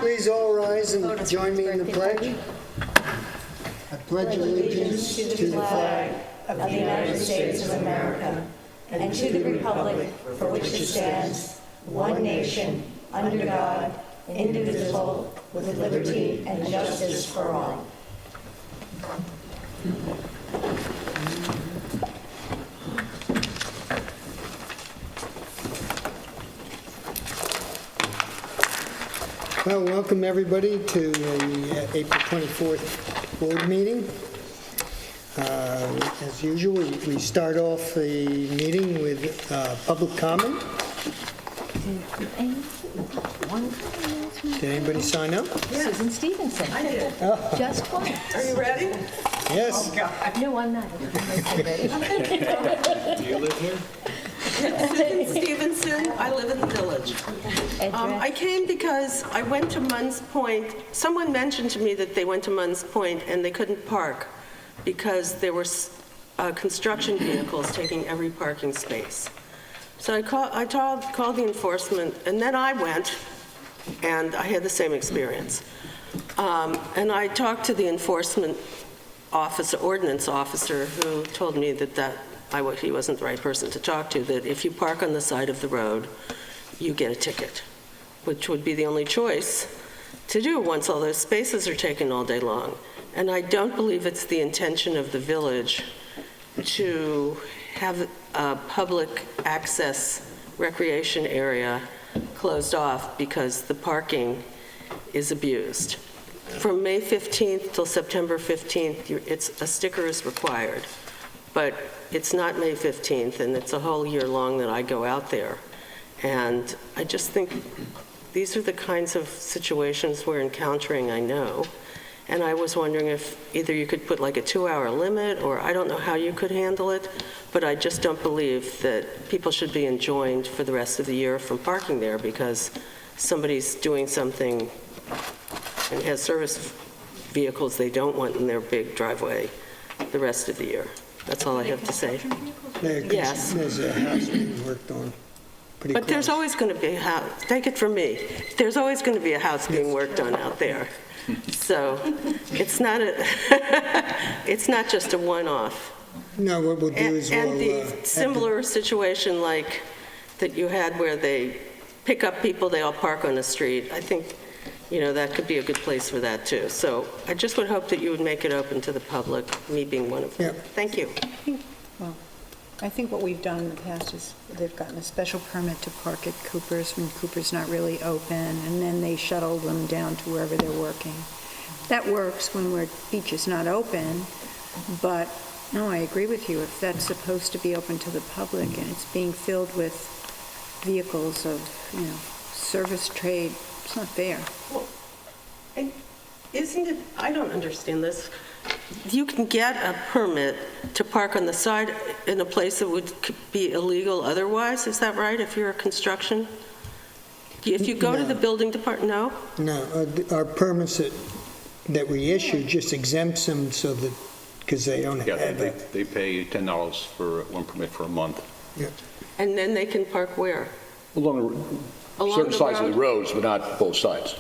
Please all rise and join me in the pledge. I pledge allegiance to the flag of the United States of America and to the republic for which it stands, one nation, under God, indivisible, with liberty and justice for all. Well, welcome everybody to the April 24th board meeting. As usual, we start off the meeting with public comment. Did anybody sign up? Susan Stevenson. I did. Just one. Are you ready? Yes. Oh, God. No, I'm not. Do you live here? Susan Stevenson. I live in the village. I came because I went to Munns Point. Someone mentioned to me that they went to Munns Point and they couldn't park because there were construction vehicles taking every parking space. So I called the enforcement, and then I went, and I had the same experience. And I talked to the enforcement officer, ordinance officer, who told me that he wasn't the right person to talk to, that if you park on the side of the road, you get a ticket, which would be the only choice to do once all those spaces are taken all day long. And I don't believe it's the intention of the village to have a public access recreation area closed off because the parking is abused. From May 15th till September 15th, a sticker is required. But it's not May 15th, and it's a whole year long that I go out there. And I just think these are the kinds of situations we're encountering, I know. And I was wondering if either you could put like a 2-hour limit, or I don't know how you could handle it, but I just don't believe that people should be enjoined for the rest of the year from parking there because somebody's doing something and has service vehicles they don't want in their big driveway the rest of the year. That's all I have to say. Yes. There's a house being worked on pretty close. But there's always going to be a house, take it from me, there's always going to be a house being worked on out there. So it's not it's not just a one-off. No, what we'll do is And the similar situation like that you had where they pick up people, they all park on the street, I think, that could be a good place for that too. So I just would hope that you would make it open to the public, me being one of them. Yep. Thank you. Well, I think what we've done in the past is they've gotten a special permit to park at Cooper's when Cooper's not really open, and then they shuttle them down to wherever they're working. That works when beach is not open, but no, I agree with you. If that's supposed to be open to the public and it's being filled with vehicles of, service trade, it's not fair. Well, isn't it, I don't understand this. You can get a permit to park on the side in a place that would be illegal otherwise, is that right, if you're a construction? If you go to the building department, no? No, our permits that we issue just exempts them so that, because they don't Yeah, have they pay $10 for one permit for a month. Yeah. And then they can park where? Along Along certain the sides of the road? roads, but not both sides.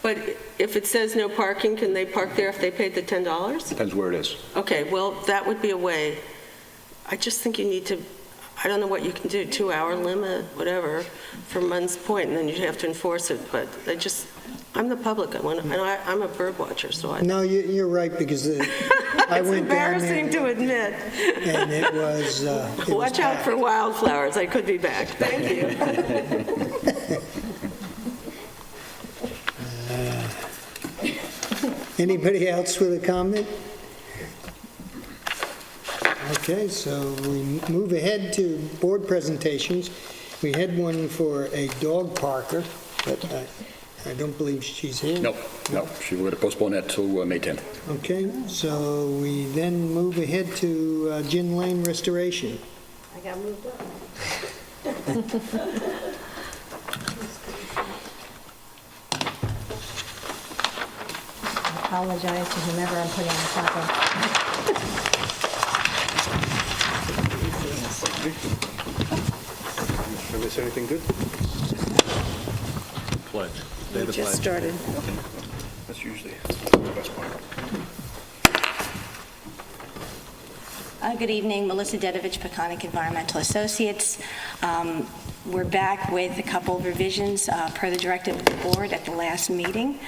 But if it says no parking, can they park there if they paid the $10? Depends where it is. Okay, well, that would be a way. I just think you need to, I don't know what you can do, 2-hour limit, whatever, for Munns Point, and then you'd have to enforce it. But I'm the public, and I'm a bird watcher, so I. No, you're right, because I went down there. It's embarrassing to admit. And it was. Watch out for wildflowers, I could be back. Thank you. Anybody else with a comment? Okay, so we move ahead to board presentations. We had one for a dog parker, but I don't believe she's here. No, she would have postponed that till May 10th. Okay, so we then move ahead to Gin Lane Restoration. I got moved up. I apologize to whomever I'm putting on top of. Did I miss anything good? Pledge. We just started. That's usually the best part. Good evening, Melissa Dedovich, Peconic Environmental Associates. We're back with a couple of revisions per the directive of the board at the last meeting.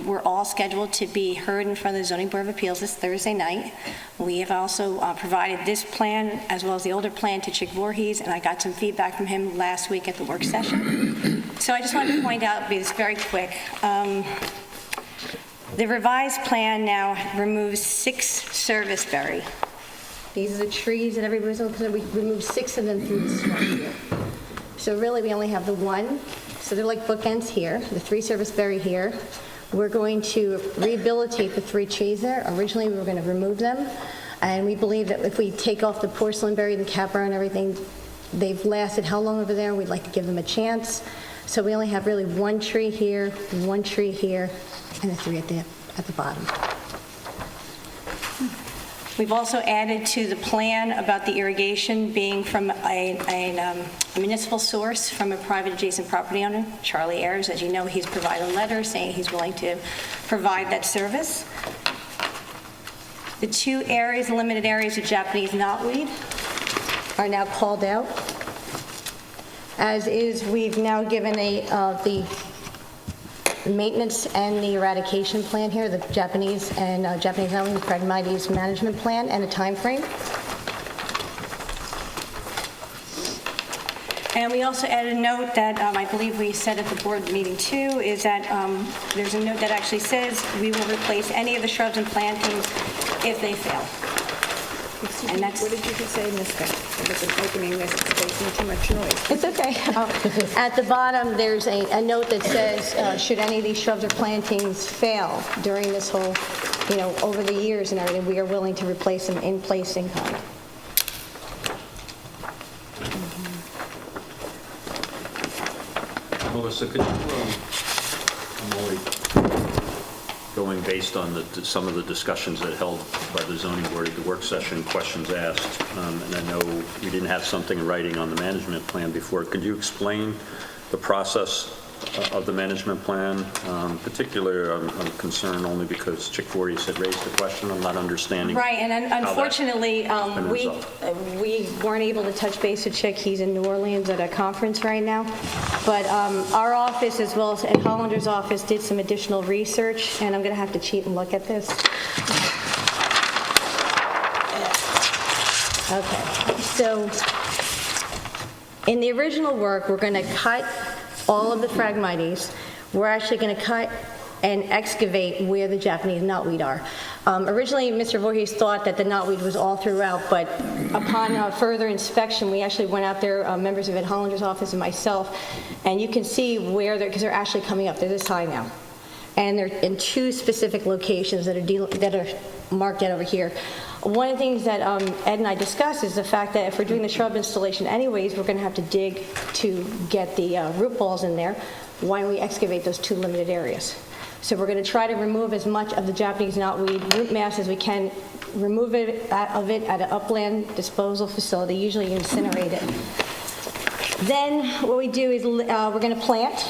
We're all scheduled to be heard in front of the Zoning Board of Appeals this Thursday night. We have also provided this plan as well as the older plan to Chick Voorhees, and I got some feedback from him last week at the work session. So I just wanted to point out, be this very quick, the revised plan now removes 6 serviceberry. These are the trees that everybody's looking at. We removed 6 of them through the swamp here. So really, we only have the 1. So they're like bookends here, the 3 serviceberry here. We're going to rehabilitate the 3 trees there. Originally, we were going to remove them. And we believe that if we take off the porcelain berry, the capra and everything, they've lasted how long over there? We'd like to give them a chance. So we only have really 1 tree here, 1 tree here, and the 3 at the bottom. We've also added to the plan about the irrigation being from a municipal source from a private adjacent property owner, Charlie Ayers. As you know, he's provided a letter saying he's willing to provide that service. The 2 areas, limited areas of Japanese knotweed are now called out. As is, we've now given the maintenance and the eradication plan here, the Japanese knotweed Phragmites management plan, and a time frame. And we also added a note that I believe we said at the board meeting too, is that there's a note that actually says we will replace any of the shrubs and plantings if they fail. And that's, what did you just say, Miss Beck? I wasn't opening this, it's making too much noise. It's okay. At the bottom, there's a note that says, should any of these shrubs or plantings fail during this whole, over the years and everything, we are willing to replace them in place in kind. Melissa, could you, I'm only going based on some of the discussions that held by the zoning board at the work session, questions asked, and I know we didn't have something in writing on the management plan before. Could you explain the process of the management plan? Particularly, I'm concerned only because Chick Voorhees had raised the question. I'm not understanding. Right, and unfortunately, we weren't able to touch base with Chick. He's in New Orleans at a conference right now. But our office, as well as Ed Hollander's office, did some additional research, and I'm going to have to cheat and look at this. Okay, so in the original work, we're going to cut all of the Phragmites. We're actually going to cut and excavate where the Japanese knotweed are. Originally, Mr. Voorhees thought that the knotweed was all throughout, but upon further inspection, we actually went out there, members of Ed Hollander's office and myself, and you can see where they're, because they're actually coming up. They're this high now. And they're in 2 specific locations that are marked out over here. One of the things that Ed and I discussed is the fact that if we're doing the shrub installation anyways, we're going to have to dig to get the root balls in there. Why don't we excavate those 2 limited areas? So we're going to try to remove as much of the Japanese knotweed root mass as we can, remove it at an upland disposal facility, usually incinerate it. Then what we do is we're going to plant.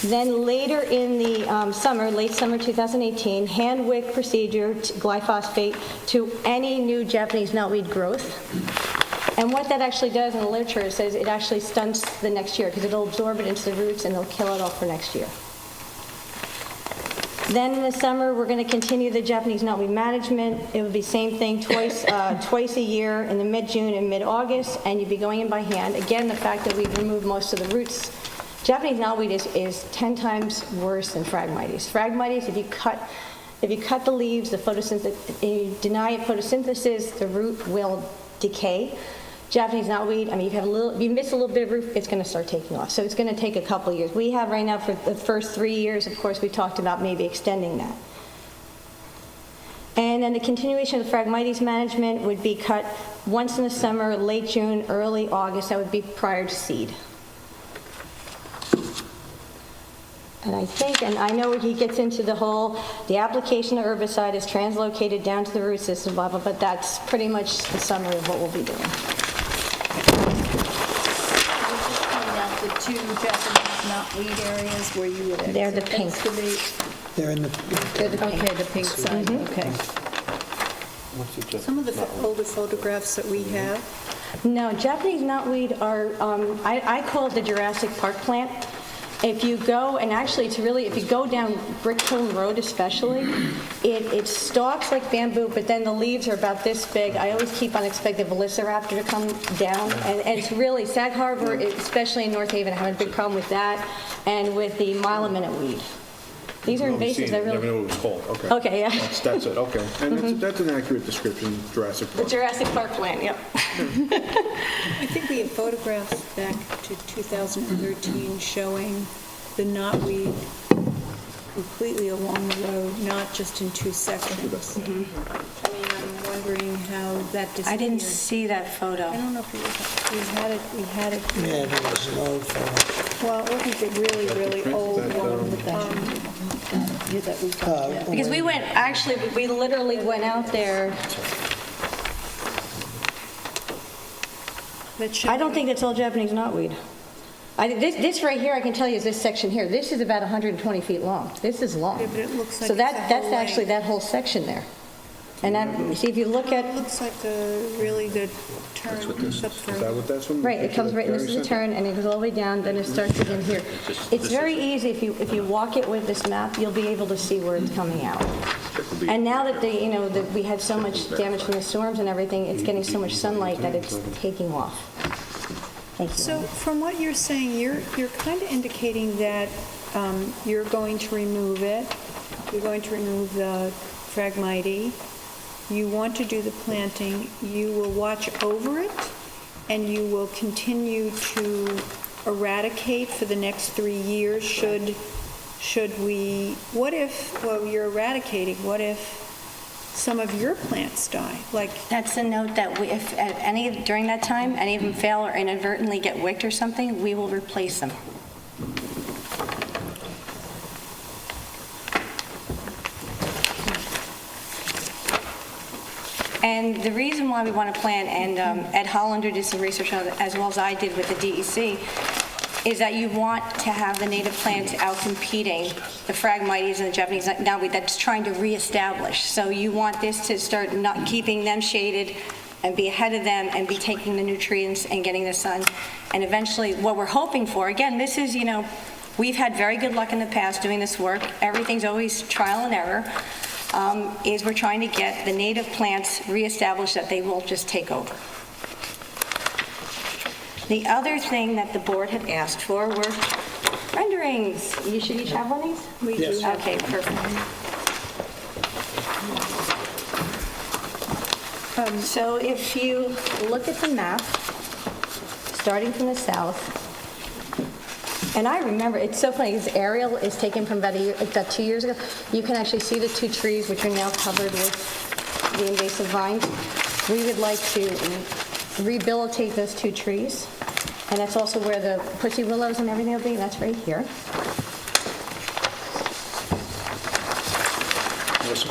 Then later in the summer, late summer 2018, hand wick procedure, glyphosate to any new Japanese knotweed growth. And what that actually does in the literature, it says it actually stunts the next year because it'll absorb it into the roots and it'll kill it all for next year. Then in the summer, we're going to continue the Japanese knotweed management. It would be same thing twice a year in the mid-June and mid-August, and you'd be going in by hand. Again, the fact that we've removed most of the roots. Japanese knotweed is 10 times worse than Phragmites. Phragmites, if you cut the leaves, the photosynthesis, and you deny it photosynthesis, the root will decay. Japanese knotweed, I mean, if you miss a little bit of root, it's going to start taking off. So it's going to take a couple of years. We have right now for the first 3 years, of course, we talked about maybe extending that. And then the continuation of the Phragmites management would be cut once in the summer, late June, early August. That would be prior to seed. And I think, and I know he gets into the application of herbicide is translocated down to the root system, blah, blah, but that's pretty much the summary of what we'll be doing. Just point out the 2 Japanese not weed areas where you would They're the pink. excavate? They're in the, They're the pink. Okay, the pink side, okay. Some of the older photographs that we have, No, Japanese knotweed are, I call it the Jurassic Park plant. If you go, and actually it's really, if you go down Brick Kiln Road especially, it stalks like bamboo, but then the leaves are about this big. I always keep on expecting the velociraptor to come down, and it's really, Sag Harbor, especially in North Haven, having a big problem with that, and with the mile-a-minute weed. These are invasives, they're Never really, knew what it was called, okay. Okay, yeah. That's it, okay. And that's an accurate description, Jurassic the Park. Jurassic Park plant, yep. I think we have photographs back to 2013 showing the knotweed completely along the road, not just in two sections. I mean, I'm wondering how that disappeared. I didn't see that photo. I don't know if we had it. yeah, there was an old photo. Well, it wasn't the really old one that we got. Because we went, actually, we literally went out there. I don't think it's all Japanese knotweed. This right here, I can tell you, is this section here. This is about 120 feet long. This is long. Yeah, but it looks like So it's the that's whole actually length. that whole section there. And that, see, if you look It at, looks like a really good turn. Up Is that what that's from? right, it comes right, and this is a Very turn, and it goes all the way down, then it starts again here. It's very easy, if you walk it with this map, you'll be able to see where it's coming out. And now that that we had so much damage from the storms and everything, it's getting so much sunlight that it's taking off. Thank you. So from what you're saying, you're kind of indicating that you're going to remove it. You're going to remove the Phragmite. You want to do the planting. You will watch over it, and you will continue to eradicate for the next 3 years should we, what if, well, you're eradicating, what if some of your plants die? Like, That's a note that if at during that time, any of them fail or inadvertently get wicked or something, we will replace them. And the reason why we want to plant, and Ed Hollander did some research on it, as well as I did with the DEC, is that you want to have the native plants out competing the Phragmites and the Japanese knotweed that's trying to reestablish. So you want this to start not keeping them shaded and be ahead of them and be taking the nutrients and getting the sun. And eventually, what we're hoping for, again, this is, we've had very good luck in the past doing this work. Everything's always trial and error. Is we're trying to get the native plants reestablished that they will just take over. The other thing that the board had asked for were renderings. You should each have one of these? we do Yes. have Okay, perfect. So if you look at the map, starting from the south, and I remember, it's so funny, because aerial is taken from about 2 years ago. You can actually see the two trees, which are now covered with the invasive vines. We would like to rehabilitate those two trees, and that's also where the pussy willows and everything will be. That's right here. Melissa,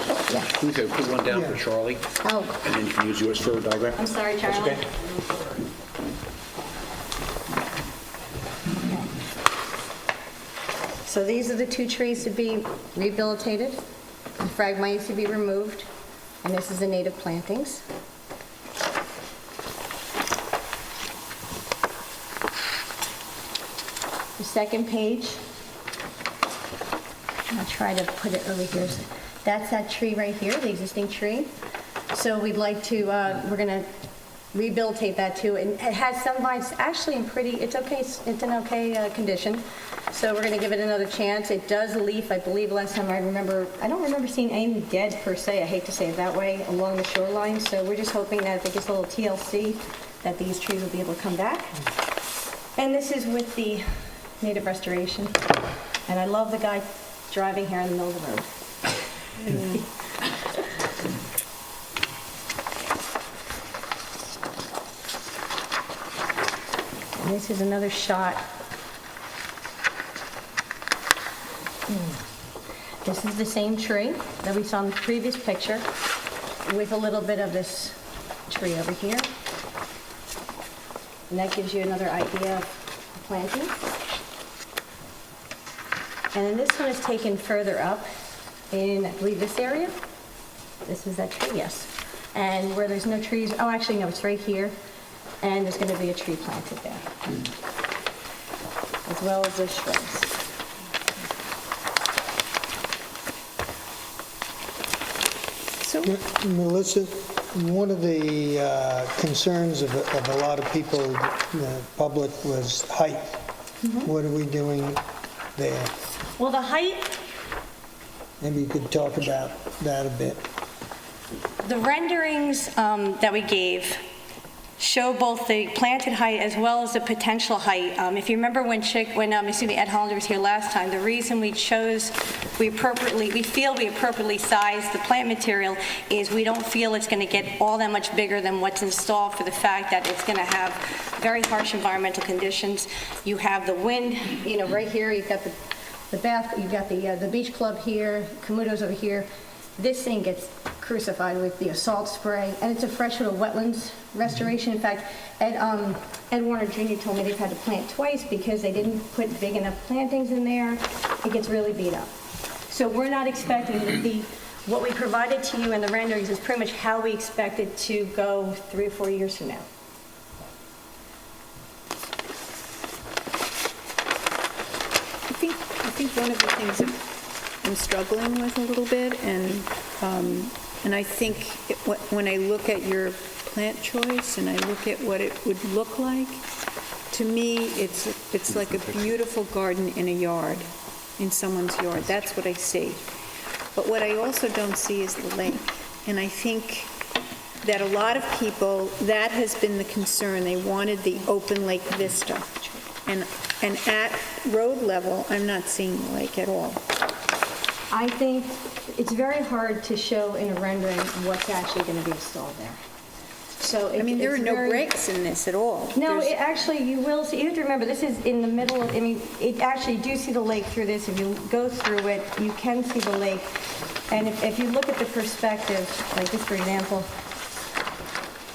can we put one down for Charlie, Oh, and then you can use yours for a diagram? I'm sorry, Charlie. okay. So these are the two trees to be rehabilitated, the Phragmites to be removed, and this is the native plantings. The second page, I'll try to put it over here. That's that tree right here, the existing tree. So we'd like to, we're going to rehabilitate that too. And it has some vines actually in pretty, it's okay, it's in okay condition. So we're going to give it another chance. It does leaf, I believe last time I don't remember seeing any dead per se, I hate to say it that way, along the shoreline. So we're just hoping that if it gets a little TLC, that these trees will be able to come back. And this is with the native restoration. And I love the guy driving here in the middle of the road. And this is another shot. This is the same tree that we saw in the previous picture with a little bit of this tree over here. And that gives you another idea of planting. And then this one is taken further up in, I believe, this area. This is that tree, yes. And where there's no trees, oh, actually, no, it's right here. And there's going to be a tree planted there, as well as those shrubs. So, Melissa, one of the concerns of a lot of people, the public, was height. What are we doing there? Well, the height, Maybe you could talk about that a bit. the renderings that we gave show both the planted height as well as the potential height. If you remember when Ed Hollander was here last time, the reason we feel we appropriately sized the plant material is we don't feel it's going to get all that much bigger than what's installed for the fact that it's going to have very harsh environmental conditions. You have the wind, right here, you've got the bath, you've got the beach club here, Komodo's over here. This thing gets crucified with the salt spray, and it's a freshwater wetlands restoration. In fact, Ed Warner Jr. told me they've had to plant twice because they didn't put big enough plantings in there. It gets really beat up. So we're not expecting what we provided to you in the renderings is pretty much how we expect it to go 3 or 4 years from now. I think one of the things that I'm struggling with a little bit, and I think when I look at your plant choice and I look at what it would look like, to me, it's like a beautiful garden in a yard, in someone's yard. That's what I see. But what I also don't see is the lake. And I think that a lot of people, that has been the concern. They wanted the open lake vista. And at road level, I'm not seeing the lake at all. I think it's very hard to show in a rendering what's actually going to be installed there. So There are no breaks in this at all. No, There's- actually, you will see, you have to remember, this is in the middle of, it actually, you do see the lake through this. If you go through it, you can see the lake. And if you look at the perspective, like this, for example,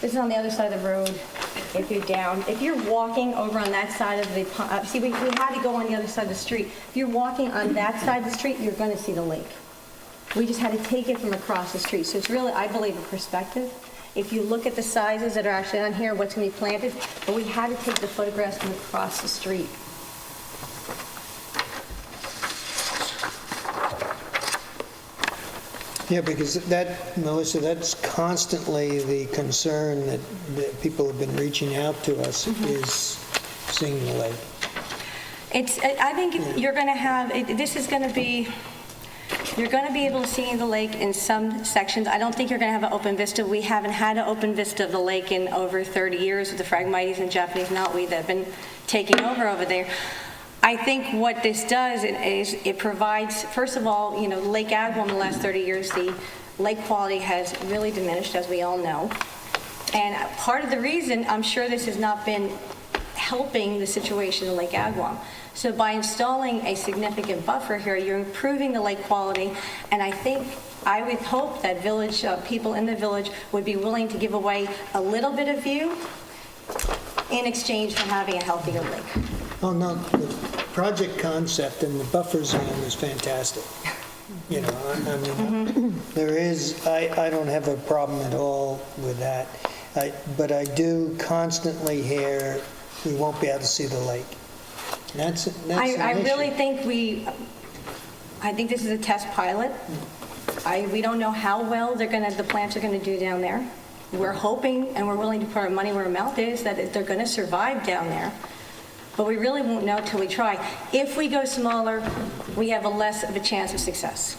this is on the other side of the road. If you're walking over on that side of the, see, we had to go on the other side of the street. If you're walking on that side of the street, you're going to see the lake. We just had to take it from across the street. So it's really, I believe, a perspective. If you look at the sizes that are actually on here, what's going to be planted, but we had to take the photographs from across the street. Yeah, because Melissa, that's constantly the concern that people have been reaching out to us, is seeing the lake. I think you're going to have, this is going to be, you're going to be able to see the lake in some sections. I don't think you're going to have an open vista. We haven't had an open vista of the lake in over 30 years with the Phragmites and Japanese knotweed that have been taking over there. I think what this does is it provides, first of all, Lake Agawam in the last 30 years, the lake quality has really diminished, as we all know. And part of the reason, I'm sure this has not been helping the situation in Lake Agawam. So by installing a significant buffer here, you're improving the lake quality, and I would hope that people in the village would be willing to give away a little bit of view in exchange for having a healthier lake. Oh, no, the project concept and the buffer zone is fantastic. There is, I don't have a problem at all with that. But I do constantly hear we won't be able to see the lake. That's I an really issue. I think this is a test pilot. We don't know how well the plants are going to do down there. We're hoping, and we're willing to put our money where our mouth is, that they're going to survive down there. But we really won't know till we try. If we go smaller, we have less of a chance of success.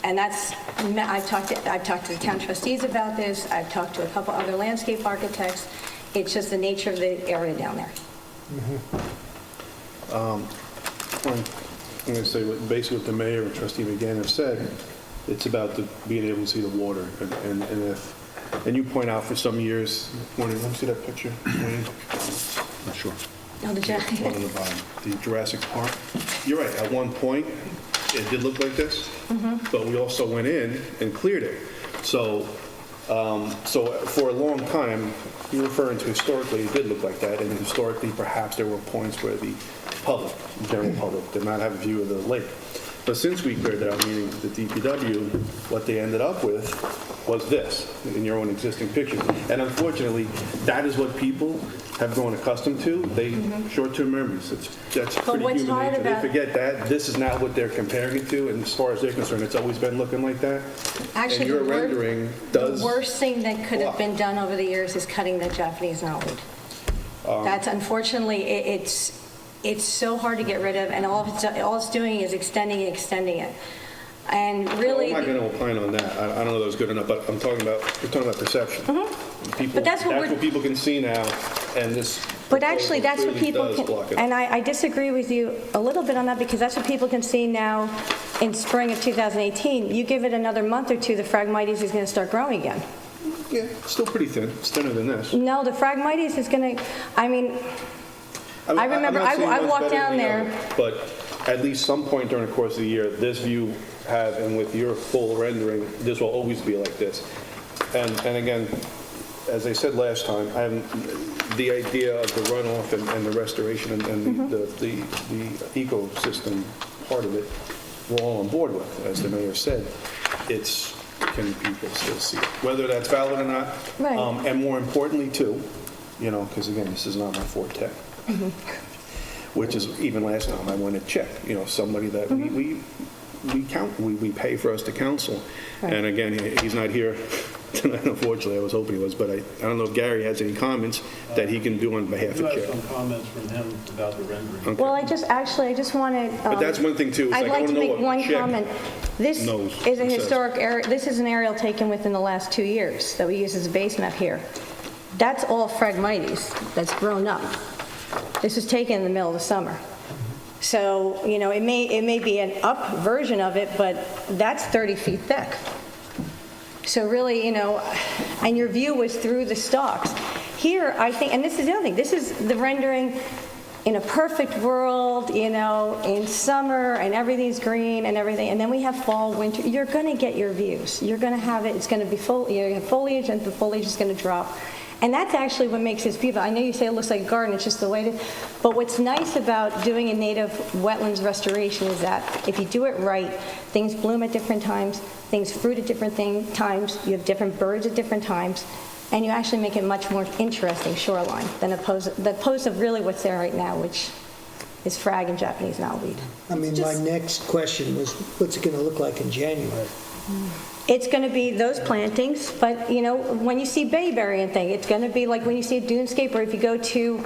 And I've talked to the town trustees about this. I've talked to a couple other landscape architects. It's just the nature of the area down there. I'm going to say basically what the mayor and trustee McGann have said. It's about being able to see the water. And you point out for some years, let me see that picture, Wayne? Not sure. Oh, the One on the bottom, the Jurassic Park. You're right, at one point, it did look like this, but we also went in and cleared it. So for a long time, you're referring to historically, it did look like that, and historically, perhaps there were points where the public, general public, to not have a view of the lake. But since we cleared it out, meaning the DPW, what they ended up with was this, in your own existing pictures. And unfortunately, that is what people have grown accustomed to. They, short-term memories, that's pretty what's human hard nature. They about- forget that. This is not what they're comparing it to, and as far as they're concerned, it's always been looking like that. Actually, And your the wor- rendering does... The worst thing that could have Wow. been done over the years is cutting the Japanese knotweed. That's unfortunately, it's so hard to get rid of, and all it's doing is extending it. And really... I'm not going to opine on that. I don't know that was good enough, but we're talking about perception. People, Mm-hmm. But that's what we're- people can see now, and this... But actually, that's what clearly people does can, block it. and I disagree with you a little bit on that, because that's what people can see now in spring of 2018. You give it another month or two, the Phragmites is going to start growing again. Yeah, it's still pretty thin. It's thinner than this. No, the Phragmites is going to, I mean, I'm remember, not saying I one's walked better down than the there. other, But at least some point during the course of the year, this view have, and with your full rendering, this will always be like this. And again, as I said last time, the idea of the runoff and the restoration and the ecosystem part of it, we're all on board with, as the mayor said. It's, can people still see it? Whether that's valid or not. Right. And more importantly, too, because again, this is not my forte. Which is, even last time I went and checked, somebody that we pay for us to counsel. Right. And again, he's not here tonight, unfortunately. I was hoping he was, but I don't know if Gary has any comments that he can do on behalf You of have Chair. some comments from him about the rendering. Well, I just wanted... But that's one thing, too. It's I'd I like wanna to know make what one Chick comment. This knows is a and says. historic area, this is an aerial taken within the last 2 years that we use as a base map here. That's all Phragmites that's grown up. This was taken in the middle of the summer. So, it may be an up version of it, but that's 30 feet thick. So really, and your view was through the stalks. Here, I think, and this is the other thing, this is the rendering in a perfect world, in summer, and everything's green and everything, and then we have fall, winter. You're going to get your views. You're going to have it, it's going to be full, you have foliage, and the foliage is going to drop. And that's actually what makes this beautiful. I know you say it looks like a garden, it's just the way it is. But what's nice about doing a native wetlands restoration is that if you do it right, things bloom at different times, things fruit at different times, you have different birds at different times, and you actually make it much more interesting shoreline than opposed of really what's there right now, which is frag and Japanese knotweed. I mean, my next question was, what's it going to look like in January? It's going to be those plantings, but, when you see bayberry and thing, it's going to be like when you see a dunescape, or if you go to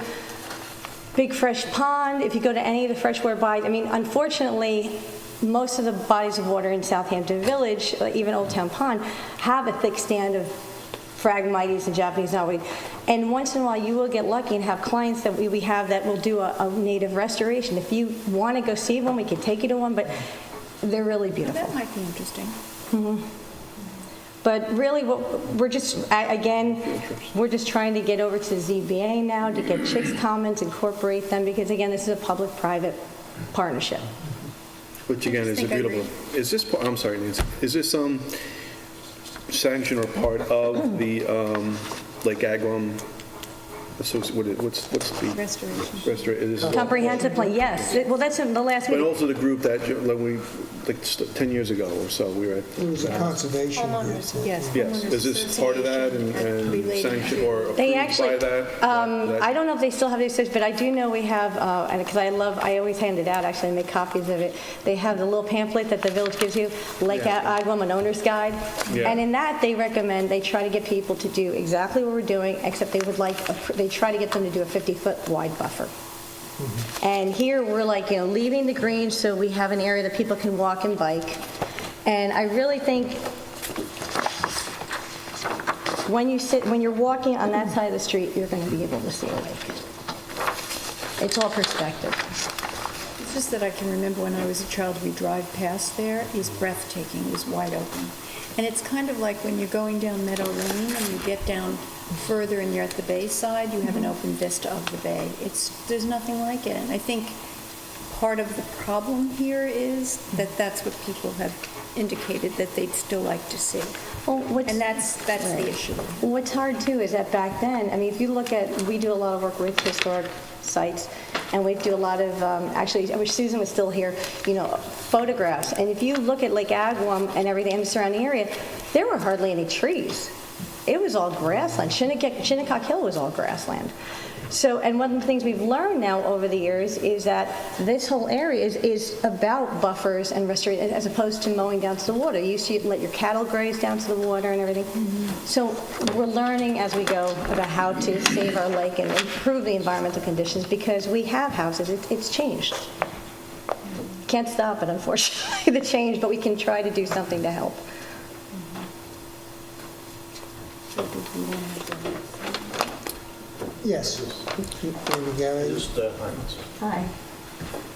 Big Fresh Pond, if you go to any of the freshwater bodies. I mean, unfortunately, most of the bodies of water in Southampton Village, even Old Town Pond, have a thick stand of Phragmites and Japanese knotweed. And once in a while, you will get lucky and have clients that we have that will do a native restoration. If you want to go see one, we can take you to one, but they're really beautiful. That might be interesting. But really, we're just trying to get over to ZBA now to get Chick's comments, incorporate them, because again, this is a public-private partnership. Which again is a think I beautiful, is this, I'm sorry, Nancy, is this sanction or part of the Lake Agawam what's the? Restoration. Comprehensive plan, yes. Well, that's in the last But meeting. also the group that, like 10 years ago or so, we were at. It was a conservation group. Yes. Yes, is this part of that and Related. sanctioned or They approved actually, by that? I don't know if they still have these, but I do know we have, and because I always hand it out, actually, I make copies of it. They have the little pamphlet that the village gives you, Lake Agawam, an owner's guide. Yeah. And in that, they recommend, they try to get people to do exactly what we're doing, except they would like, they try to get them to do a 50-foot wide buffer. And here, we're like, leaving the green so we have an area that people can walk and bike. And I really think when you're walking on that side of the street, you're going to be able to see a lake. It's all perspective. It's just that I can remember when I was a child, we drive past there, it was breathtaking, it was wide open. And it's kind of like when you're going down Meadow Lane and you get down further and you're at the bay side, you have an open vista of the bay. There's nothing like it. And I think part of the problem here is that that's what people have indicated that they'd still like to see. And that's the issue. What's hard too is that back then, I mean, if you look at, we do a lot of work with historic sites, And we do a lot of, actually, I wish Susan was still here, photographs. And if you look at Lake Agawam and everything in the surrounding area, there were hardly any trees. It was all grassland. Shinnecock Hill was all grassland. So, and one of the things we've learned now over the years is that this whole area is about buffers and restoration as opposed to mowing down to the water. You used to let your cattle graze down to the water and everything. So we're learning as we go about how to save our lake and improve the environmental conditions because we have houses. It's changed. Can't stop it, unfortunately, the change, but we can try to do something to help. Yes. Maybe Gary? Just, Hi.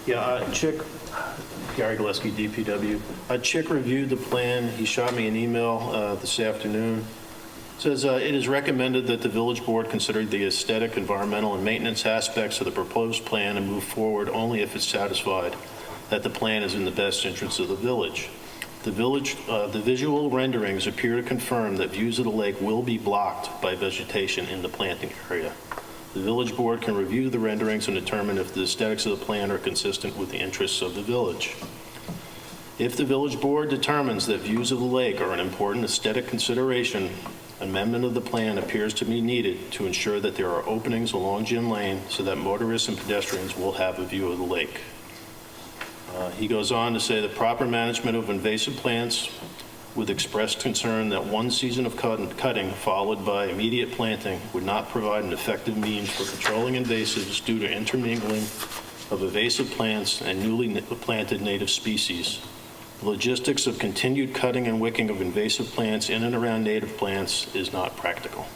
yeah, Chick, Gary Gillespie, DPW. Chick reviewed the plan. He shot me an email this afternoon. Says, it is recommended that the village board consider the aesthetic, environmental, and maintenance aspects of the proposed plan and move forward only if it's satisfied that the plan is in the best interest of the village. The visual renderings appear to confirm that views of the lake will be blocked by vegetation in the planting area. The village board can review the renderings and determine if the aesthetics of the plan are consistent with the interests of the village. If the village board determines that views of the lake are an important aesthetic consideration, amendment of the plan appears to be needed to ensure that there are openings along Gin Lane so that motorists and pedestrians will have a view of the lake. He goes on to say the proper management of invasive plants with expressed concern that one season of cutting followed by immediate planting would not provide an effective means for controlling invasives due to intermingling of invasive plants and newly planted native species. The logistics of continued cutting and wicking of invasive plants in and around native plants is not practical.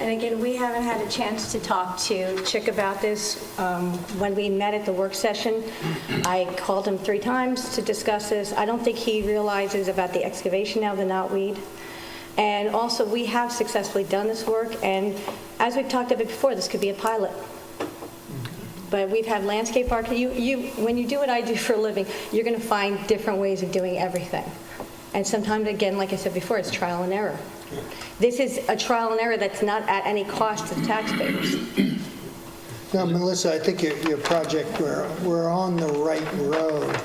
And again, we haven't had a chance to talk to Chick about this. When we met at the work session, I called him 3 times to discuss this. I don't think he realizes about the excavation now, the knotweed. And also, we have successfully done this work, and as we've talked about before, this could be a pilot. But we've had landscape architects. When you do what I do for a living, you're going to find different ways of doing everything. And sometimes, again, like I said before, it's trial and error. This is a trial and error that's not at any cost to the taxpayers. No, Melissa, I think your project, we're on the right road.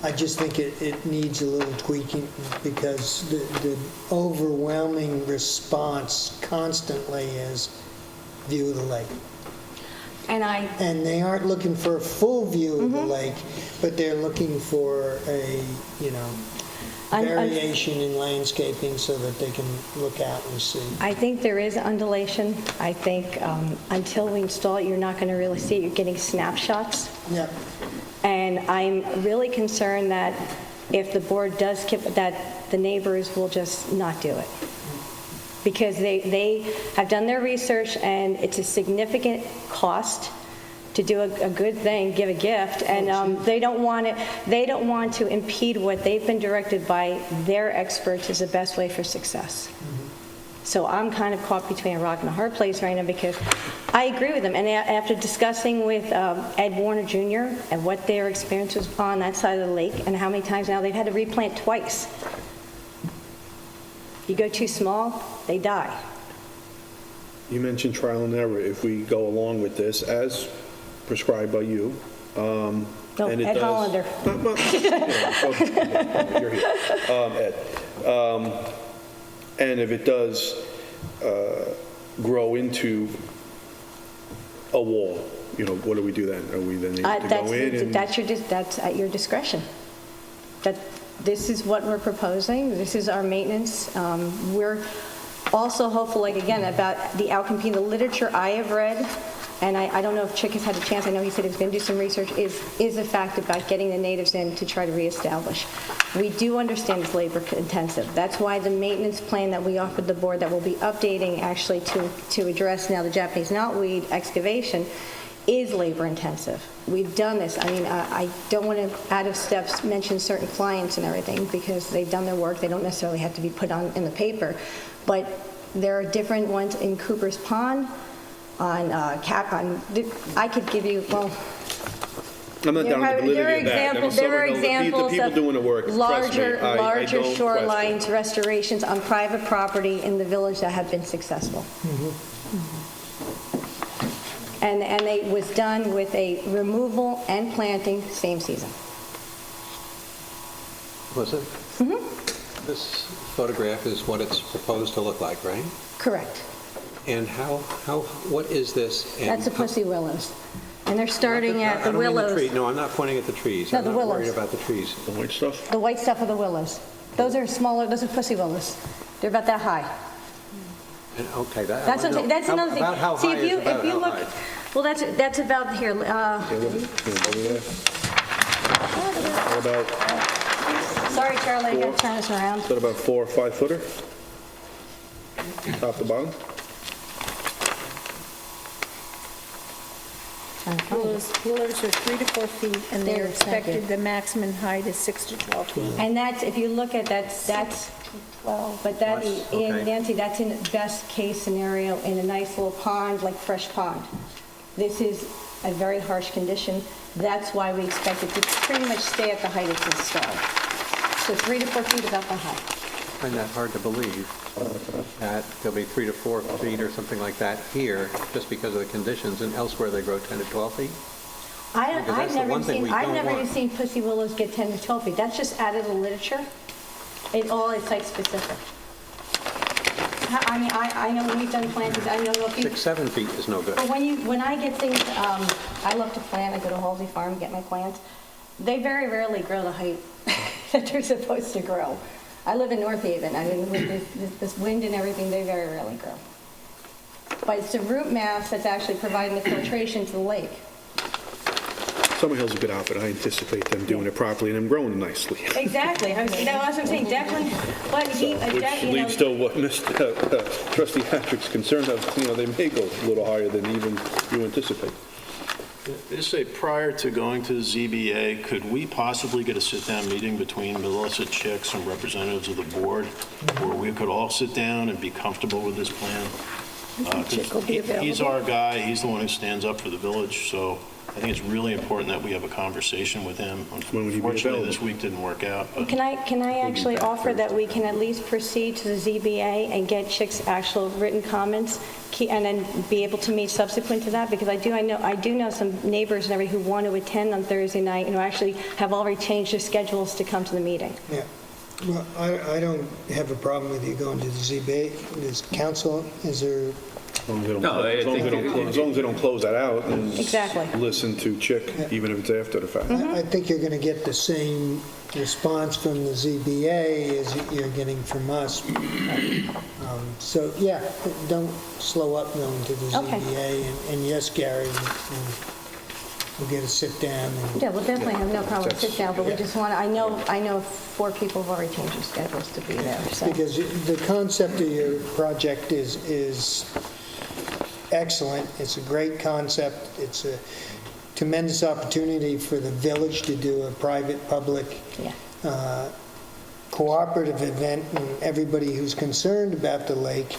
I just think it needs a little tweaking because the overwhelming response constantly is view of the lake. And they aren't looking for a full view of the lake, but they're looking for a, variation in landscaping so that they can look out and see. I think there is undulation. I think until we install it, you're not going to really see it. You're getting snapshots. Yep. And I'm really concerned that if the board does skip, that the neighbors will just not do it. Because they have done their research, and it's a significant cost to do a good thing, give a gift, and they don't want to impede what they've been directed by their experts is the best way for success. So I'm kind of caught between a rock and a hard place right now because I agree with them. And after discussing with Ed Warner Jr. and what their experience was on that side of the lake and how many times now they've had to replant twice. You go too small, they die. You mentioned trial and error. If we go along with this as prescribed by you, No, and it Ed does, Hollander. You're here, Ed. And if it does grow into a wall, what do we do then? Are we then able to go in? And That's at your discretion. This is what we're proposing. This is our maintenance. We're also hopeful, again, about the outcompeting. The literature I have read, and I don't know if Chick has had a chance, I know he said he's going to do some research, is a fact about getting the natives in to try to reestablish. We do understand it's labor intensive. That's why the maintenance plan that we offered the board that we'll be updating actually to address now the Japanese knotweed excavation is labor intensive. We've done this. I mean, I don't want to, out of steps, mention certain clients and everything because they've done their work. They don't necessarily have to be put on in the paper. But there are different ones in Cooper's Pond, I could give you, well, I'm not down on the There are validity of that. I mean, examples, there are some of the examples people doing the work, of trust me, larger, I larger don't question. shorelines restorations on private property in the village that have been successful. And it was done with a removal and planting same season. Was it? This photograph is what it's proposed to look like, right? Correct. And what is this? and That's the how- pussy willows. And they're starting at I the don't mean the willows. tree. No, I'm not pointing at the trees. No, I'm the not worried willows. about the trees. The white stuff? The white stuff of the willows. Those are smaller, those are pussy willows. They're about that high. And, okay, that, That's I wanna what I'm saying. know That's another thing. About how See, high is about if you how look, high? well, that's about here. Yeah, what about, Sorry, Charlie, I got to turn this around. is that about 4 or 5 footer? Top to bottom? Willows are 3 to 4 feet, and they're They're expected, the maximum height is 6 to 12 feet. And that's, if you look at that's, well, but that, Okay. Nancy, that's in best case scenario in a nice little pond, like fresh pond. This is a very harsh condition. That's why we expect it to pretty much stay at the height it's installed. So 3 to 4 feet about the height. I find that hard to believe, that there'll be 3 to 4 feet or something like that here, just because of the conditions, and elsewhere they grow 10 to 12 feet? Because that's I've the never one thing we I've don't never want. even seen pussy willows get 10 to 12 feet. That's just out of the literature. It all is site specific. I mean, I know when we've done plantings, I don't know if you, 6, 7 feet is no good. but when I get things, I love to plant, I go to Halsey Farm, get my plants. They very rarely grow the height that they're supposed to grow. I live in North Haven, I mean, with this wind and everything, they very rarely grow. But it's the root mass that's actually providing the filtration to the lake. Summerhill's a good outfit. I anticipate them doing it properly and them growing nicely. Exactly, that's what I'm saying, Declan, but he, Which you know. leads to what Trustee Patrick's concerned of, they may go a little higher than even you anticipate. Just say, prior to going to the ZBA, could we possibly get a sit-down meeting between Melissa Chick, some representatives of the board, where we could all sit down and be comfortable with this plan? 'Cause Chick will be he's available. our guy, he's the one who stands up for the village, so I think it's really important that we have a conversation with him. When would he be Unfortunately, available? this week didn't work out, but Can I actually offer that we can at least proceed to the ZBA and get Chick's actual written comments, and then be able to meet subsequent to that? Because I do know some neighbors and everybody who want to attend on Thursday night, and who actually have already changed their schedules to come to the meeting. Yeah. Well, I don't have a problem with you going to the ZBA. Does council, is there, As long as they don't- No, I as long as they think- don't- as long as they don't close that out and Exactly. listen to Chick, even if it's after the fact. I think you're going to get the same response from the ZBA as you're getting from us. So, yeah, don't slow up going to the Okay. ZBA. And yes, Gary, we'll get a sit down. Yeah, we'll definitely have no problem with That's- sit down, but we just want, I know 4 people have already changed their schedules to be there, so. Because the concept of your project is excellent. It's a great concept. It's a tremendous opportunity for the village to do a private-public Yeah. cooperative event, and everybody who's concerned about the lake.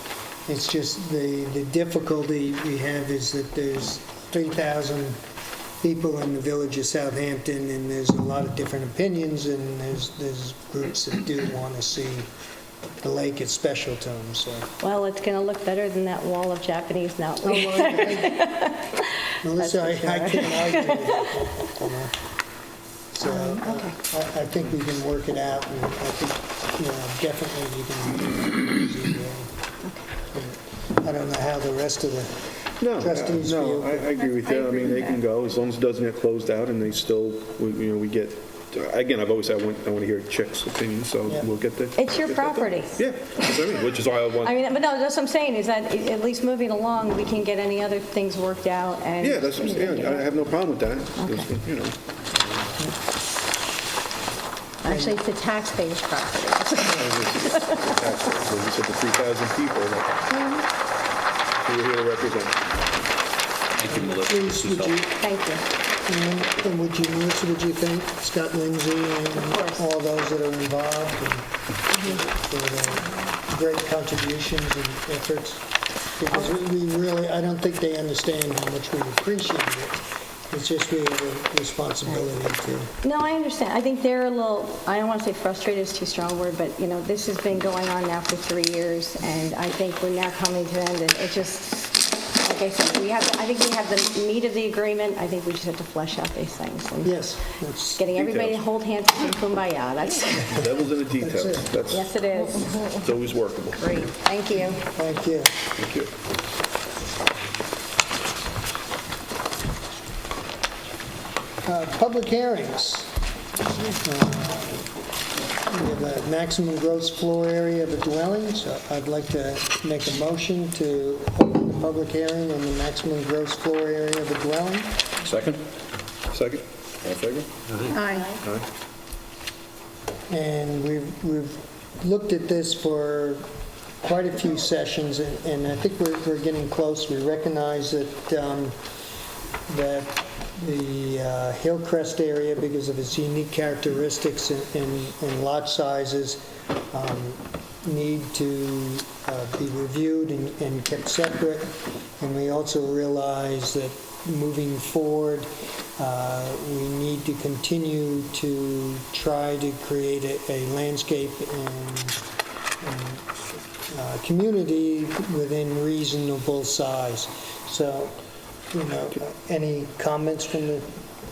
It's just the difficulty we have is that there's 3,000 people in the village of Southampton, and there's a lot of different opinions, and there's groups that do want to see the lake is special to them, so. Well, it's going to look better than that wall of Japanese knotweed. Melissa, I That's for sure. can't argue with that, you know. So I think we can work it out, and I think, definitely you can. I don't know how the rest of the No, trustees no, feel. I agree with you. I mean, they can go as long as it doesn't get closed out and they still, we get, again, I've always said I want to hear Chick's opinion, so Yeah. we'll get the. It's your get that done. property. Yeah, that's what I mean, which is why I want. I mean, but no, that's what I'm saying, is that at least moving along, we can get any other things worked out and. Yeah, that's what I'm saying. I have no problem with that. Because, Actually, it's the taxpayers' property. Like you said, the 3,000 people that we're here to represent. Thank you, Melissa. Please, This is would you, helpful. Thank you. and would you, Melissa, would you thank Scott Lindsay and course. all those that are involved and for the great contributions and efforts? Because we really, I don't think they understand how much we appreciate it. Because it's just we have a responsibility to. No, I understand. I think they're a little, I don't want to say frustrated is too strong a word, but, you know, this has been going on now for 3 years, and I think we're now coming to an end, and it just, like I said, I think we have the meat of the agreement. I think we just have to flesh out these things. And Yes. That's, getting everybody to Details. hold hands and kumbaya, that's, The devil's in the details. That's it. That's, yes, it is. it's always workable. Great, thank you. thank you. Thank you. Public hearings. We have a maximum gross floor area of a dwelling, so I'd like to make a motion to open the public hearing on the maximum gross floor area of a dwelling. Second? Second? All in favor? Aye. Aye. And we've looked at this for quite a few sessions, and I think we're getting close. We recognize that the Hillcrest area, because of its unique characteristics and lot sizes, need to be reviewed and kept separate. And we also realize that moving forward, we need to continue to try to create a landscape and community within reasonable size. So, you know, any comments from the...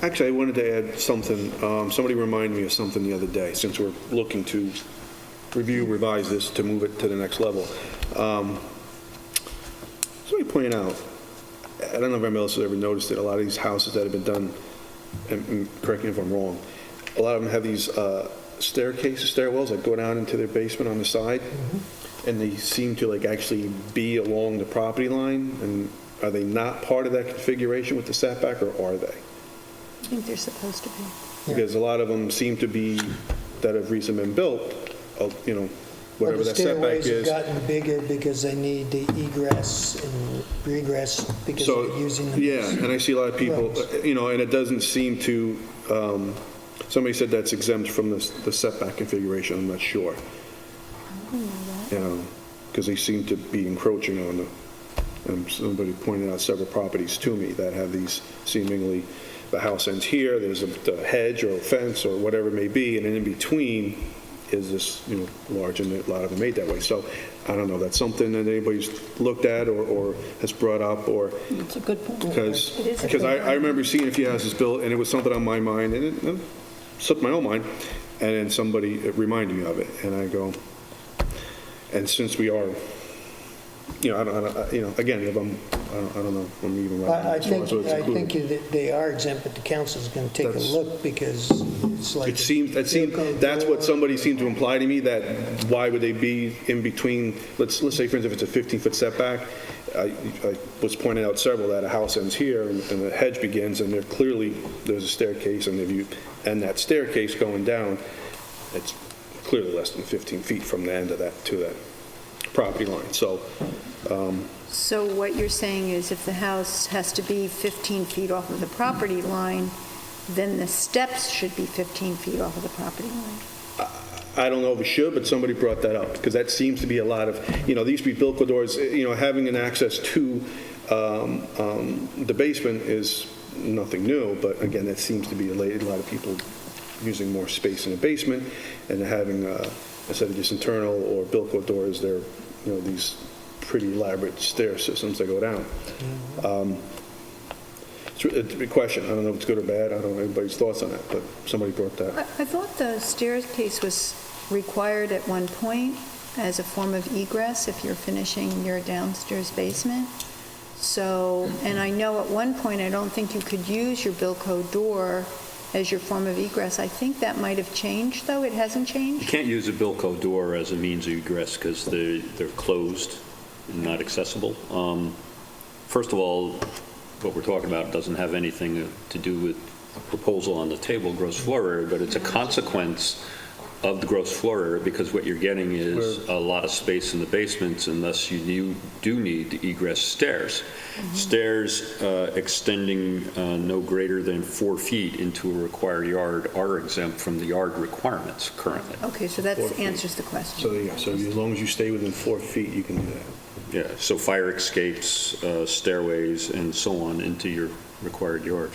Actually, I wanted to add something. Somebody reminded me of something the other day, since we're looking to revise this to move it to the next level. Somebody pointed out, I don't know if anybody else has ever noticed it, a lot of these houses that have been done, and correct me if I'm wrong, a lot of them have these staircases, stairwells that go down into their basement on the side, and they seem to like actually be along the property line, and are they not part of that configuration with the setback, or are they? I think they're supposed to be. Because a lot of them seem to be, that have recently been built, you know, whatever that setback The stairways have is. gotten bigger because they need the egress and regress because So, they're using them. yeah, and I see a lot of people, you know, and it doesn't seem to, somebody said that's exempt from the setback configuration, I'm not sure. You know, because they seem to be encroaching on somebody pointed out several properties to me that have these seemingly, the house ends here, there's a hedge or a fence or whatever it may be, and then in between is this, you know, large, and a lot of them made that way. So I don't know, that's something that anybody's looked at or has brought up, or... It's a good point. Because It is a good I remember seeing a few houses built, and it was something on my mind, and it slipped my own mind, and then somebody reminded me of it, and I go, and since we are, you know, you know, again, if I don't know if I'm even right. I as far as what's think included. that they are exempt, but the council's going to take a That's- look because it's like... It seems, that's what somebody seemed to imply to me, that why would they be in between, let's say, for instance, if it's a 15-foot setback, I was pointing out several that a house ends here and the hedge begins, and there's a staircase, and that staircase going down, it's clearly less than 15 feet from the end of that to that property line. So, So what you're saying is if the house has to be 15 feet off of the property line, then the steps should be 15 feet off of the property line? I don't know if it should, but somebody brought that up, because that seems to be a lot of, you know, these Bilko doors, you know, having an access to the basement is nothing new, but again, that seems to be a lot of people using more space in the basement, and having, instead of just internal or Bilko doors, they're, you know, these pretty elaborate stair systems that go down. It's a question. I don't know if it's good or bad. I don't know anybody's thoughts on that, but somebody brought that. I thought the staircase was required at one point as a form of egress if you're finishing your downstairs basement. So, and I know at one point, I don't think you could use your Bilko door as your form of egress. I think that might have changed, though. It hasn't You changed? can't use a Bilko door as a means of egress because they're closed and not accessible. First of all, what we're talking about doesn't have anything to do with a proposal on the table, gross floor area, but it's a consequence of the gross floor area, because what you're getting is a lot of space in the basements, and thus you do need the egress stairs. Stairs extending no greater than 4 feet into a required yard are exempt from the yard requirements currently. Okay, so that answers the question. So there you go. So as long as you stay within 4 feet, you can do that. Yeah, so fire escapes, stairways, and so on into your required yard.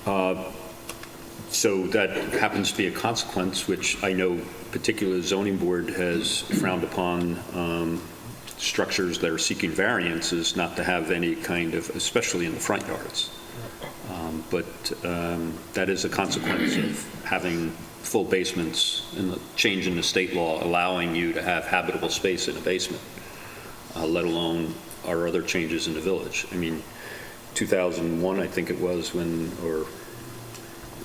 So that happens to be a consequence, which I know particular zoning board has frowned upon structures that are seeking variances not to have any kind of, especially in the front yards. But that is a consequence of having full basements and the change in the state law allowing you to have habitable space in a basement, let alone our other changes in the village. I mean, 2001, I think it was, when, or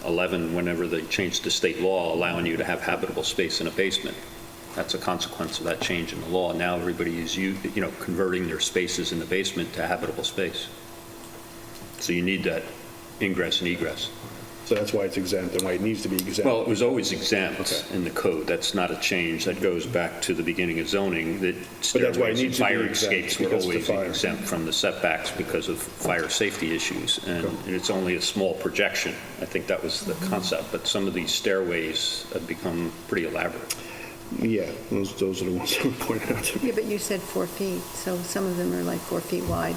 11, whenever they changed the state law allowing you to have habitable space in a basement. That's a consequence of that change in the law. Now everybody is, converting their spaces in the basement to habitable space. So you need that ingress and egress. So that's why it's exempt and why it needs to be exempt. Well, it was always exempt Okay. in the code. That's not a change. That goes back to the beginning of zoning, that But that's why it stairways and needs to be fire exempt, escapes were because of the always fire. exempt from the setbacks because of fire safety issues. And it's only a small projection. I think that was the concept. But some of these stairways have become pretty elaborate. Yeah, those are the ones that were pointed out to me. Yeah, but you said 4 feet, so some of them are like 4 feet wide.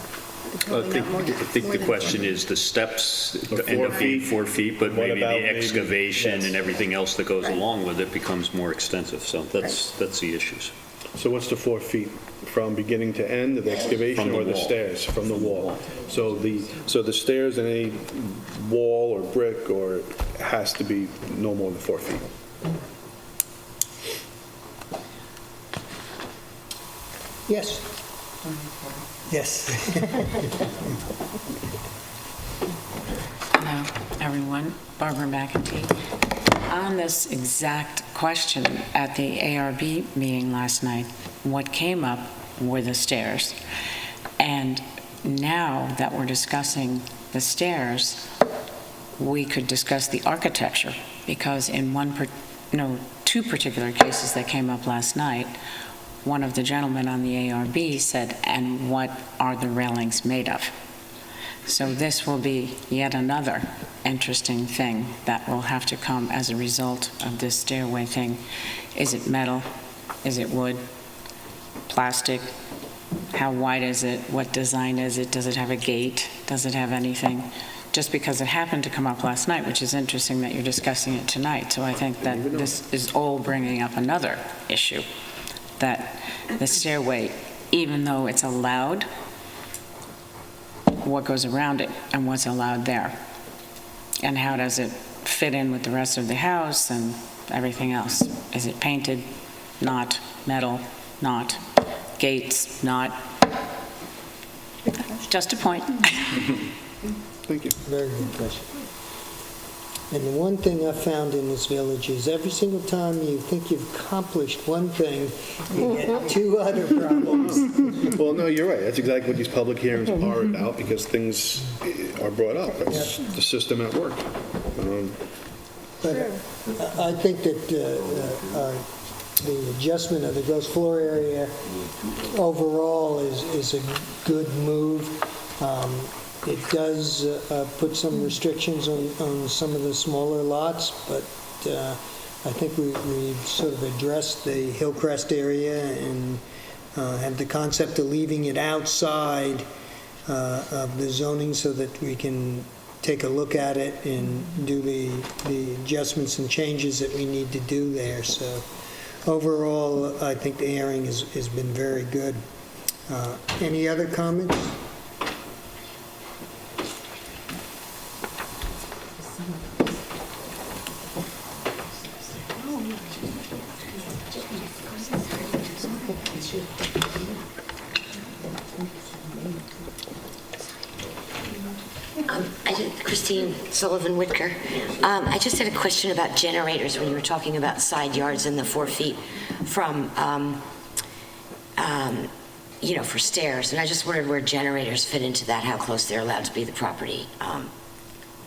They're I probably think, not more than- I think more the than question 4 is the steps Are end 4 up being feet? 4 feet, but What maybe about the maybe- excavation yes. and everything else that goes Right. along with it becomes more extensive. So that's the issues. So what's the 4 feet from beginning to end of the excavation From the or the wall. stairs? From the wall. So the stairs and any wall or brick or has to be no more than 4 feet. Yes. Yes. Hello, everyone. Barbara McEntee. On this exact question at the ARB meeting last night, what came up were the stairs. And now that we're discussing the stairs, we could discuss the architecture, because in two particular cases that came up last night, one of the gentlemen on the ARB said, "And what are the railings made of?" So this will be yet another interesting thing that will have to come as a result of this stairway thing. Is it metal? Is it wood? Plastic? How wide is it? What design is it? Does it have a gate? Does it have anything? Just because it happened to come up last night, which is interesting that you're discussing it tonight. So I think that this is all bringing up another issue, that the stairway, even though it's allowed, what goes around it and what's allowed there? And how does it fit in with the rest of the house and everything else? Is it painted? Not. Metal? Not. Gates? Not. Just a point. Thank you. Very good question. And the one thing I've found in this village is every single time you think you've accomplished one thing, you get 2 other problems. Well, no, you're right. That's exactly what these public hearings are about, because things are brought up. That's the system at work. But I think that the adjustment of the gross floor area overall is a good move. It does put some restrictions on some of the smaller lots, but I think we've sort of addressed the Hillcrest area and have the concept of leaving it outside of the zoning so that we can take a look at it and do the adjustments and changes that we need to do there. So overall, I think the hearing has been very good. Any other comments? Christine Sullivan Whitker. I just had a question about generators when you were talking about side yards and the 4 feet from, for stairs. And I just wondered where generators fit into that, how close they're allowed to be the property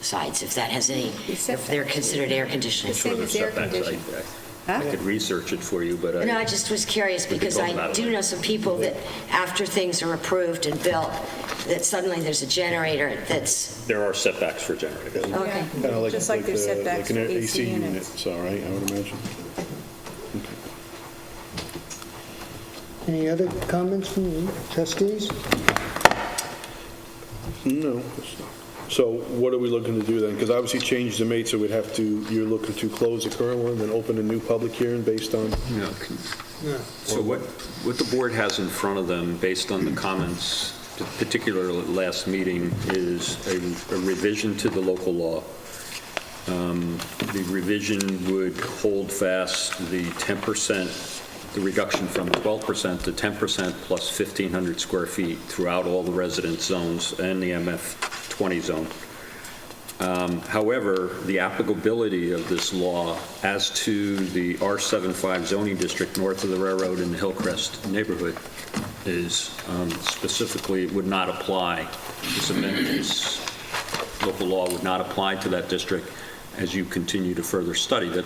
sides, if that has any, if they're considered air conditioning. Sort of setbacks. I could research it for you, but No, I just was curious because I do know some people that after things are approved and built, that suddenly there's a generator that's, there are setbacks for generators. okay. Kind of Just like there's setbacks like an for AC unit, units. so, right, I would imagine. Any other comments from the trustees? No. So what are we looking to do then? Because obviously change the mate, so we'd have to, you're looking to close the current one, then open a new public hearing based on? Yeah. So what the board has in front of them, based on the comments, particularly at last meeting, is a revision to the local law. The revision would hold fast the 10%, the reduction from 12% to 10% plus 1,500 square feet throughout all the residence zones and the MF20 zone. However, the applicability of this law as to the R75 zoning district north of the railroad in the Hillcrest neighborhood is specifically would not apply. This amendment, this local law would not apply to that district as you continue to further study that.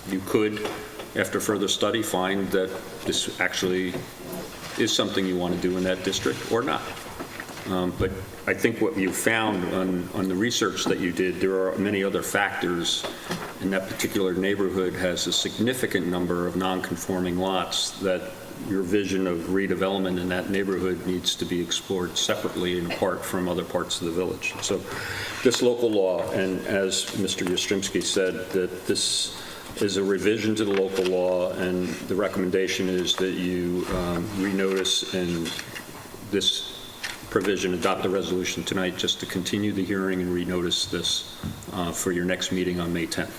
You could, after further study, find that this actually is something you want to do in that district or not. But I think what you found on the research that you did, there are many other factors, and that particular neighborhood has a significant number of non-conforming lots that your vision of redevelopment in that neighborhood needs to be explored separately and apart from other parts of the village. So this local law, and as Mr. Yastrzemski said, that this is a revision to the local law, and the recommendation is that you renotice and this provision, adopt a resolution tonight just to continue the hearing and renotice this for your next meeting on May 10th.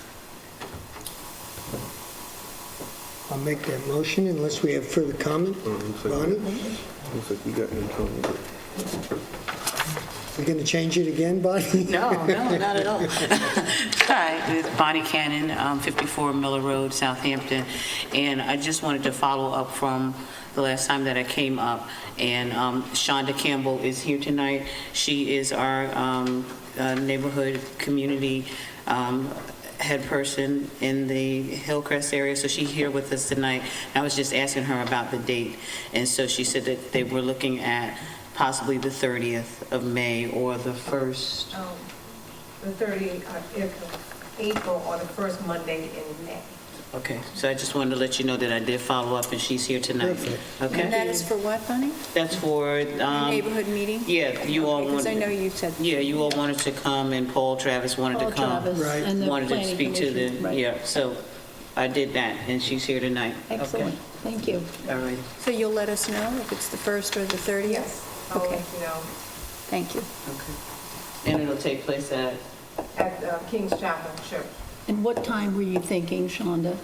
I'll make that motion unless we have further comment. Bonnie? Looks like we got an incumbent. We're going to change it again, Bonnie? No, not at all. Hi, it's Bonnie Cannon, 54 Miller Road, Southampton, and I just wanted to follow up from the last time that I came up, and Shonda Campbell is here tonight. She is our neighborhood community head person in the Hillcrest area, so she's here with us tonight. I was just asking her about the date, and so she said that they were looking at possibly the 30th of May or the 1st. The 30th of April or the first Monday in May. Okay, so I just wanted to let you know that I did follow up, and she's here tonight. Perfect. Okay? And that is for what, Bonnie? That's for, Neighborhood meeting? yeah, you all Because I know wanted, you said. yeah, you all wanted to come, and Paul Travis wanted to Paul come. Travis Right. and the Wanted to planning speak to the, commission, right. yeah, so I did that, and she's here tonight. Excellent, thank you. Okay, all right, So you'll let us know if it's the 1st or the 30th? Yes. I'll Okay. let you know. Thank you. okay. And it'll take place at, At King's Chapel Church. And what time were you thinking, Shonda?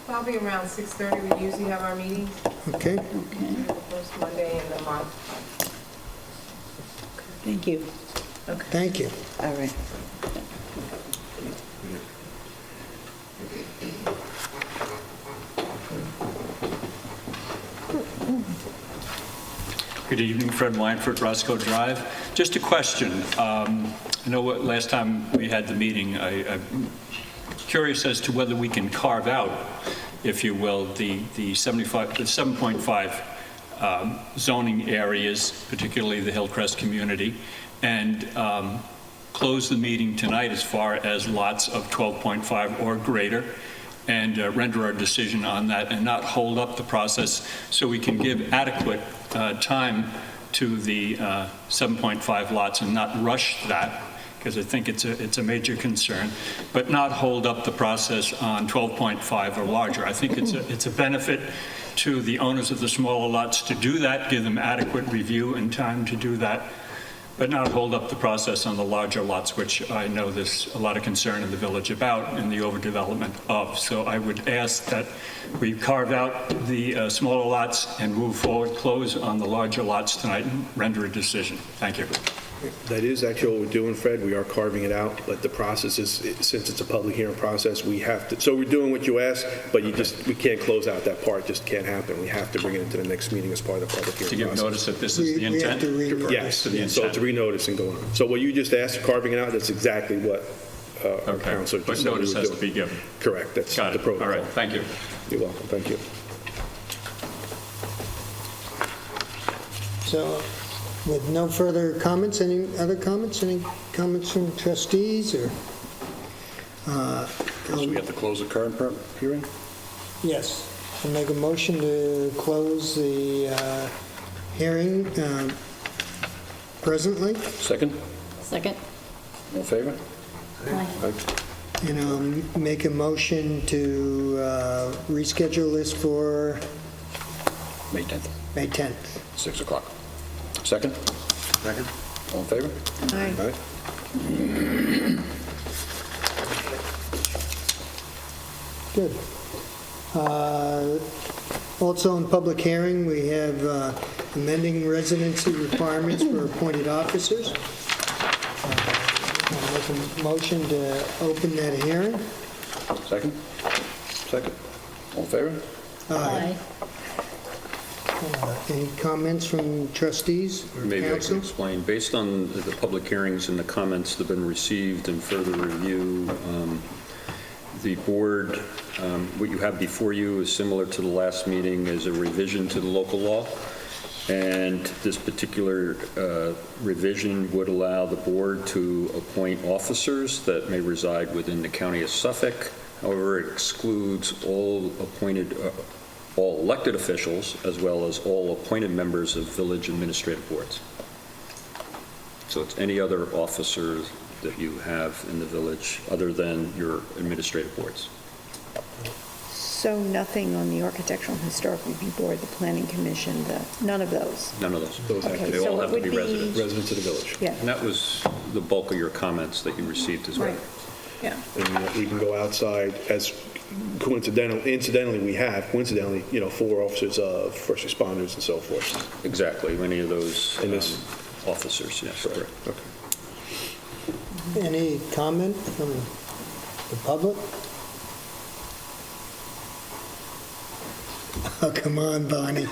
Probably around 6:30, we usually have our meetings, Okay. Okay, the first Monday in the month. thank you. Thank you. all right. Good evening, Fred Weinfurt, Roscoe Drive. Just a question. I know what last time we had the meeting, I'm curious as to whether we can carve out, if you will, the 7.5 zoning areas, particularly the Hillcrest community, and close the meeting tonight as far as lots of 12.5 or greater, and render our decision on that and not hold up the process, so we can give adequate time to the 7.5 lots and not rush that, because I think it's a major concern, but not hold up the process on 12.5 or larger. I think it's a benefit to the owners of the smaller lots to do that, give them adequate review and time to do that, but not hold up the process on the larger lots, which I know there's a lot of concern in the village about and the overdevelopment of. So I would ask that we carve out the smaller lots and move forward, close on the larger lots tonight, and render a decision. Thank you. That is actually what we're doing, Fred. We are carving it out, but the process is, since it's a public hearing process, we have to, so we're doing what you asked, but we can't close out that part, just can't happen. We have to bring it into the next meeting as part of the public hearing To give process. notice that this is the We have intent? to read Yes, To the so intent. to renotice and go on. So what you just asked, carving it out, that's exactly what our Okay, counselor but just said we notice would has do. to be given. Correct, that's Got the it. protocol. All right, thank you. You're welcome, thank you. So with no further comments, any other comments? Any comments from trustees or? So we have to close the current hearing? Yes. I'll make a motion to close the hearing presently. Second? Second? All in favor? Aye. And I'll make a motion to reschedule this for May 10th, May 10th. 6 o'clock. Second? Second? All in favor? Aye. Good. Also in public hearing, we have amending residency requirements for appointed officers. I'll make a motion to open that hearing. Second? Second. All in favor? Aye. Any comments from trustees or Maybe I can council? explain. Based on the public hearings and the comments that have been received and further review, the board, what you have before you is similar to the last meeting, is a revision to the local law. And this particular revision would allow the board to appoint officers that may reside within the county of Suffolk. However, it excludes all elected officials, as well as all appointed members of village administrative boards. So it's any other officers that you have in the village other than your administrative boards. So nothing on the Architectural and Historic Review Board, the Planning Commission, none of those? None of those. Those have to Okay, They so all it have to would be be- residents. residents of the village. Yeah, And that was the bulk of your comments that you received as well. right, yeah. And we can go outside as incidentally, we have, coincidentally, 4 officers of first responders and so forth. Exactly, many of those And this- officers, yes, correct. Okay. Any comment from the public? Oh, come on, Bonnie.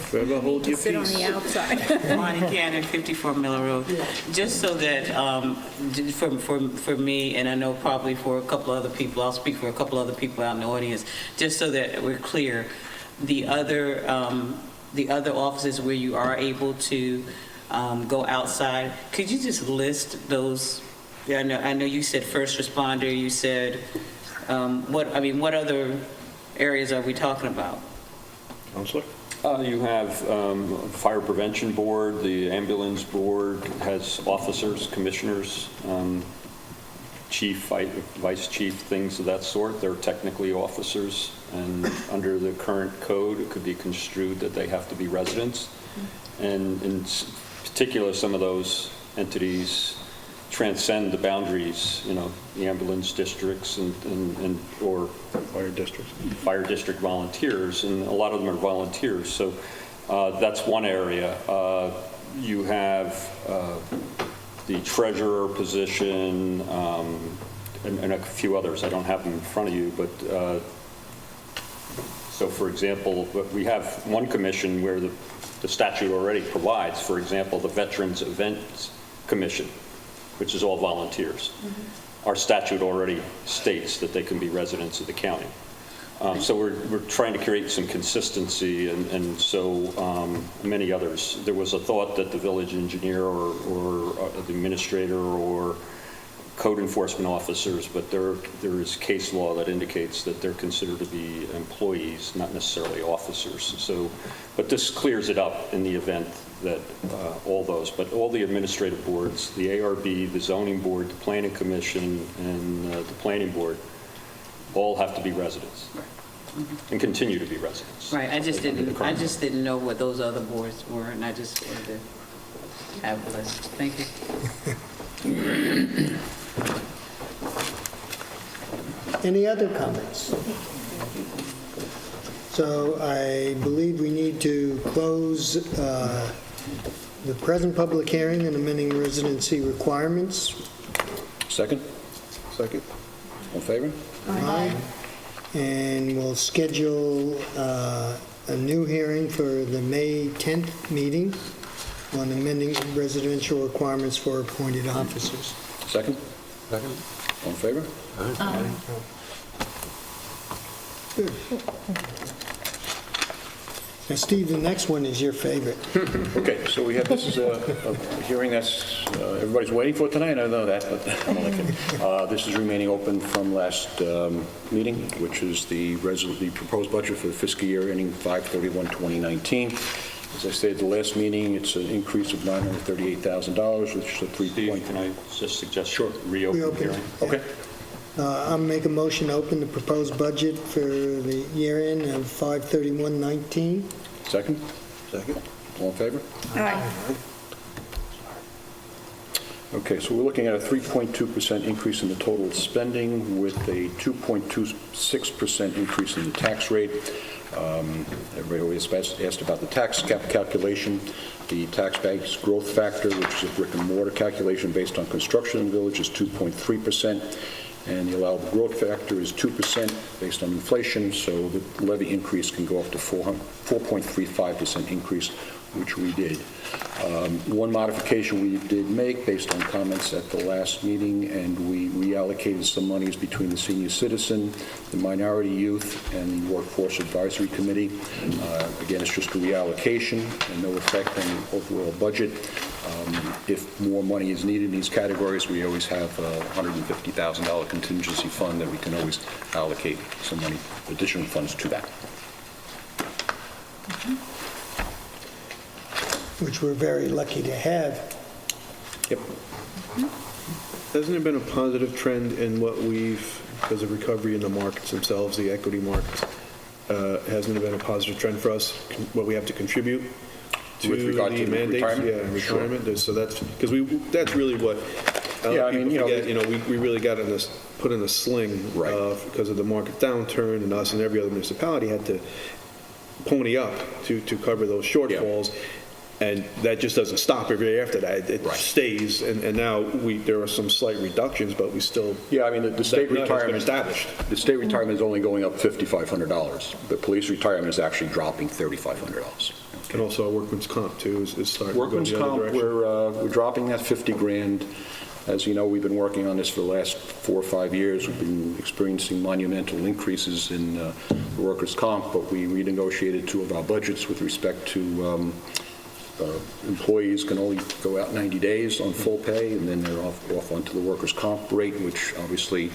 Forever hold your Sit on the peace. outside. Bonnie Cannon, 54 Miller Road. Just so that, for me, and I know probably for a couple other people, I'll speak for a couple other people out in the audience, just so that we're clear, the other offices where you are able to go outside, could you just list those? I know you said first responder, you said, what other areas are we talking about? Counselor? You have Fire Prevention Board, the Ambulance Board has officers, commissioners, chief, vice chief, things of that sort. They're technically officers, and under the current code, it could be construed that they have to be residents. And in particular, some of those entities transcend the boundaries, the ambulance districts or fire district volunteers, and a lot of them are volunteers. So that's one area. You have the treasurer position and a few others. I don't have them in front of you, but so for example, we have one commission where the statute already provides, for example, the Veterans Events Commission, which is all volunteers. Our statute already states that they can be residents of the county. So we're trying to create some consistency, and so many others. There was a thought that the village engineer or the administrator or code enforcement officers, but there is case law that indicates that they're considered to be employees, not necessarily officers. So, but this clears it up in the event that all the administrative boards, the ARB, the zoning board, the planning commission, and the planning board, all have to be residents and continue to be residents. Right, I just didn't know what those other boards were, and I just wanted to have a list. Thank you. Any other comments? So I believe we need to close the present public hearing and amending residency requirements. Second? Second. All in favor? Aye. And we'll schedule a new hearing for the May 10th meeting on amending residential requirements for appointed officers. Second? Second. All in favor? Good. Now, Steve, the next one is your favorite. Okay, so this is a hearing that's, everybody's waiting for tonight, I know that, but I don't like it. This is remaining open from last meeting, which is the proposed budget for the fiscal year ending 5/31/2019. As I stated at the last meeting, it's an increase of $938,000, which is a 3 Steve, point... can I just suggest reopen the hearing? Okay. I'll make a motion to open the proposed budget for the year end of 5/31/19. Second? Second. All in favor? Okay, so we're looking at a 3.2% increase in the total spending with a 2.26% increase in the tax rate. Everybody always asked about the tax cap calculation. The tax base growth factor, which is a brick and mortar calculation based on construction in the village, is 2.3%. And the allowable growth factor is 2% based on inflation, so the levy increase can go up to 4.35% increase, which we did. One modification we did make based on comments at the last meeting, and we reallocated some monies between the senior citizen, the minority youth, and the workforce advisory committee. Again, it's just a reallocation and no effect on the overall budget. If more money is needed in these categories, we always have a $150,000 contingency fund that we can always allocate some money, additional funds to that. Which we're very lucky to have. Yep. Hasn't there been a positive trend in what because of recovery in the markets themselves, the equity markets, hasn't there been a positive trend for us, what we have to contribute to With regard the to mandates? retirement? Yeah, retirement. So that's, because that's really what, Yeah, I mean, we really got put in a sling Right. because of the market downturn, and us and every other municipality had to pony up to cover those shortfalls. And that just doesn't stop every day after that. It stays, and now there are some slight reductions, but we still... Yeah, I mean, the state retirement established. The state retirement is only going up $5,500. The police retirement is actually dropping $3,500. And also our workman's comp, too, is starting to go Workman's the other comp, direction. we're dropping that $50,000. As you know, we've been working on this for the last 4 or 5 years. We've been experiencing monumental increases in the workers' comp, but we renegotiated 2 of our budgets with respect to employees can only go out 90 days on full pay, and then they're off onto the workers' comp rate, which obviously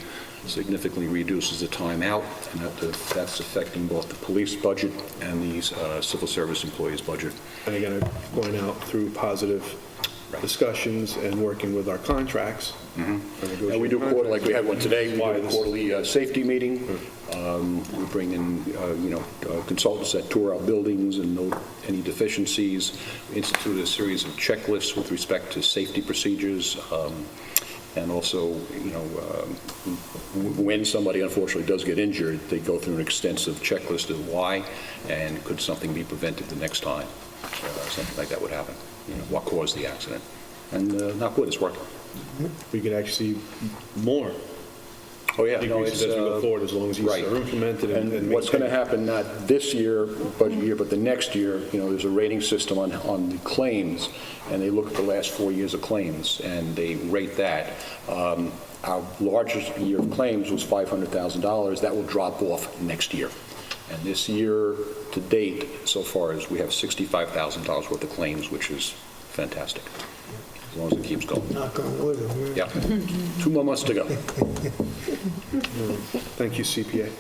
significantly reduces the time out, and that's affecting both the police budget and the civil service employees' budget. And again, going out through positive discussions and working with our contracts. And we do quarterly, like we had one today, we do a quarterly safety meeting. We bring in, consultants that tour our buildings and note any deficiencies. We institute a series of checklists with respect to safety procedures. And also, when somebody unfortunately does get injured, they go through an extensive checklist of why, and could something be prevented the next time something like that would happen. What caused the accident. And not good, it's working. We can actually see more Oh, yeah. increases as we go forward, as long as these are implemented. And what's going to happen, not this year, budget year, but the next year, there's a rating system on the claims, and they look at the last 4 years of claims, and they rate that. Our largest year of claims was $500,000. That will drop off next year. And this year to date, so far, as we have $65,000 worth of claims, which is fantastic, as long as it keeps going. Knock on wood. Yeah. 2 more months to go. Thank you, CPA.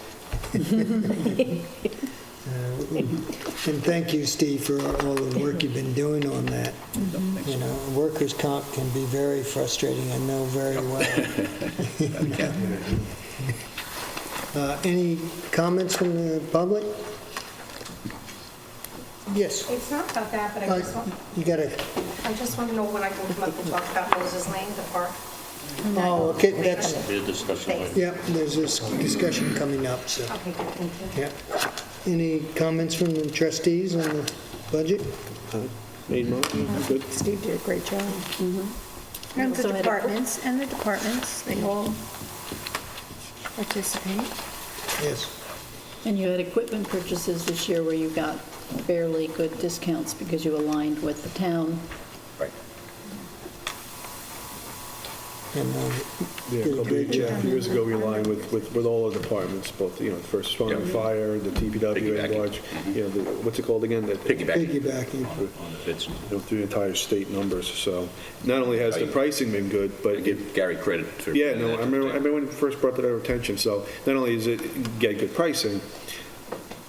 And thank you, Steve, for all the work you've been doing on that. Workers' comp can be very frustrating, I know very well. Any comments from the public? Yes. It's not about that, but I just want to know when I can come up and talk about Moses Lane, the park. Oh, okay, that's, Be a discussion later. yeah, there's this discussion coming up, so. Okay, good, thank you. Yeah. Any comments from the trustees on the budget? Made motion, good. Steve did a great job. And the departments, they all participate. Yes. And you had equipment purchases this year where you got fairly good discounts because you aligned with the town. Right. and Yeah, did a great yeah, a job. few years ago, we aligned with all the departments, both, first responder, fire, the DPW, and large, what's it called again? Piggybacking. Through the entire state numbers, so not only has the pricing been good, but Give Gary credit for... yeah, no, I remember when it first brought that to our attention, so not only is it get good pricing,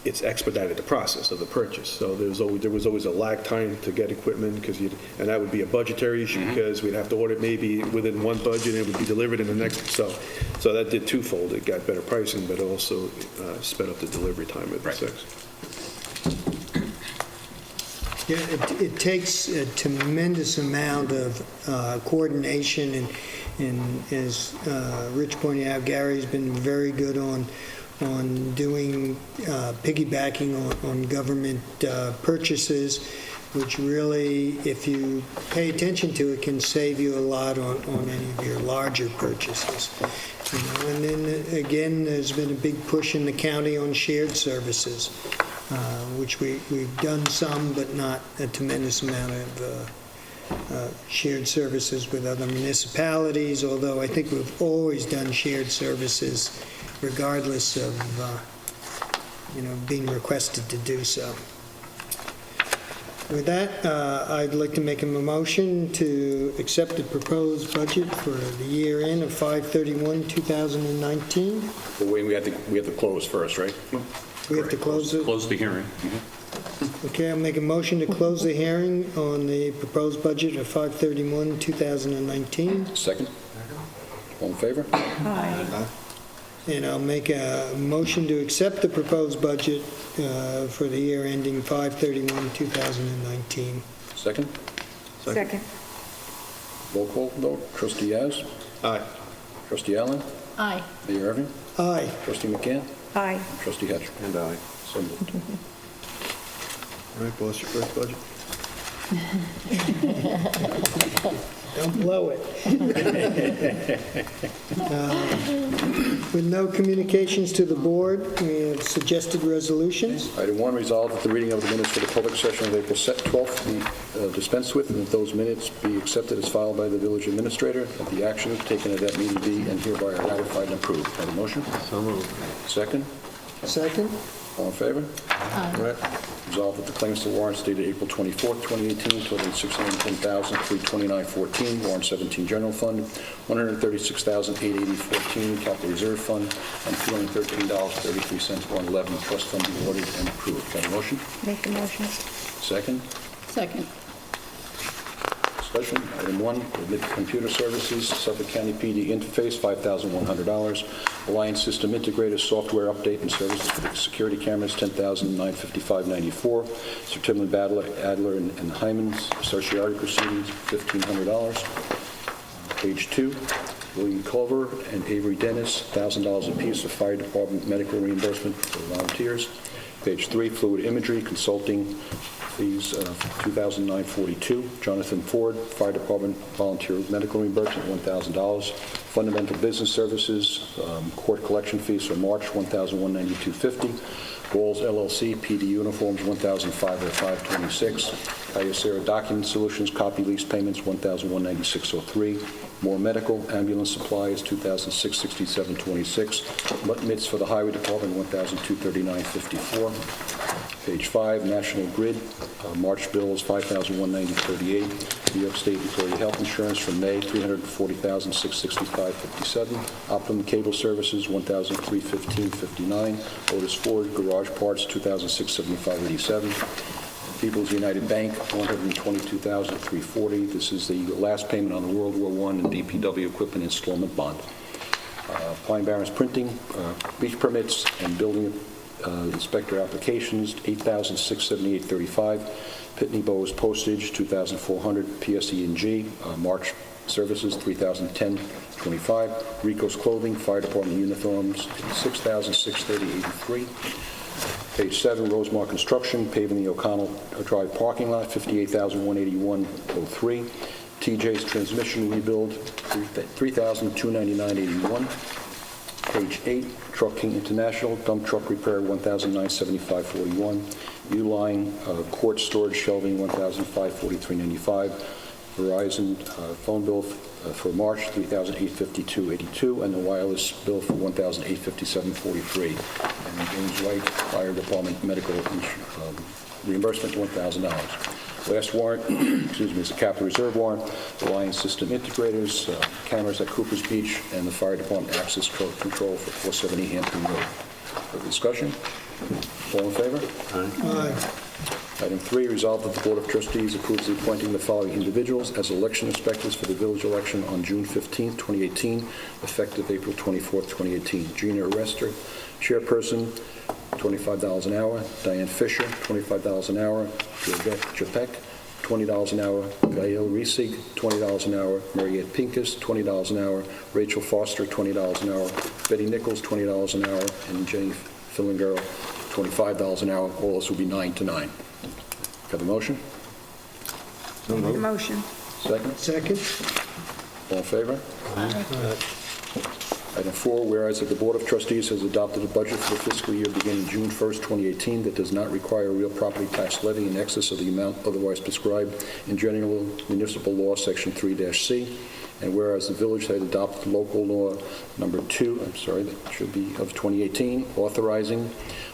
it's expedited the process of the purchase. So there was always a lag time to get equipment, and that would be a budgetary issue because we'd have to order it maybe within one budget and it would be delivered in the next. So that did twofold. It got better pricing, but it also sped up the delivery time of the six. Yeah, it takes a tremendous amount of coordination, and as Rich pointed out, Gary's been very good on doing piggybacking on government purchases, which really, if you pay attention to it, can save you a lot on any of your larger purchases. And then again, there's been a big push in the county on shared services, which we've done some, but not a tremendous amount of shared services with other municipalities, although I think we've always done shared services regardless of, being requested to do so. With that, I'd like to make a motion to accept the proposed budget for the year end of 5/31/2019. But we have to close first, right? We have to close it? Close the hearing. Okay, I'll make a motion to close the hearing on the proposed budget of 5/31/2019. Second? All in favor? Aye. And I'll make a motion to accept the proposed budget for the year ending 5/31/2019. Second? Second. Roll call vote. Trustee Yaz? Aye. Trustee Allen? Aye. Mayor Irving? Aye. Trustee McCann? Aye. Trustee Hatcher? And aye. So moved. All right, boss, your first budget. Don't blow it. With no communications to the board, we have suggested resolutions. Item 1, resolved that the reading of the minutes for the public session of April 12th be dispensed with, and that those minutes be accepted as filed by the village administrator, that the actions taken at that meeting be and hereby are ratified and approved. Have a motion? So moved. Second? Second? All in favor? Aye. Resolved that the claims to warrants dated April 24th, 2018, totaling $610,329.14, warrant 17 general fund, $136,880.14 capital reserve fund, and $213.33 warrant 11 trust fund be ordered and approved. Have a motion? Make the motion. Second? Second. Discussion. Item 1, admit computer services, Suffolk County PD interface, $5,100. Alliance System Integrator software update and services for the security cameras, $10,955.94. Sir Timlin Adler and Hyman's certiorari proceedings, $1,500. Page 2, William Culver and Avery Dennis, $1,000 apiece for fire department medical reimbursement for volunteers. Page 3, fluid imagery consulting fees, $2,942. Jonathan Ford, Fire Department Volunteer Medical Reimbursement, $1,000. Fundamental Business Services, court collection fees for March, $1,192.50. Walls LLC, PD uniforms, $1,505.26. Kyocera Document Solutions, copy lease payments, $1,196.03. More medical, ambulance supplies, $2,667.26. MITs for the Highway Department, $1,239.54. Page 5, National Grid, March bills, $5,190.38. New York State Employee Health Insurance for May, $340,665.57. Optimum Cable Services, $1,315.59. Otis Ford Garage Parts, $2,675.87. People's United Bank, $122,340. This is the last payment on the World War I and DPW equipment installment bond. Pine Barrens Printing, beach permits and building inspector applications, $8,678.35. Pitney Bowes Postage, $2,400. PSE&G, March Services, $3,010.25. Rico's Clothing, Fire Department uniforms, $6,630.83. Page 7, Rosemar Construction, paving the O'Connell Drive parking lot, $58,181.03. TJ's Transmission Rebuild, $3,299.81. Page 8, Truck King International, dump truck repair, $1,975.41. Uline Court Storage Shelving, $1,543.95. Verizon phone bill for March, $3,852.82, and the wireless bill for $1,857.43. And James White Fire Department medical reimbursement, $1,000. Last warrant, excuse me, is the capital reserve warrant, Alliance System Integrators, cameras at Cooper's Beach, and the Fire Department access code control for 470 Hampton Road. Further discussion? All in favor? Aye. Item 3, resolved that the Board of Trustees approves the appointing the following individuals as election inspectors for the village election on June 15, 2018, effective April 24, 2018. Gina Arrester, chairperson, $25 an hour. Diane Fisher, $25 an hour. Georgette Chapek, $20 an hour. Gail Riesig, $20 an hour. Mariette Pincus, $20 an hour. Rachel Foster, $20 an hour. Betty Nichols, $20 an hour. And Jenny Fillinger, $25 an hour. All this will be 9 to 9. Have a motion? Make a motion. Second? Second? All in favor? Item 4, whereas that the Board of Trustees has adopted a budget for the fiscal year beginning June 1st, 2018 that does not require a real property tax levy in excess of the amount otherwise prescribed in General Municipal Law, Section 3-C, and whereas the village had adopted local law number 2, that should be of 2018, authorizing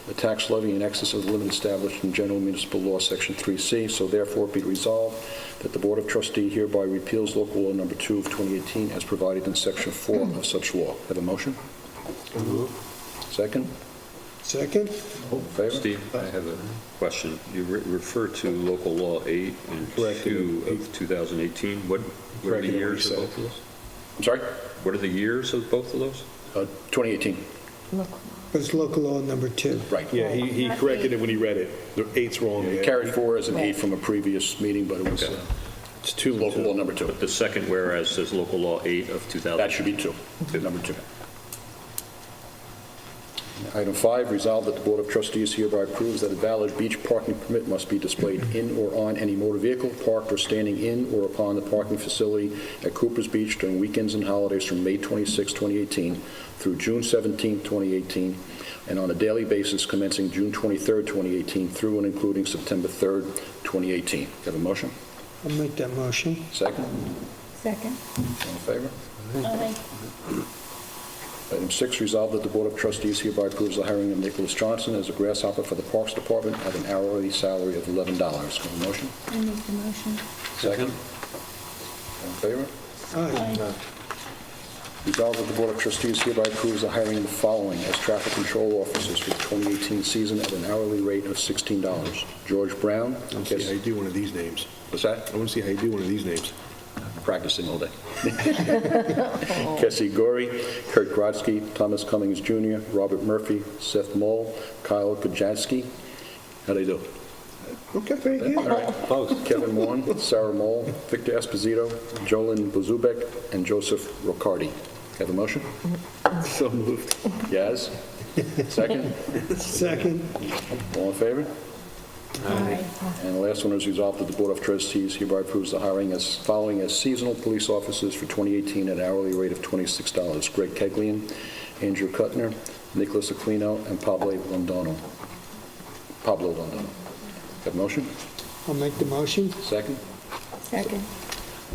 a tax levy in excess of the limit established in General Municipal Law, Section 3C, so therefore be resolved that the Board of Trustees hereby repeals local law number 2 of 2018 as provided in Section 4 of such law. Have a motion? Second? Second? All in favor? Steve, I have a question. You refer to local law 8 and 2 of 2018. What are the years of both of those? I'm sorry? What are the years of both of those? 2018. It's local law number 2. Right. Yeah, he corrected it when he read it. The 8's wrong. It carried forward as an 8 from a previous meeting, but it was Okay. It's 2. local law number 2. But the second whereas says local law 8 of 2000. That should be 2, number 2. Item 5, resolved that the Board of Trustees hereby approves that a valid beach parking permit must be displayed in or on any motor vehicle parked or standing in or upon the parking facility at Cooper's Beach during weekends and holidays from May 26, 2018 through June 17, 2018, and on a daily basis commencing June 23, 2018 through and including September 3, 2018. Have a motion? I'll make that motion. Second? Second. All in favor? Aye. Item 6, resolved that the Board of Trustees hereby approves the hiring of Nicholas Johnson as a grasshopper for the Parks Department at an hourly salary of $11. Have a motion? I make the motion. Second? All in favor? Aye. Resolved that the Board of Trustees hereby approves the hiring of the following as traffic control officers for the 2018 season at an hourly rate of $16. George Brown. I want to see how you do one of these names. What's that? I want to see how you do one of these names. Practicing all day. Kessie Gorey, Kurt Grodsky, Thomas Cummings Jr., Robert Murphy, Seth Moll, Kyle Kujansky. How they do? Okay, very good. All right. Close. Kevin Warren, Sarah Moll, Victor Esposito, Jolyn Buzubek, and Joseph Riccardi. Have a motion? So moved. Yes? Second? Second? All in favor? Aye. And the last one is resolved that the Board of Trustees hereby approves the hiring as following as seasonal police officers for 2018 at an hourly rate of $26. Greg Keglian, Andrew Kuttner, Nicholas Aquino, and Pablo Londono. Have a motion? I'll make the motion. Second? Second.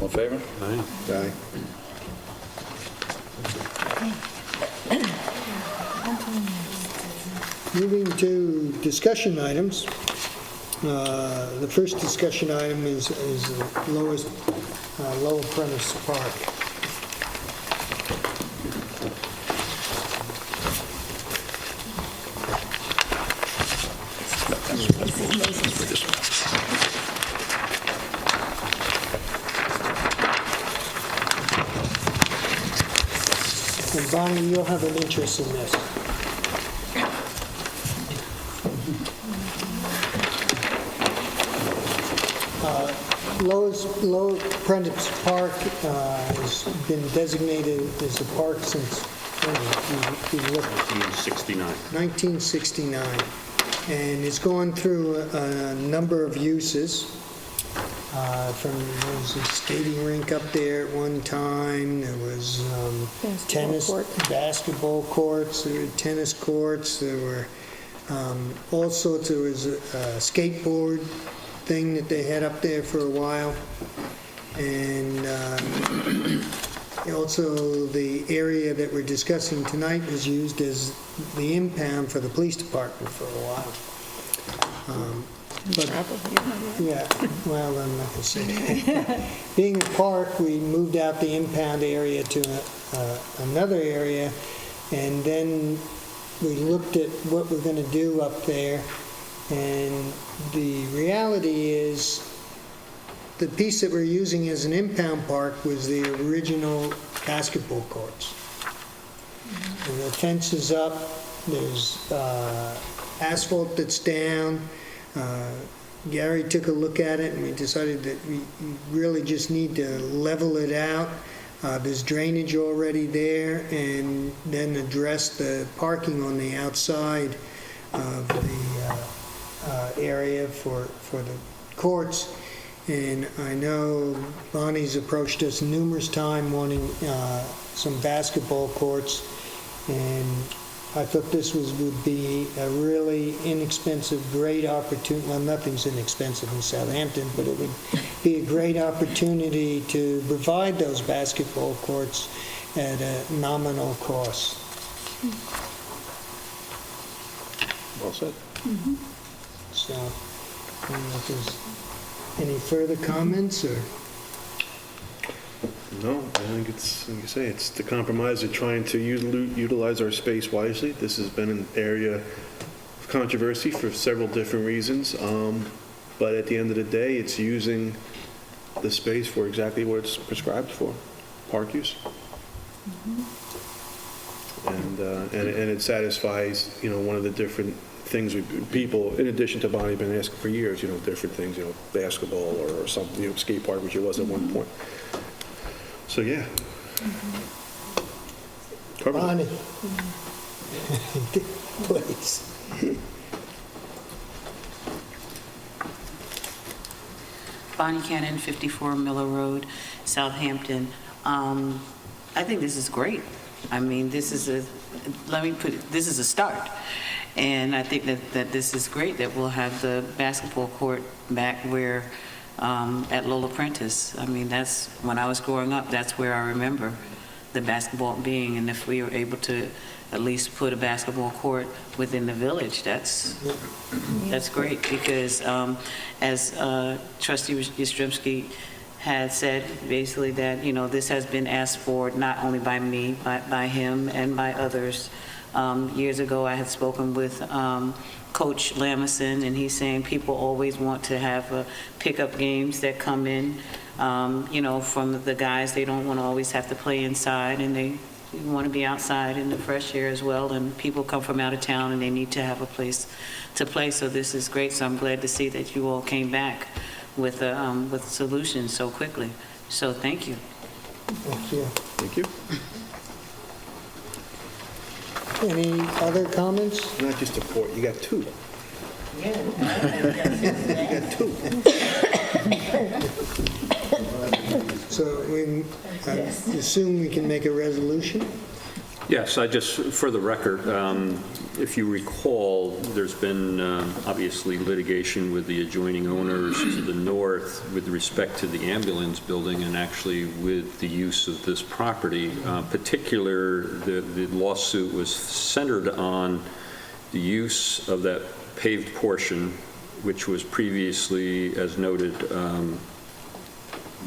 All in favor? Aye. Moving to discussion items. The first discussion item is Lower Premise Park. And Bonnie, you'll have an interest in this. Lower Prentice Park has been designated as a park since 1969. 1969. And it's gone through a number of uses. There was a skating rink up there at one time. There was basketball courts. There were tennis courts. There were all sorts. There was a skateboard thing that they had up there for a while. And also, the area that we're discussing tonight was used as the impound for the police department for a while. But, yeah, well, I'm not going to say that. Being a park, we moved out the impound area to another area, and then we looked at what we're going to do up there, and the reality is the piece that we're using as an impound park was the original basketball courts. And the fence is up, there's asphalt that's down. Gary took a look at it and we decided that we really just need to level it out. There's drainage already there, and then address the parking on the outside of the area for the courts. And I know Bonnie's approached us numerous times wanting some basketball courts, and I thought this would be a really inexpensive, great opportunity. Well, nothing's inexpensive in Southampton, but it would be a great opportunity to provide those basketball courts at a nominal cost. Well said. So, I don't know if there's any further comments, or? No, I think it's, like you say, it's the compromise of trying to utilize our space wisely. This has been an area of controversy for several different reasons, but at the end of the day, it's using the space for exactly what it's prescribed for, park use. And it satisfies, one of the different things people, in addition to Bonnie, have been asking for years, different things, basketball or something, skate park, which it was at one point. So, yeah. Bonnie. Please. Bonnie Cannon, 54 Miller Road, Southampton. I think this is great. I mean, this is a start. And I think that this is great that we'll have the basketball court back where, at Lola Prentice. I mean, that's, when I was growing up, that's where I remember the basketball being. And if we were able to at least put a basketball court within the village, that's great. Because as Trustee Yastrzemski had said, basically that, this has been asked for not only by me, but by him and by others. Years ago, I had spoken with Coach Lamison, and he's saying people always want to have pickup games that come in, from the guys. They don't want to always have to play inside, and they want to be outside in the fresh air as well. And people come from out of town, and they need to have a place to play. So this is great. So I'm glad to see that you all came back with solutions so quickly. So thank you. Thank you. Thank you. Any other comments? Not just a port, you got two. You got two. So we assume we can make a resolution? Yes, I just, for the record, if you recall, there's been obviously litigation with the adjoining owners to the north with respect to the ambulance building and actually with the use of this property. The lawsuit was centered on the use of that paved portion, which was previously, as noted,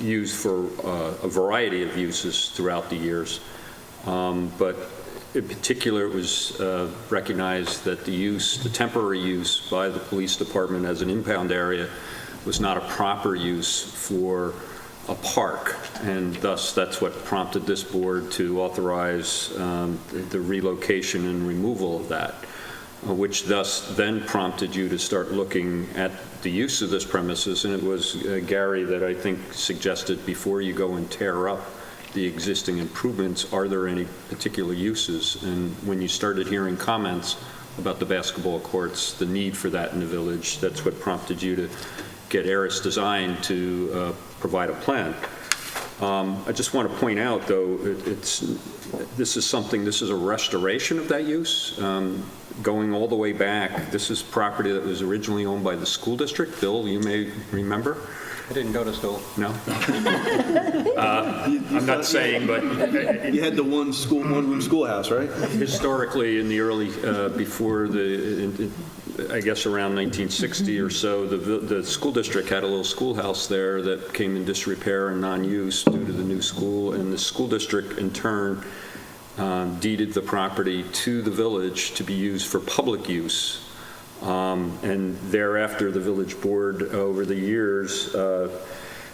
used for a variety of uses throughout the years. But in particular, it was recognized that the temporary use by the police department as an impound area was not a proper use for a park, and thus that's what prompted this board to authorize the relocation and removal of that, which thus then prompted you to start looking at the use of this premises. And it was Gary that I think suggested, before you go and tear up the existing improvements, are there any particular uses? And when you started hearing comments about the basketball courts, the need for that in the village, that's what prompted you to get Eris Design to provide a plan. I just want to point out, though, this is a restoration of that use, going all the way back. This is property that was originally owned by the school district. Bill, you may remember. I didn't go to school. No? I'm not saying, but You had the one-room schoolhouse, right? historically, in the early, before I guess around 1960 or so, the school district had a little schoolhouse there that came in disrepair and non-use due to the new school, and the school district, in turn, deeded the property to the village to be used for public use. And thereafter, the village board, over the years,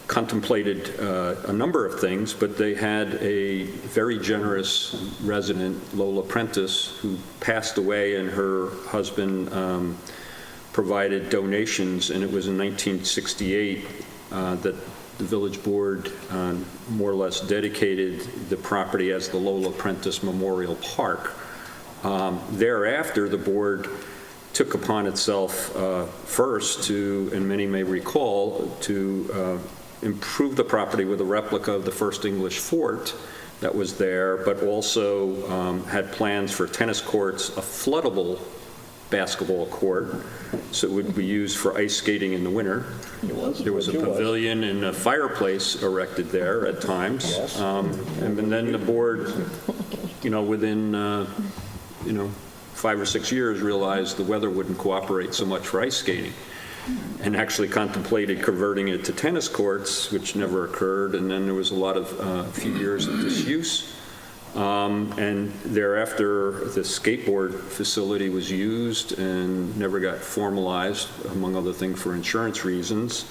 contemplated a number of things, but they had a very generous resident, Lola Prentice, who passed away, and her husband provided donations, and it was in 1968 that the village board more or less dedicated the property as the Lola Prentice Memorial Park. Thereafter, the board took upon itself first to, and many may recall, to improve the property with a replica of the first English fort that was there, but also had plans for tennis courts, a floodable basketball court, so it would be used for ice skating in the winter. There was a pavilion and a fireplace erected there at times. And then the board, within 5 or 6 years, realized the weather wouldn't cooperate so much for ice skating, and actually contemplated converting it to tennis courts, which never occurred. And then there was a few years of disuse. And thereafter, the skateboard facility was used and never got formalized, among other things, for insurance reasons.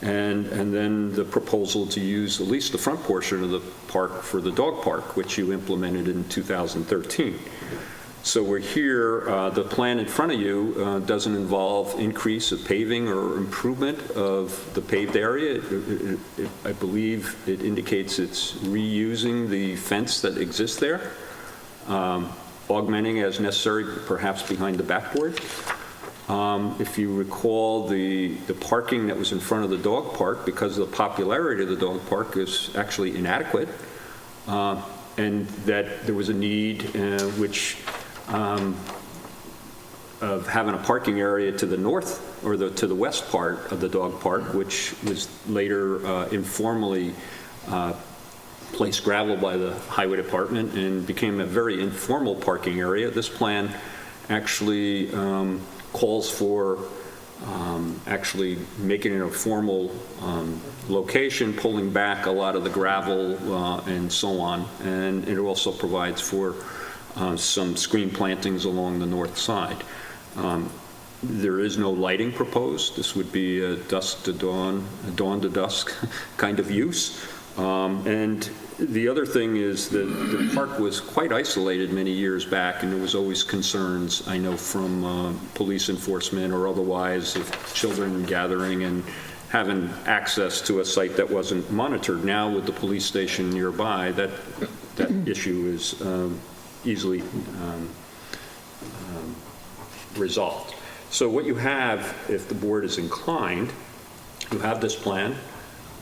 And then the proposal to use at least the front portion of the park for the dog park, which you implemented in 2013. So we're here, the plan in front of you doesn't involve increase of paving or improvement of the paved area. I believe it indicates it's reusing the fence that exists there, augmenting as necessary, perhaps behind the backboard. If you recall, the parking that was in front of the dog park, because of the popularity of the dog park, is actually inadequate, and that there was a need of having a parking area to the north or to the west part of the dog park, which was later informally placed gravel by the highway department and became a very informal parking area. This plan actually calls for actually making it a formal location, pulling back a lot of the gravel and so on, and it also provides for some screen plantings along the north side. There is no lighting proposed. This would be a dusk to dawn, dawn to dusk kind of use. And the other thing is that the park was quite isolated many years back, and there was always concerns, I know, from police enforcement or otherwise, of children gathering and having access to a site that wasn't monitored. Now, with the police station nearby, that issue is easily resolved. So what you have, if the board is inclined, you have this plan.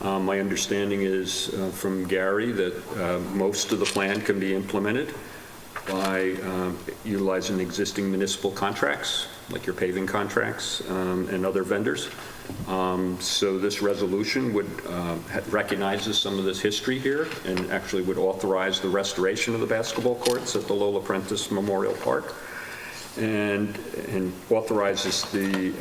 My understanding is from Gary that most of the plan can be implemented by utilizing existing municipal contracts, like your paving contracts and other vendors. So this resolution would recognizes some of this history here and actually would authorize the restoration of the basketball courts at the Lola Prentice Memorial Park, and authorizes the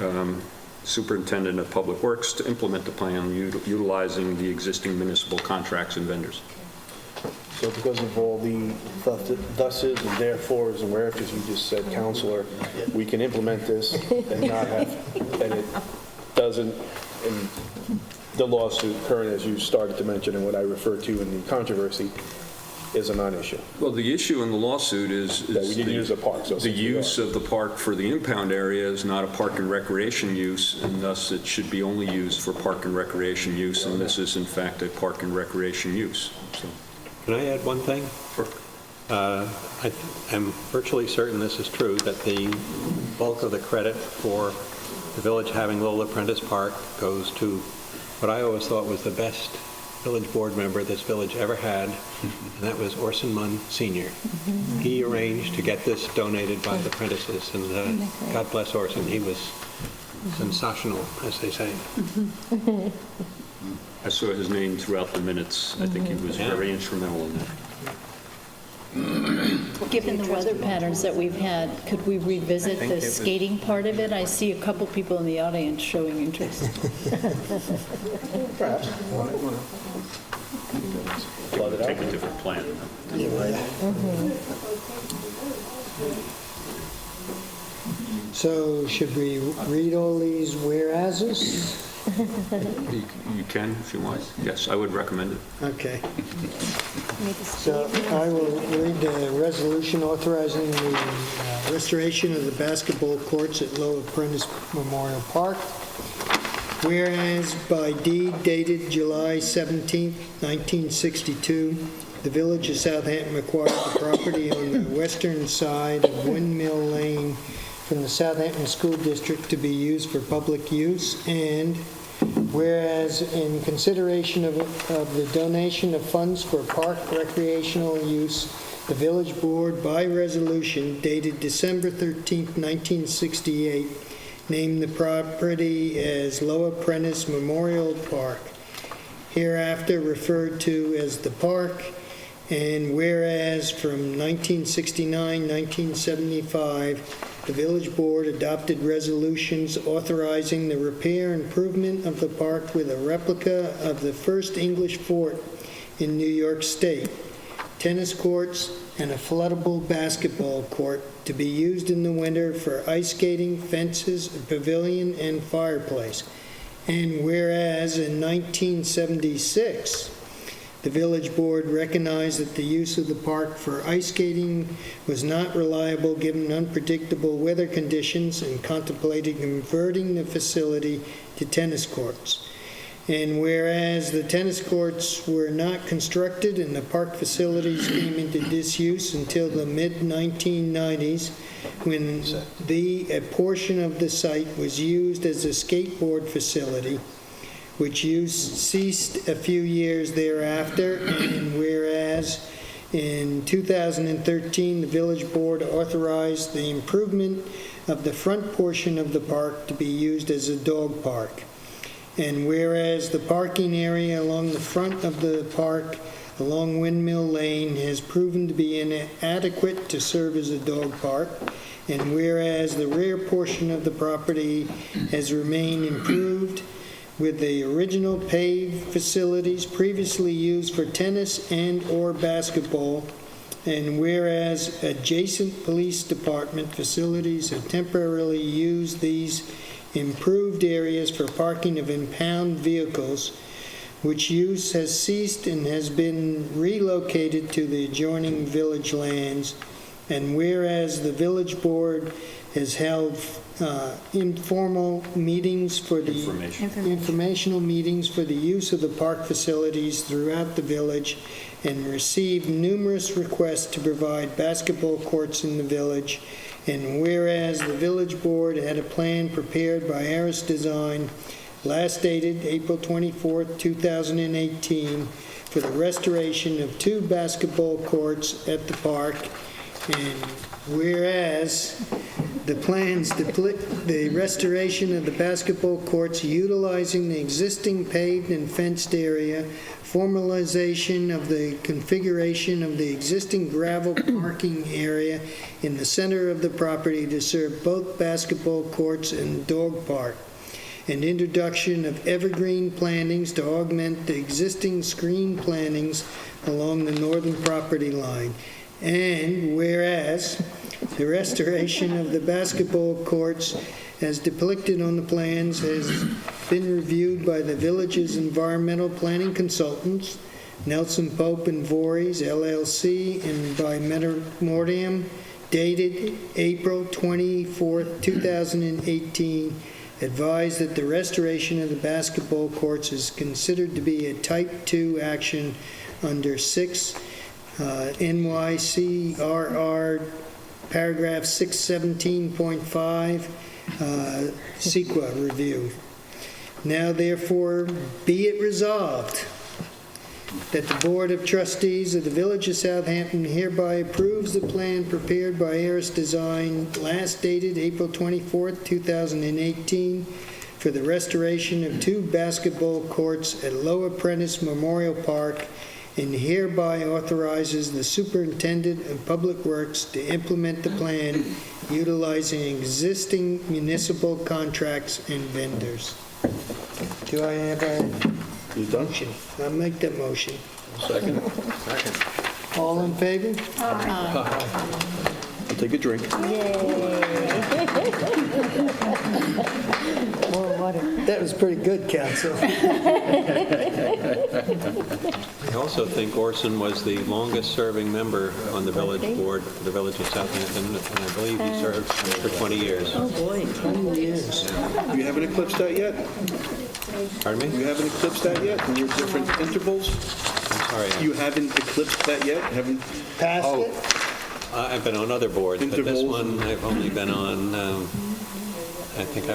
Superintendent of Public Works to implement the plan utilizing the existing municipal contracts and vendors. So because of all the thuses and therefores and wherefores you just said, Counselor, we can implement this and not have, and it doesn't, and the lawsuit current, as you started to mention, and what I referred to in the controversy, is a non-issue. Well, the issue in the lawsuit is that we didn't use the park. So the use of the park for the impound area is not a park and recreation use, and thus it should be only used for park and recreation use, and this is in fact a park and recreation use. So. Can I add one thing? Sure. I'm virtually certain this is true, that the bulk of the credit for the village having Lola Prentice Park goes to what I always thought was the best village board member this village ever had, and that was Orson Munn Sr. He arranged to get this donated by the Prentices, and God bless Orson. He was sensational, as they say. I saw his name throughout the minutes. I think he was very instrumental in that. Given the weather patterns that we've had, could we revisit the skating part of it? I see a couple people in the audience showing interest. Perhaps. Take a different plan. So should we read all these whereases? You can if you want. Yes, I would recommend it. Okay. So I will read the resolution authorizing the restoration of the basketball courts at Lower Prentice Memorial Park. Whereas by deed dated July 17, 1962, the Village of Southampton acquired the property on the western side of Windmill Lane from the Southampton School District to be used for public use, and whereas in consideration of the donation of funds for park recreational use, the Village Board, by resolution dated December 13, 1968, named the property as Lower Prentice Memorial Park, hereafter referred to as the Park, and whereas from 1969-1975, the Village Board adopted resolutions authorizing the repair and improvement of the park with a replica of the first English fort in New York State, tennis courts, and a floodable basketball court to be used in the winter for ice skating, fences, a pavilion, and fireplace. And whereas in 1976, the Village Board recognized that the use of the park for ice skating was not reliable given unpredictable weather conditions and contemplated converting the facility to tennis courts. And whereas the tennis courts were not constructed and the park facilities came into disuse until the mid-1990s, when a portion of the site was used as a skateboard facility, which use ceased a few years thereafter, and whereas in 2013, the Village Board authorized the improvement of the front portion of the park to be used as a dog park. And whereas the parking area along the front of the park along Windmill Lane has proven to be inadequate to serve as a dog park, and whereas the rear portion of the property has remained improved with the original paved facilities previously used for tennis and/or basketball, and whereas adjacent police department facilities have temporarily used these improved areas for parking of impound vehicles, which use has ceased and has been relocated to the adjoining village lands, and whereas the Village Board has held informational meetings for the use of the park facilities throughout the village, and received numerous requests to provide basketball courts in the village, and whereas the Village Board had a plan prepared by Aris Design, last dated April 24, 2018, for the restoration of 2 basketball courts at the park, and whereas the plans depict the restoration of the basketball courts utilizing the existing paved and fenced area, formalization of the configuration of the existing gravel parking area in the center of the property to serve both basketball courts and dog park, and introduction of evergreen plantings to augment the existing screen plantings along the northern property line. And whereas the restoration of the basketball courts as depicted on the plans has been reviewed by the village's environmental planning consultants, Nelson Pope and Voorhees, LLC, and by Metamortium, dated April 24, 2018, advised that the restoration of the basketball courts is considered to be a Type 2 action under 6 NYCRR paragraph 617.5 CEQA review. Now therefore be it resolved that the Board of Trustees of the Village of Southampton hereby approves the plan prepared by Aris Design, last dated April 24th, 2018, for the restoration of 2 basketball courts at Lower Prentice Memorial Park, and hereby authorizes the superintendent of public works to implement the plan utilizing existing municipal contracts and vendors. Do I have a motion? I'll make that motion. Second? All in favor? I'll take a drink. More water. That was pretty good, Council. I also think Orson was the longest-serving member on the village board for the village of Southampton, and I believe he served for 20 years. Oh, boy, 20 years. You haven't eclipsed that yet? Pardon me? You haven't eclipsed that yet in your different intervals? I'm sorry. You haven't eclipsed that yet? Haven't? Passed Oh. it? I've been on other boards, but this Intervals. one I've only been on, I think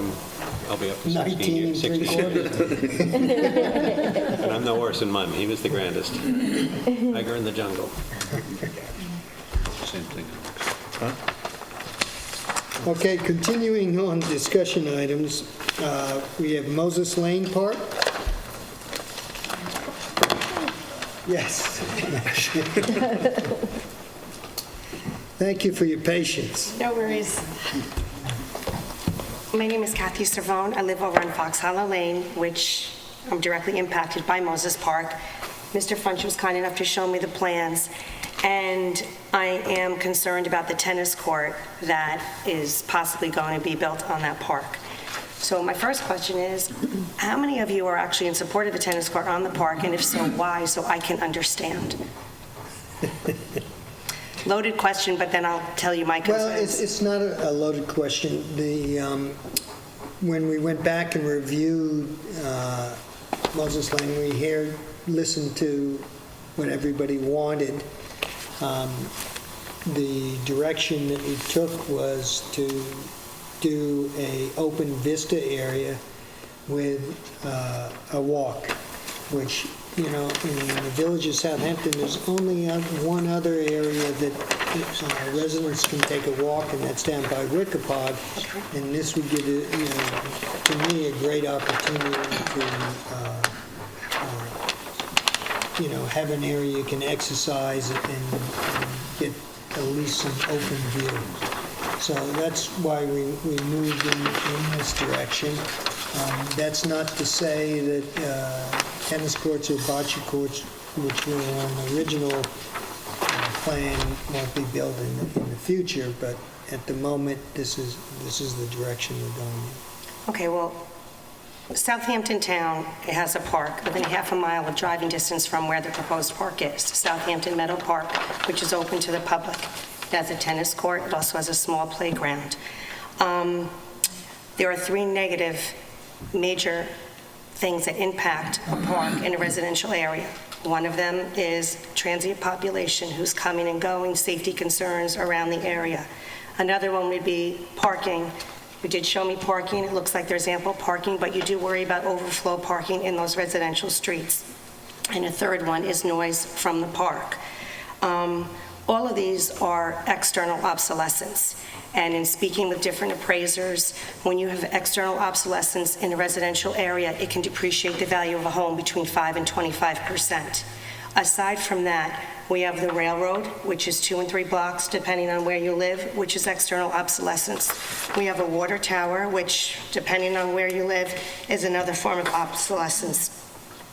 I'll be up to 16 19 years. and 3/4. And I'm no Orson Munn. He was the grandest. Tiger in the jungle. Same thing. Okay, continuing on discussion items, we have Moses Lane Park. Yes. Thank you for your patience. No worries. My name is Kathy Servone. I live over in Fox Hollow Lane, which I'm directly impacted by Moses Park. Mr. Funch was kind enough to show me the plans, and I am concerned about the tennis court that is possibly going to be built on that park. So my first question is, how many of you are actually in support of a tennis court on the park, and if so, why, so I can understand? Loaded question, but then I'll tell you my concerns. Well, it's not a loaded question. When we went back and reviewed Moses Lane, we listened to what everybody wanted. The direction that we took was to do a open vista area with a walk, which, you know, in the village of Southampton, there's only one other area that residents can take a walk, and that's down by Wickapog. And this would give, to me, a great opportunity to, have an area you can exercise and get at least some open view. So that's why we moved in this direction. That's not to say that tennis courts or bocce courts, which were on the original plan, won't be built in the future, but at the moment, this is the direction we're going in. Okay, well, Southampton Town, it has a park within half a mile of driving distance from where the proposed park is, Southampton Meadow Park, which is open to the public. It has a tennis court. It also has a small playground. There are 3 negative major things that impact a park in a residential area. One of them is transient population who's coming and going, safety concerns around the area. Another one would be parking. You did show me parking. It looks like there's ample parking, but you do worry about overflow parking in those residential streets. And a third one is noise from the park. All of these are external obsolescence. And in speaking with different appraisers, when you have external obsolescence in a residential area, it can depreciate the value of a home between 5 and 25%. Aside from that, we have the railroad, which is 2 and 3 blocks, depending on where you live, which is external obsolescence. We have a water tower, which, depending on where you live, is another form of obsolescence.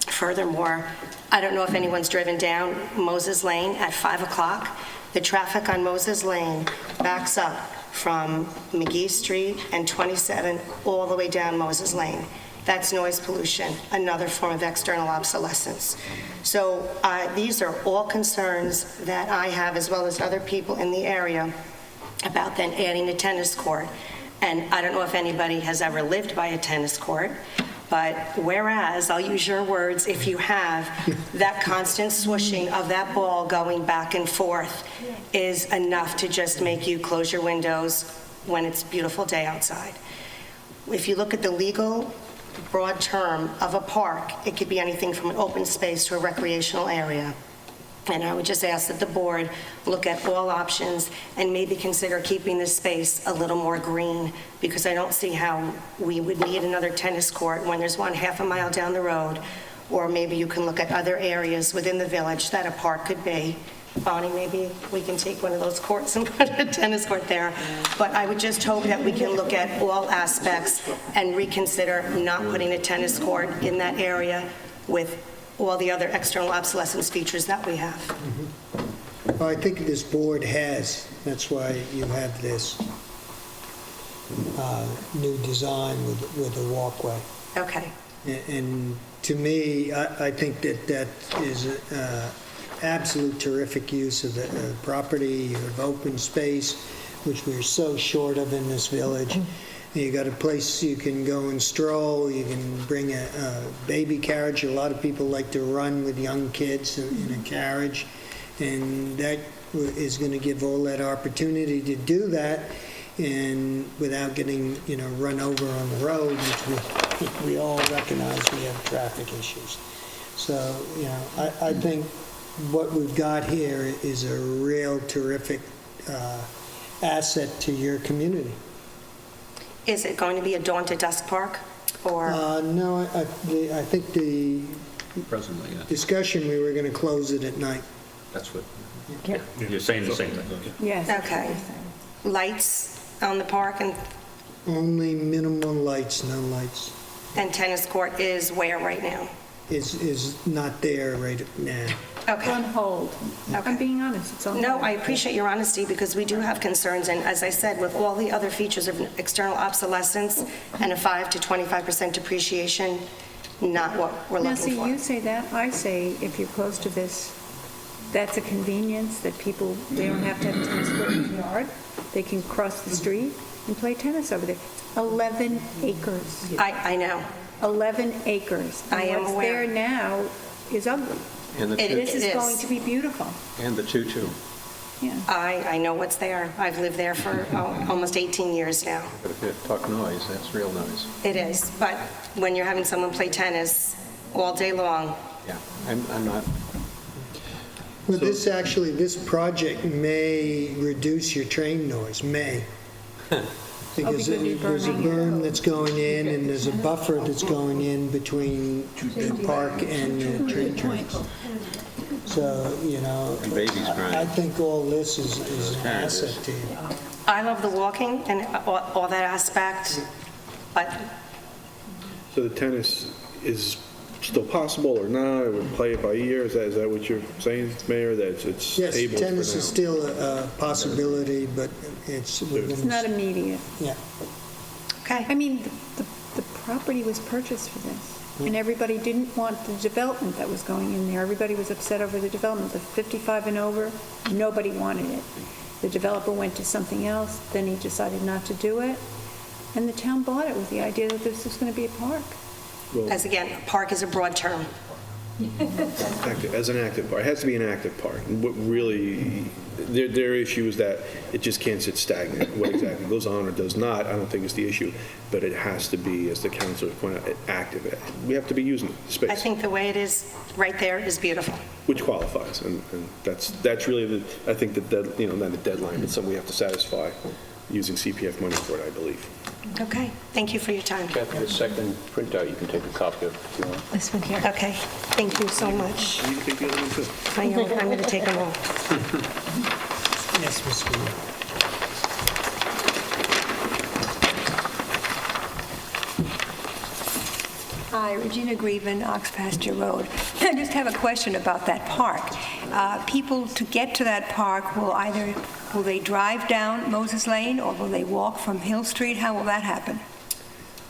Furthermore, I don't know if anyone's driven down Moses Lane at 5 o'clock. The traffic on Moses Lane backs up from McGee Street and 27 all the way down Moses Lane. That's noise pollution, another form of external obsolescence. So these are all concerns that I have, as well as other people in the area, about then adding a tennis court. And I don't know if anybody has ever lived by a tennis court, but whereas, I'll use your words, if you have, that constant swooshing of that ball going back and forth is enough to just make you close your windows when it's a beautiful day outside. If you look at the legal broad term of a park, it could be anything from an open space to a recreational area. And I would just ask that the board look at all options and maybe consider keeping this space a little more green, because I don't see how we would need another tennis court when there's one half a mile down the road. Or maybe you can look at other areas within the village that a park could be. Bonnie, maybe we can take one of those courts and put a tennis court there. But I would just hope that we can look at all aspects and reconsider not putting a tennis court in that area with all the other external obsolescence features that we have. Well, I think this board has, that's why you have this new design with a walkway. Okay. And to me, I think that is absolute terrific use of the property, of open space, which we're so short of in this village. You got a place you can go and stroll, you can bring a baby carriage. A lot of people like to run with young kids in a carriage, and that is going to give all that opportunity to do that, and without getting, run over on the road, which we all recognize we have traffic issues. So, I think what we've got here is a real terrific asset to your community. Is it going to be a dawn to dusk park, or? No, I think the Presently, yeah. discussion, we were going to close it at night. That's what, you're saying the same thing. Yes. Okay. Lights on the park and Only minimal lights, no lights. tennis court is where right now? Is not there right now. Okay. On hold. I'm being honest, it's on hold. No, I appreciate your honesty, because we do have concerns, and as I said, with all the other features of external obsolescence and a 5 to 25% depreciation, not what we're Now, looking see, for. you say that, I say, if you're close to this, that's a convenience, that people, they don't have to have a tennis court in the yard. They can cross the street and play tennis over there. 11 acres. I know. 11 acres. I am And what's aware. there now is ugly. And the It choo- This is is. going to be beautiful. and the choo-choo. Yeah. I know what's there. I've lived there for almost 18 years now. But if you talk noise, that's real noise. It is, but when you're having someone play tennis all day long, Yeah, I'm not, Well, this project may reduce your train noise, may. Because because you're there's a burning your berm that's going in, and there's a buffer that's going in between the park and the train tracks. So, And babies crying. I think all this is an asset to you. I love the walking and all that aspect, but So the tennis is still possible or not, or we play it by ear? Is that what you're saying, Mayor, that it's Yes, able for now? tennis is still a possibility, but it's within... It's not immediate. Yeah. okay. I mean, the property was purchased for this, and everybody didn't want the development that was going in there. Everybody was upset over the development. The 55 and over, nobody wanted it. The developer went to something else, then he decided not to do it, and the town bought it with the idea that this was going to be a park. As again, park is a broad term. As an active park, it has to be an active park. And what really, their issue is that it just can't sit stagnant. What exactly goes on or does not, I don't think is the issue, but it has to be, as the councilor pointed out, active. We have to be using the space. I think the way it is right there is beautiful. Which qualifies, and that's really I think not the deadline, but something we have to satisfy using CPF money for it, I believe. Okay, thank you for your time. Kathy, the second printout, you can take a copy of if you want. This one here. Okay, thank you so much. And you can take the other one too. I'm going to take them all. Yes, Ms. Green. Hi, Regina Grieven, Ox Pasture Road. I just have a question about that park. People, to get to that park, will they drive down Moses Lane, or will they walk from Hill Street? How will that happen?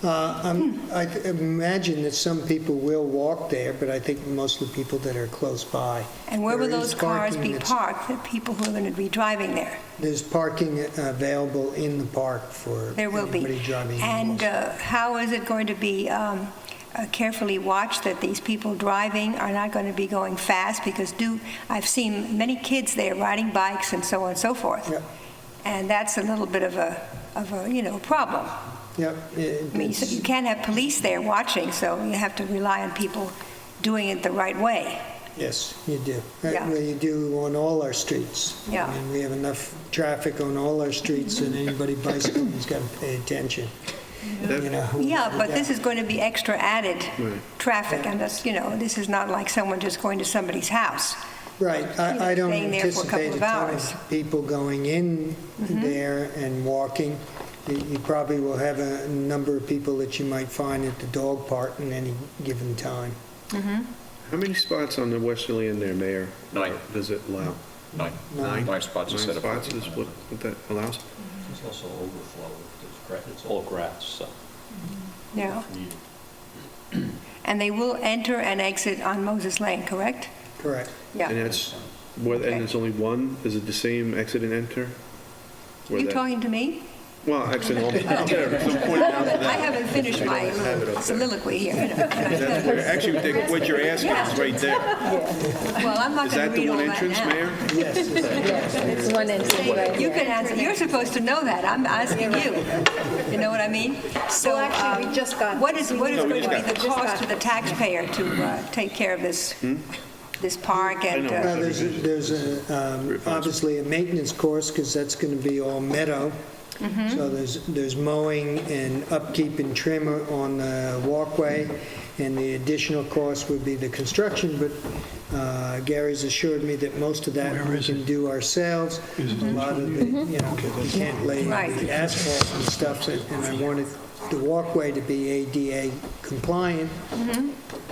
I imagine that some people will walk there, but I think most of the people that are close by. And where will There those is cars parking be that's- parked, the people who are going to be driving there? There's parking available in the park for There will be. anybody driving. And how is it going to be carefully watched that these people driving are not going to be going fast? Because I've seen many kids there riding bikes and so on and so forth. Yep. And that's a little bit of a problem. Yep. I mean, you can't have police there watching, so you have to rely on people doing it the right way. Yes, you do. Yeah. Well, you do on all our streets. Yeah. I mean, we have enough traffic on all our streets, and anybody bicycling's got to pay attention. You know? Yeah, but this is going to be extra added traffic, and that's, this is not like someone just going to somebody's house. Right, I don't staying there for a couple anticipate a of ton hours. of people going in there and walking. You probably will have a number of people that you might find at the dog park in any given time. How many spots on the westerly end there, Mayor? 9. Does it allow? 9. 9 spots instead of 9 spots is what that allows? There's also overflow. It's all grass, so. Yeah. And they will enter and exit on Moses Lane, correct? Correct. Yeah. And that's, and there's only one? Is it the same exit and enter? Where You that- talking to me? Well, actually, no, there, so I'm pointing out to I that. haven't finished my Have it up there. soliloquy here. That's where- Actually, what you're asking is right there. Well, I'm not Is going that to the read all one that entrance, now. Mayor? Yes. It's one entrance right You there. can answer, you're supposed to know that, I'm asking you. You know what I mean? So, Well, actually, we just got- what is going to be just got the cost to the taxpayer to take care of this park and? Well, there's obviously a maintenance course, because that's going to be all meadow. So there's mowing and upkeep and trim on the walkway, and the additional cost would be the construction, but Gary's assured me that most of that we can do ourselves. A lot of the, we can't lay Right. the asphalt and stuff, and I wanted the walkway to be ADA compliant.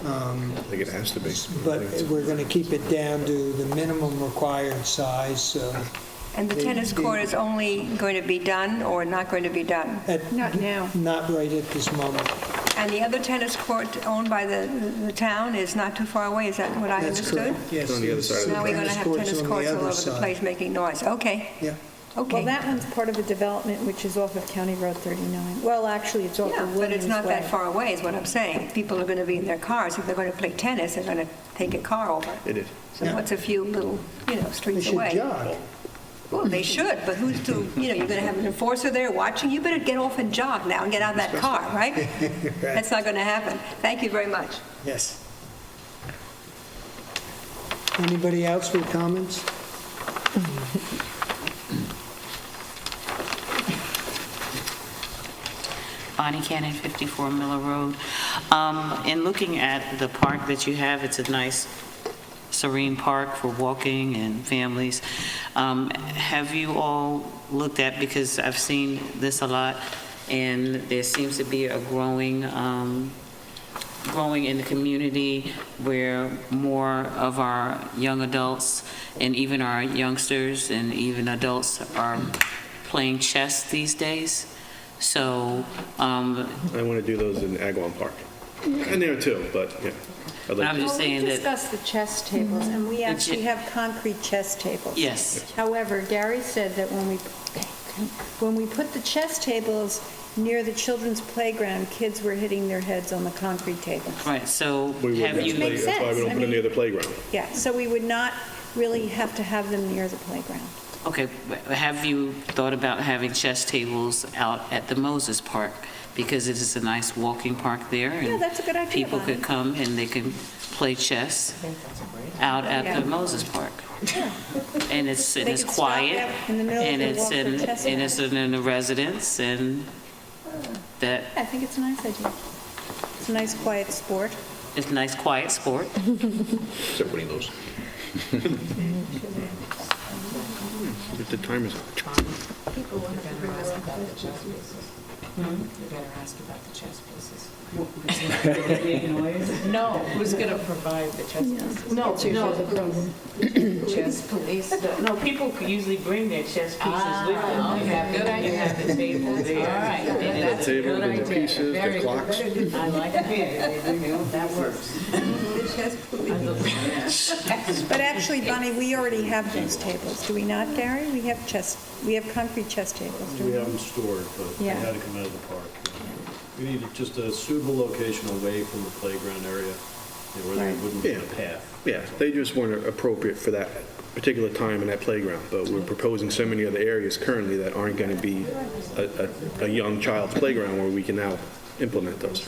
I think it has to be. But we're going to keep it down to the minimum required size, so. And the tennis court is only going to be done or not going to be done? Not now. Not right at this moment. And the other tennis court owned by the town is not too far away, is that what I That's understood? correct, yes. It's on the other side of the Now we're going to have tennis on the courts all other over the side. place making noise. Okay, Yeah. okay. Well, that one's part of a development which is off of County Road 39. Well, actually, it's off Yeah, of but Williams it's not that Way. far away, is what I'm saying. People are going to be in their cars. If they're going to play tennis, they're going to take a car over. It is. So Yeah. what's a few little, They streets should away? jog. Well, they should, but who's to, you're going to have an enforcer there watching? You better get off and jog now and get out of that car, right? That's not going to happen. Thank you very much. Yes. Anybody else with comments? Bonnie Cannon, 54 Miller Road. In looking at the park that you have, it's a nice serene park for walking and families. Have you all looked at, because I've seen this a lot, and there seems to be a growing in the community where more of our young adults and even our youngsters and even adults are playing chess these days. So, I want to do those in Agawam Park. And there too, but, yeah. I'd like I'm to- just saying We that, discussed the chess tables, and we actually have concrete chess tables. yes, However, Gary said that when we put the chess tables near the children's playground, kids were hitting their heads on the concrete tables. right, so We would have have to you, play- Makes That's why we sense. don't I put them mean- near the playground. Yeah, so we would not really have to have them near the playground. okay, but have you thought about having chess tables out at the Moses Park? Because it is a nice walking park there. Yeah, and that's a good idea, people Bonnie. could come and they can play chess out at Yeah. the Moses Park. And it's They could stop quiet, out in the middle and and it's walk their chess and it's match. in the residence, and that, I think it's a nice idea. It's a nice, quiet sport. it's a nice, quiet sport. Except when he loses. But the timers on. People want to ask about the chess pieces. You better ask about the chess pieces. No, who's going to provide the chess pieces? No, chess police. No, people usually bring their chess pieces with them. You have good idea. You have the table there. All right. The table, the pieces, the clocks. I like it. That works. But actually, Bonnie, we already have those tables, do we not, Gary? We have concrete chess tables, do We we? have them stored, but they Yeah. had to come out of the park. We need just a suitable location away from the playground area, where there Right. wouldn't be Yeah. a path. Yeah, they just weren't appropriate for that particular time in that playground, but we're proposing so many other areas currently that aren't going to be a young child's playground where we can now implement those.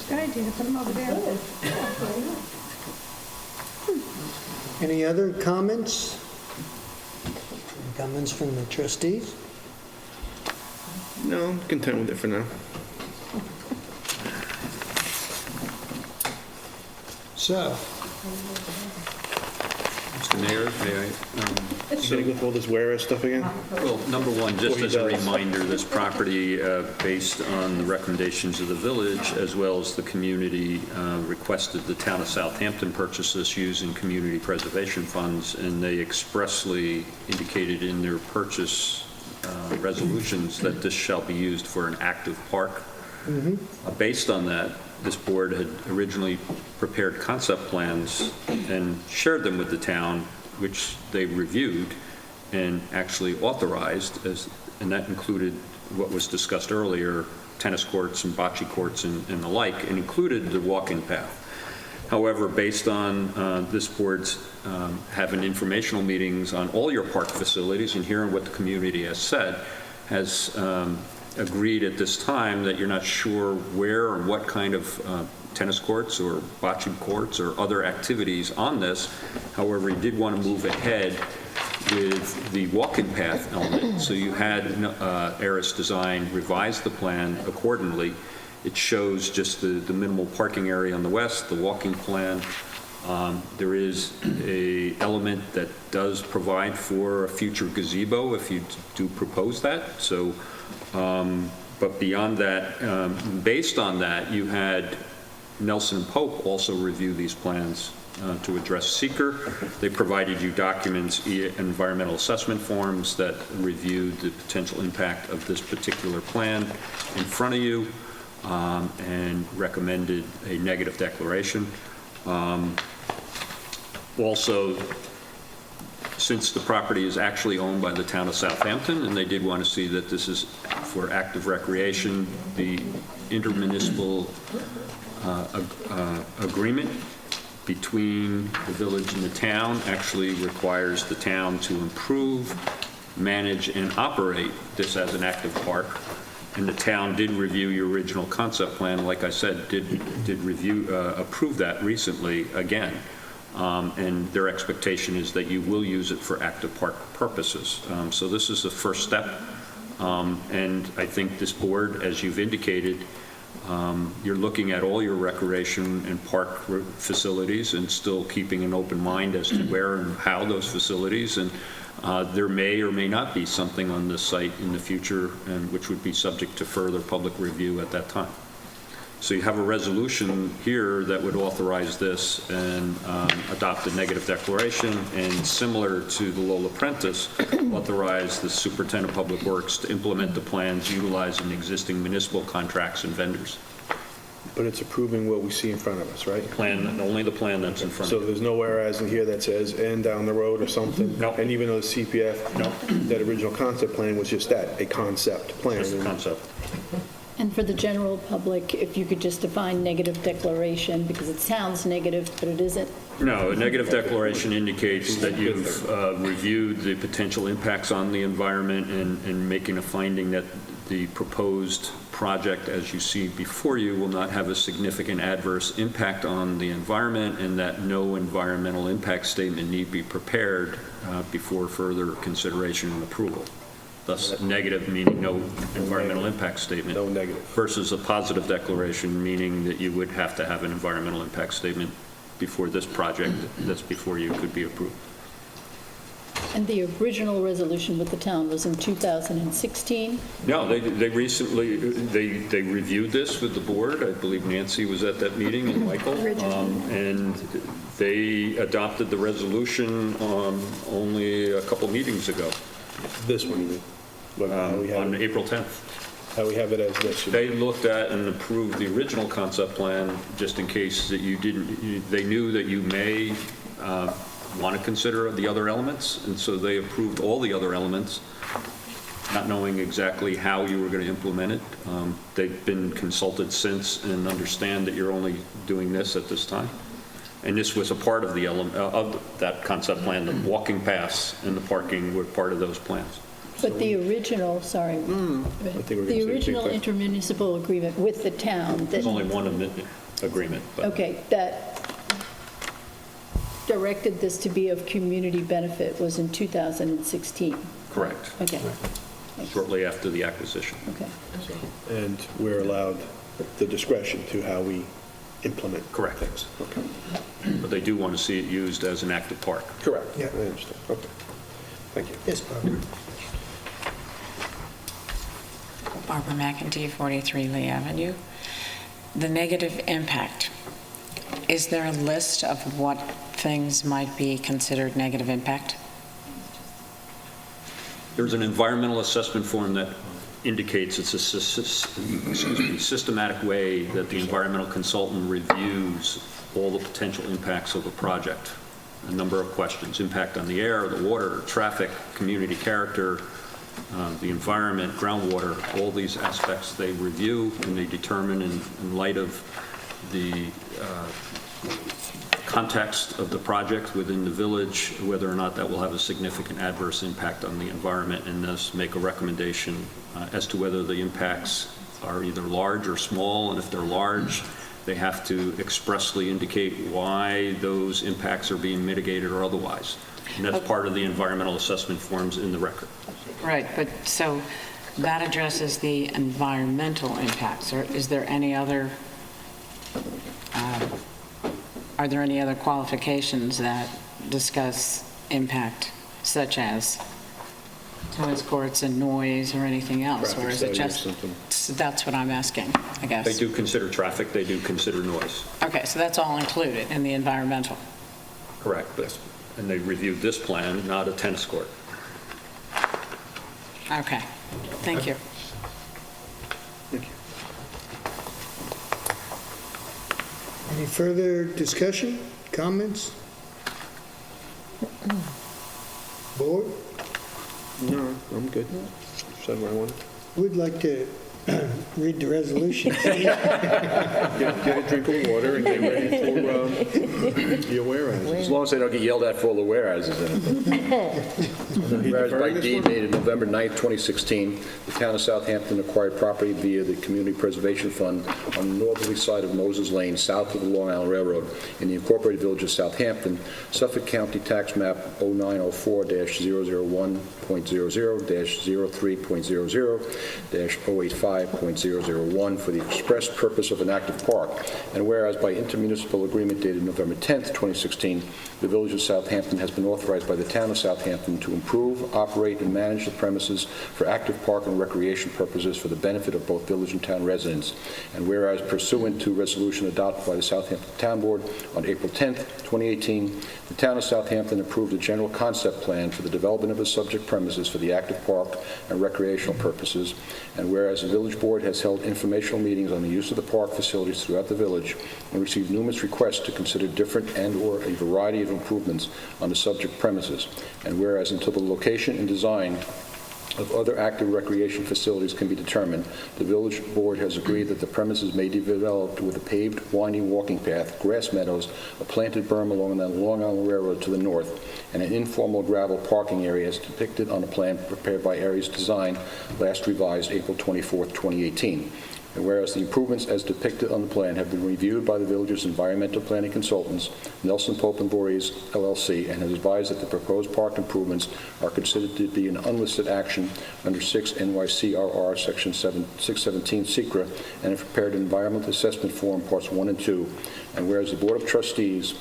Good idea, put them over there. Any other comments? Any comments from the trustees? No, I'm content with it for now. So, Mr. Mayor, may I? Sitting with all this whereas stuff again? Well, number one, just as a reminder, this property, based on the recommendations of the village, as well as the community, requested the town of Southampton purchase this using community preservation funds, and they expressly indicated in their purchase resolutions that this shall be used for an active park. Based on that, this board had originally prepared concept plans and shared them with the town, which they reviewed and actually authorized, and that included what was discussed earlier, tennis courts and bocce courts and the like, and included the walking path. However, based on this board's having informational meetings on all your park facilities and hearing what the community has said, has agreed at this time that you're not sure where or what kind of tennis courts or bocce courts or other activities on this. However, you did want to move ahead with the walking path element. So you had Aris Design revise the plan accordingly. It shows just the minimal parking area on the west, the walking plan. There is a element that does provide for a future gazebo if you do propose that. So, but beyond that, based on that, you had Nelson Pope also review these plans to address seeker. They provided you documents, environmental assessment forms that reviewed the potential impact of this particular plan in front of you, and recommended a negative declaration. Also, since the property is actually owned by the town of Southampton, and they did want to see that this is for active recreation, the intermunicipal agreement between the village and the town actually requires the town to improve, manage, and operate this as an active park. And the town did review your original concept plan, like I said, did review, approve that recently again. And their expectation is that you will use it for active park purposes. So this is the first step. And I think this board, as you've indicated, you're looking at all your recreation and park facilities and still keeping an open mind as to where and how those facilities, and there may or may not be something on this site in the future, and which would be subject to further public review at that time. So you have a resolution here that would authorize this and adopt a negative declaration, and similar to the Lola Prentice, authorize the Superintendent of Public Works to implement the plans utilizing existing municipal contracts and vendors. But it's approving what we see in front of us, right? Plan, only the plan that's in front of So you. there's no whereas in here that says and down the road or something? No. And even though the CPF, that original concept plan was just that, a concept plan? Just a concept. And for the general public, if you could just define negative declaration, because it sounds negative, but it isn't. No, a negative declaration indicates that you've reviewed the potential impacts on the environment and making a finding that the proposed project, as you see before you, will not have a significant adverse impact on the environment, and that no environmental impact statement need be prepared before further consideration and approval. Thus, negative meaning no environmental impact statement. No negative. Versus a positive declaration, meaning that you would have to have an environmental impact statement before this project that's before you could be approved. And the original resolution with the town was in 2016? No, they recently, they reviewed this with the board. I believe Nancy was at that meeting, and Michael. And they adopted the resolution only a couple meetings ago. This one, you mean? On April 10th. How we have it as this? They looked at and approved the original concept plan just in case that you didn't, they knew that you may want to consider the other elements, and so they approved all the other elements, not knowing exactly how you were going to implement it. They've been consulted since and understand that you're only doing this at this time. And this was a part of the element of that concept plan. The walking paths and the parking were part of those plans. But the original, sorry, the original intermunicipal agreement with the town. There's only one agreement. But okay, that directed this to be of community benefit was in 2016. Correct. Okay. Shortly after the acquisition. Okay. And we're allowed the discretion to how we implement Correct. things. Okay. But they do want to see it used as an active park. Correct. Yeah. I understand. Okay. Thank you. Yes, Barbara. Barbara McEntee, 43 Lee Avenue. The negative impact, is there a list of what things might be considered negative impact? There's an environmental assessment form that indicates it's a systematic way that the environmental consultant reviews all the potential impacts of a project. A number of questions: impact on the air, the water, traffic, community character, the environment, groundwater, all these aspects they review and they determine in light of the context of the project within the village, whether or not that will have a significant adverse impact on the environment, and thus make a recommendation as to whether the impacts are either large or small, and if they're large, they have to expressly indicate why those impacts are being mitigated or otherwise. And that's part of the environmental assessment forms in the record. Right, but so that addresses the environmental impacts. Or is there any other, are there any other qualifications that discuss impact, such as tennis courts and noise or anything else? Or is it just, so that's what I'm asking, I guess. They do consider traffic, they do consider noise. Okay, so that's all included in the environmental. Correct. And they reviewed this plan, not a tennis court. Okay, thank you. Thank you. Any further discussion, comments? Board? No, I'm good. Said what I wanted. We'd like to read the resolution. Get a drink of water and get ready for the whereas. As long as they don't get yelled at for all the whereases in it. Whereas by deed dated November 9th, 2016, the town of Southampton acquired property via the Community Preservation Fund on the northerly side of Moses Lane, south of the Long Island Railroad, in the incorporated village of Southampton, Suffolk County Tax Map 0904-001.00-03.00-085.001 for the express purpose of an active park. And whereas by intermunicipal agreement dated November 10th, 2016, the village of Southampton has been authorized by the town of Southampton to improve, operate, and manage the premises for active park and recreation purposes for the benefit of both village and town residents. And whereas pursuant to resolution adopted by the Southampton Town Board on April 10th, 2018, the town of Southampton approved a general concept plan for the development of the subject premises for the active park and recreational purposes. And whereas the village board has held informational meetings on the use of the park facilities throughout the village and received numerous requests to consider different and/or a variety of improvements on the subject premises. And whereas until the location and design of other active recreation facilities can be determined, the village board has agreed that the premises may be developed with a paved, winding walking path, grass meadows, a planted berm along the Long Island Railroad to the north, and an informal gravel parking area as depicted on a plan prepared by Aries Design, last revised April 24th, 2018. And whereas the improvements as depicted on the plan have been reviewed by the village's environmental planning consultants, Nelson Pope and Voorhees LLC, and has advised that the proposed park improvements are considered to be an unlisted action under 6 NYCRR Section 617 SECRA, and have prepared an environmental assessment form parts 1 and 2. And whereas the Board of Trustees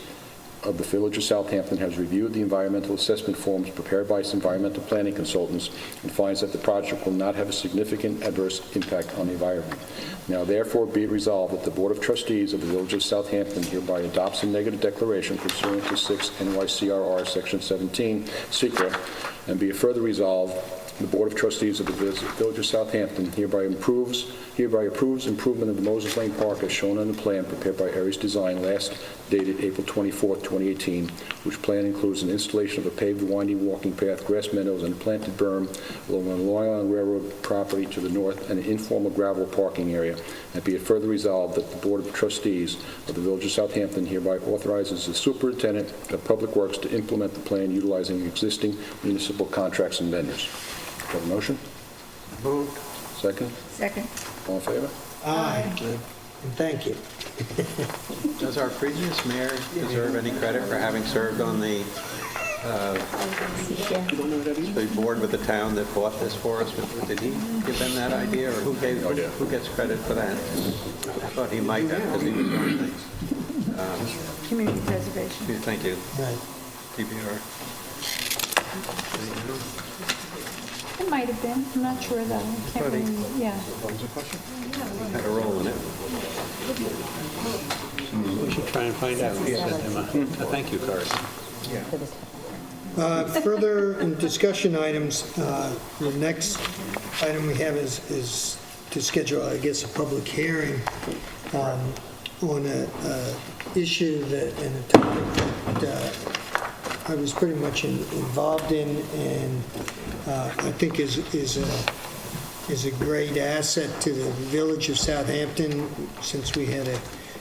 of the Village of Southampton has reviewed the environmental assessment forms prepared by its environmental planning consultants and finds that the project will not have a significant adverse impact on the environment. Now therefore be it resolved that the Board of Trustees of the Village of Southampton hereby adopts a negative declaration pursuant to 6 NYCRR Section 17 SECRA, and be it further resolved, the Board of Trustees of the Village of Southampton hereby approves improvement of the Moses Lane Park as shown on the plan prepared by Aries Design, last dated April 24, 2018, which plan includes an installation of a paved winding walking path, grass meadows, and a planted berm along the Long Island Railroad property to the north, and an informal gravel parking area. And be it further resolved that the Board of Trustees of the Village of Southampton hereby authorizes the Superintendent of Public Works to implement the plan utilizing existing municipal contracts and vendors. Do I have a motion? Moved. Second? Second. All in favor? Aye. And thank you. Does our previous mayor deserve any credit for having served on the board with the town that bought this for us? Did he give them that idea, or who gets credit for that? I thought he might have, because he was doing things. Community preservation. Thank you. Right. PBR. It might have been, I'm not sure though. I can't really, yeah. Had a role in it. We should try and find out. Send him a thank you card. Further discussion items, the next item we have is to schedule, I guess, a public hearing on a issue and a topic that I was pretty much involved in, and I think is a great asset to the village of Southampton, since we had a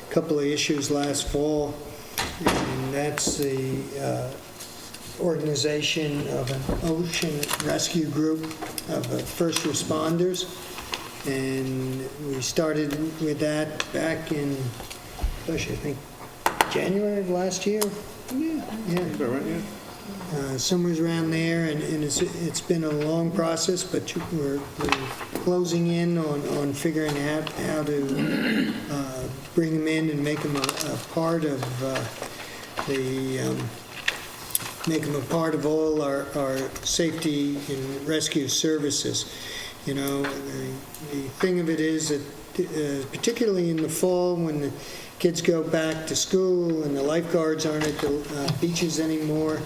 couple of issues last fall, and that's the organization of an ocean rescue group of first responders. And we started with that back in, gosh, I think January of last year. Yeah. Somewhere around there, and it's been a long process, but we're closing in on figuring out how to bring them in and make them a part of all our safety and rescue services. You know, the thing of it is that particularly in the fall, when the kids go back to school and the lifeguards aren't at the beaches anymore,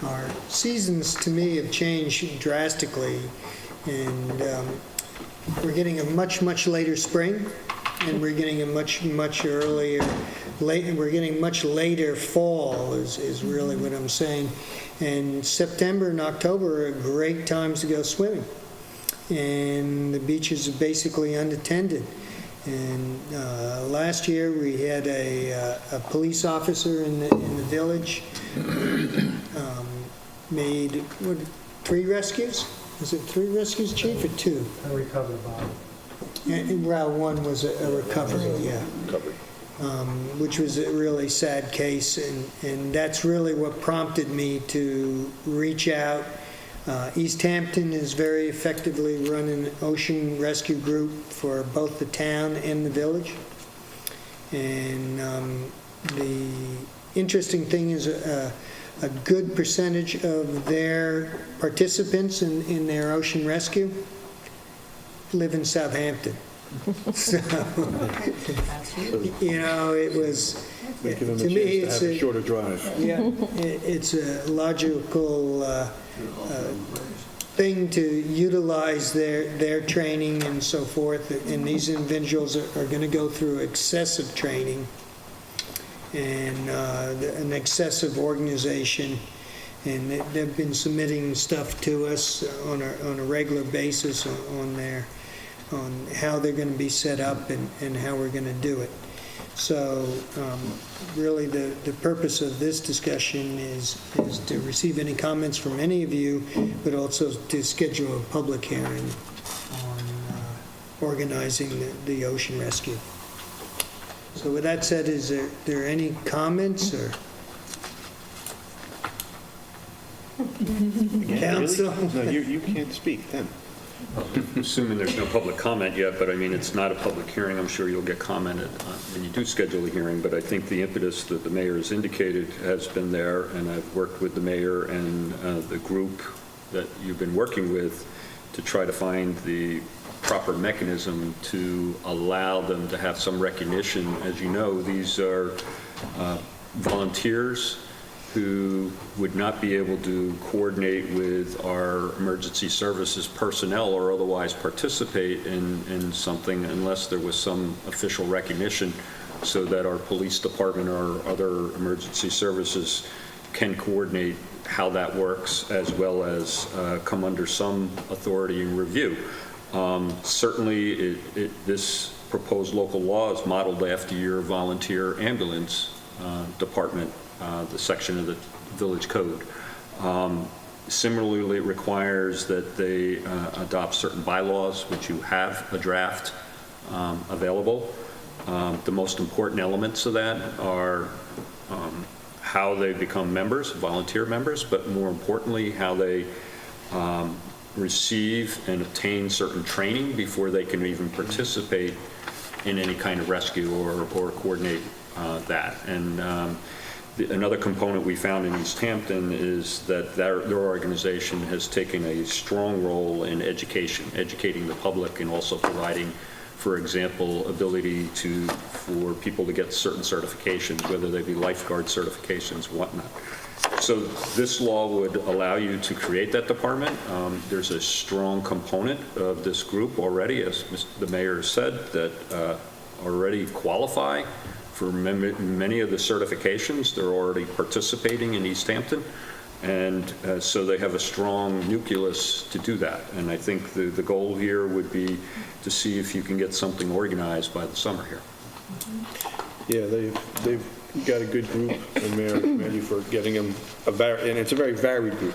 our seasons, to me, have changed drastically, and we're getting a much later spring, and we're getting a much earlier, we're getting much later fall is really what I'm saying. And September and October are great times to go swimming, and the beaches are basically unattended. And last year we had a police officer in the village made 3 rescues. Was it 3 rescues, Chief, or 2? A recovery body. And route 1 was a recovery, yeah. Which was a really sad case, and that's really what prompted me to reach out. East Hampton is very effectively running an ocean rescue group for both the town and the village. And the interesting thing is a good percentage of their participants in their ocean rescue live in Southampton. So, you know, it was, They give them to a me, chance to have a shorter drive. yeah, it's a logical thing to utilize their training and so forth, and these individuals are going to go through excessive training and an excessive organization, and they've been submitting stuff to us on a regular basis on how they're going to be set up and how we're going to do it. So really the purpose of this discussion is to receive any comments from any of you, but also to schedule a public hearing on organizing the ocean rescue. So with that said, is there any comments or? Council? No, you can't speak then. Assuming there's no public comment yet, but I mean, it's not a public hearing. I'm sure you'll get commented when you do schedule a hearing, but I think the impetus that the mayor has indicated has been there, and I've worked with the mayor and the group that you've been working with to try to find the proper mechanism to allow them to have some recognition. As you know, these are volunteers who would not be able to coordinate with our emergency services personnel or otherwise participate in something unless there was some official recognition, so that our police department or other emergency services can coordinate how that works, as well as come under some authority and review. Certainly, this proposed local law is modeled after your volunteer ambulance department, the section of the village code. Similarly, it requires that they adopt certain bylaws, which you have a draft available. The most important elements of that are how they become members, volunteer members, but more importantly, how they receive and obtain certain training before they can even participate in any kind of rescue or coordinate that. And another component we found in East Hampton is that their organization has taken a strong role in educating the public, and also providing, for example, ability for people to get certain certifications, whether they be lifeguard certifications, whatnot. So this law would allow you to create that department. There's a strong component of this group already, as the mayor said, that already qualify for many of the certifications. They're already participating in East Hampton. And so they have a strong nucleus to do that. And I think the goal here would be to see if you can get something organized by the summer here. Yeah, they've got a good group, and Mayor, I commend you for getting them, and it's a very varied group,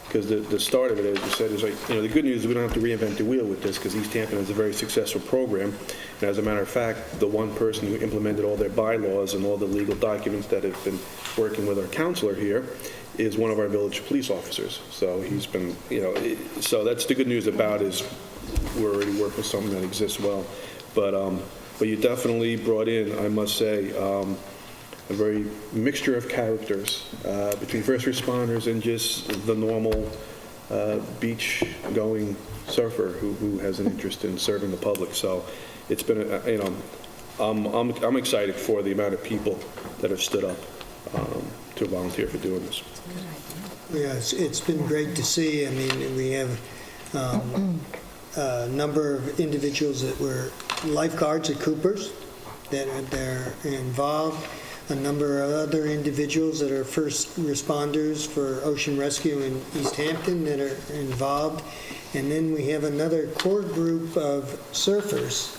because the start of it, as you said, is like, the good news is we don't have to reinvent the wheel with this, because East Hampton has a very successful program. And as a matter of fact, the one person who implemented all their bylaws and all the legal documents that have been working with our counselor here is one of our village police officers. So he's been, so that's the good news about is we're already working with something that exists well. But you definitely brought in, I must say, a very mixture of characters between first responders and just the normal beach-going surfer who has an interest in serving the public. So it's been, I'm excited for the amount of people that have stood up to volunteer for doing this. Yeah, it's been great to see. I mean, we have a number of individuals that were lifeguards at Cooper's that are involved, a number of other individuals that are first responders for ocean rescue in East Hampton that are involved, and then we have another core group of surfers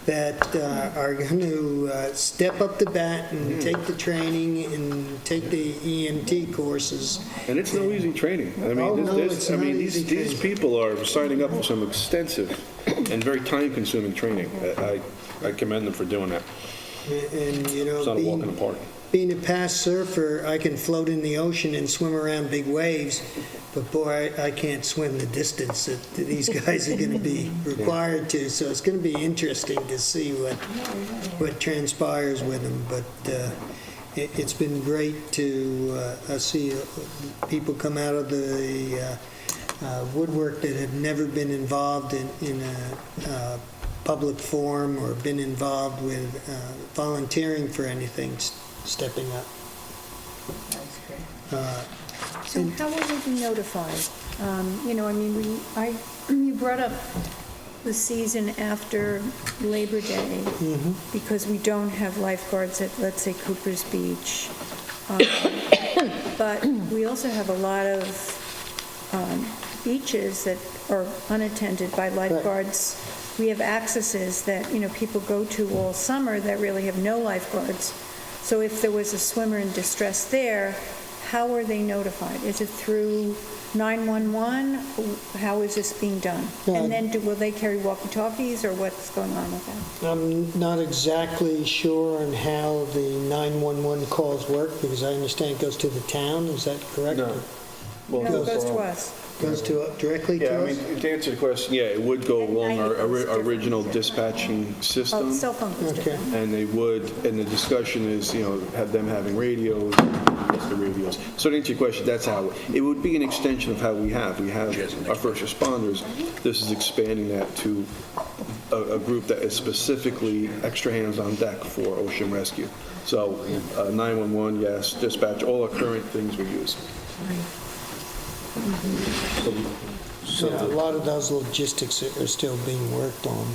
that are going to step up the bat and take the training and take the EMT courses. And it's no easy training. I mean, these people are signing up for some extensive and very time-consuming training. I commend them for doing that. And it's not a walk in the park. Being a past surfer, I can float in the ocean and swim around big waves, but boy, I can't swim the distance that these guys are going to be required to. So it's going to be interesting to see what transpires with them. But it's been great to see people come out of the woodwork that have never been involved in a public forum or been involved with volunteering for anything, stepping up. That's great. So how will we be notified? You brought up the season after Labor Day because we don't have lifeguards at, let's say, Cooper's Beach. But we also have a lot of beaches that are unattended by lifeguards. We have accesses that, people go to all summer that really have no lifeguards. So if there was a swimmer in distress there, how are they notified? Is it through 911? How is this being done? And then will they carry walkie-talkies, or what's going on with that? I'm not exactly sure on how the 911 calls work, because I understand it goes to the town. Is that correct? No. Well, no, it goes to us. Goes directly to us? I mean, to answer the question, it would go along our original dispatching system. Oh, cell phone is different. And they would, and the discussion is, have them having radios, what's the radios. So to answer your question, that's how, it would be an extension of how we have. We have our first responders. This is expanding that to a group that is specifically extra hands on deck for ocean rescue. So 911, yes, dispatch, all our current things we use. So a lot of those logistics are still being worked on.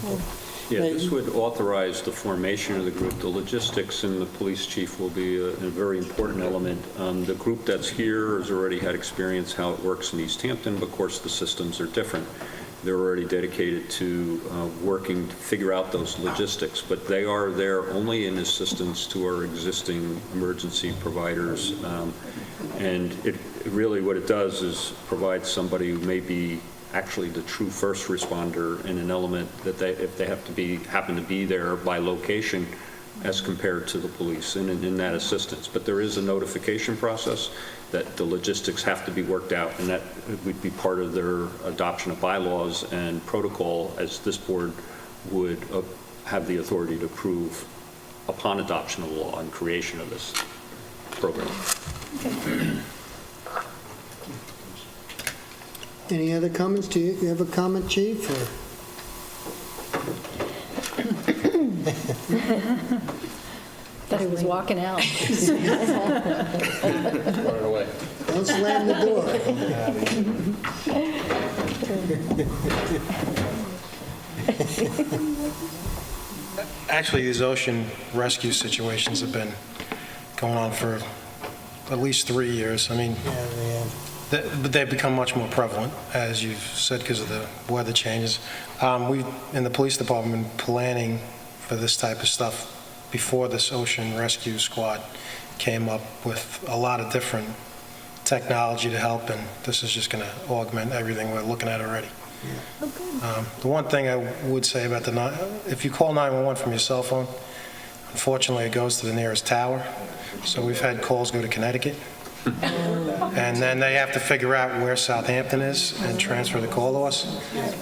Yeah, this would authorize the formation of the group. The logistics and the police chief will be a very important element. The group that's here has already had experience how it works in East Hampton, but of course the systems are different. They're already dedicated to working to figure out those logistics, but they are there only in assistance to our existing emergency providers. And it really what it does is provide somebody who may be actually the true first responder in an element that if they happen to be there by location as compared to the police and in that assistance. But there is a notification process that the logistics have to be worked out, and that would be part of their adoption of bylaws and protocol, as this board would have the authority to approve upon adoption of the law and creation of this program. Any other comments? Do you have a comment, Chief? Or? Thought he was walking out. Run away. Don't slam the door. Actually, these ocean rescue situations have been going on for at least 3 years. I mean, Yeah, they have. but they've become much more prevalent, as you've said, because of the weather changes. We've, in the police department, been planning for this type of stuff before this ocean rescue squad came up with a lot of different technology to help, and this is just going to augment everything we're looking at already. The one thing I would say about if you call 911 from your cell phone, unfortunately it goes to the nearest tower. So we've had calls go to Connecticut. And then they have to figure out where Southampton is and transfer the call to us.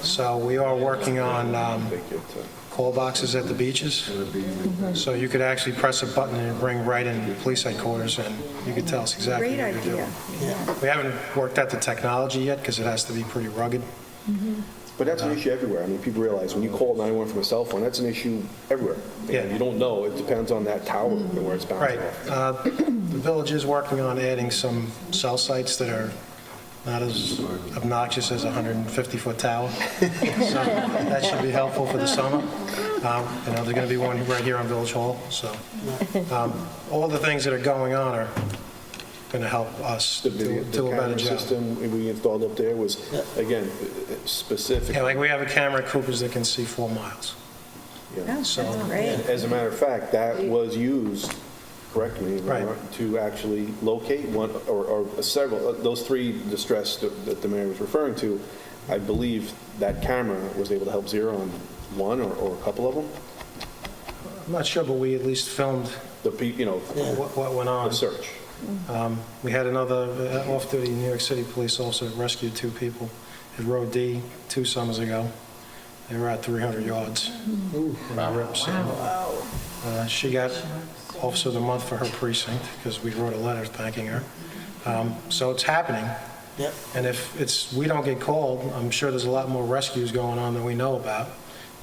So we are working on call boxes at the beaches. So you could actually press a button and it'd bring right in police headquarters, and you could tell us exactly Great what you're doing. idea. We haven't worked out the technology yet because it has to be pretty rugged. But that's an issue everywhere. I mean, people realize when you call 911 from a cell phone, that's an issue everywhere. Yeah. You don't know. It depends on that tower and where it's bouncing Right. off. The village is working on adding some cell sites that are not as obnoxious as a 150-foot tower. So that should be helpful for the summer. There's going to be one right here on Village Hall. So all the things that are going on are going to help us The do a better camera job. system we installed up there was, again, specific. Yeah, like we have a camera at Cooper's that can see 4 miles. Yeah. So As a matter of fact, that was used, correct me, Right. to actually locate one or several, those 3 distress that the mayor was referring to. I believe that camera was able to help zero on one or a couple of them. I'm not sure, but we at least filmed what went on. The search. We had another off-duty New York City police officer rescued 2 people at Road D 2 summers ago. They were at 300 yards in the rips. She got Officer of the Month for her precinct because we wrote a letter thanking her. So it's happening. Yep. And if we don't get called, I'm sure there's a lot more rescues going on than we know about.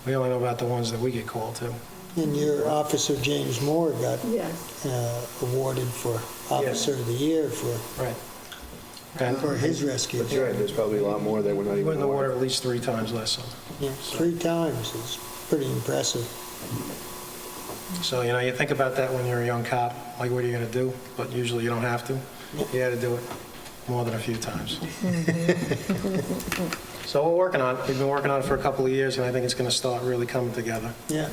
We only know about the ones that we get called to. And your officer, James Moore, got awarded for Officer of the Year for his rescue. That's right. There's probably a lot more that we're not We even went in the aware water of. at least 3 times last summer. Yeah, 3 times. It's pretty impressive. So, you think about that when you're a young cop, like what are you going to do? But usually you don't have to. You had to do it more than a few times. So we're working on it. We've been working on it for a couple of years, and I think it's going to start really coming together. Yeah,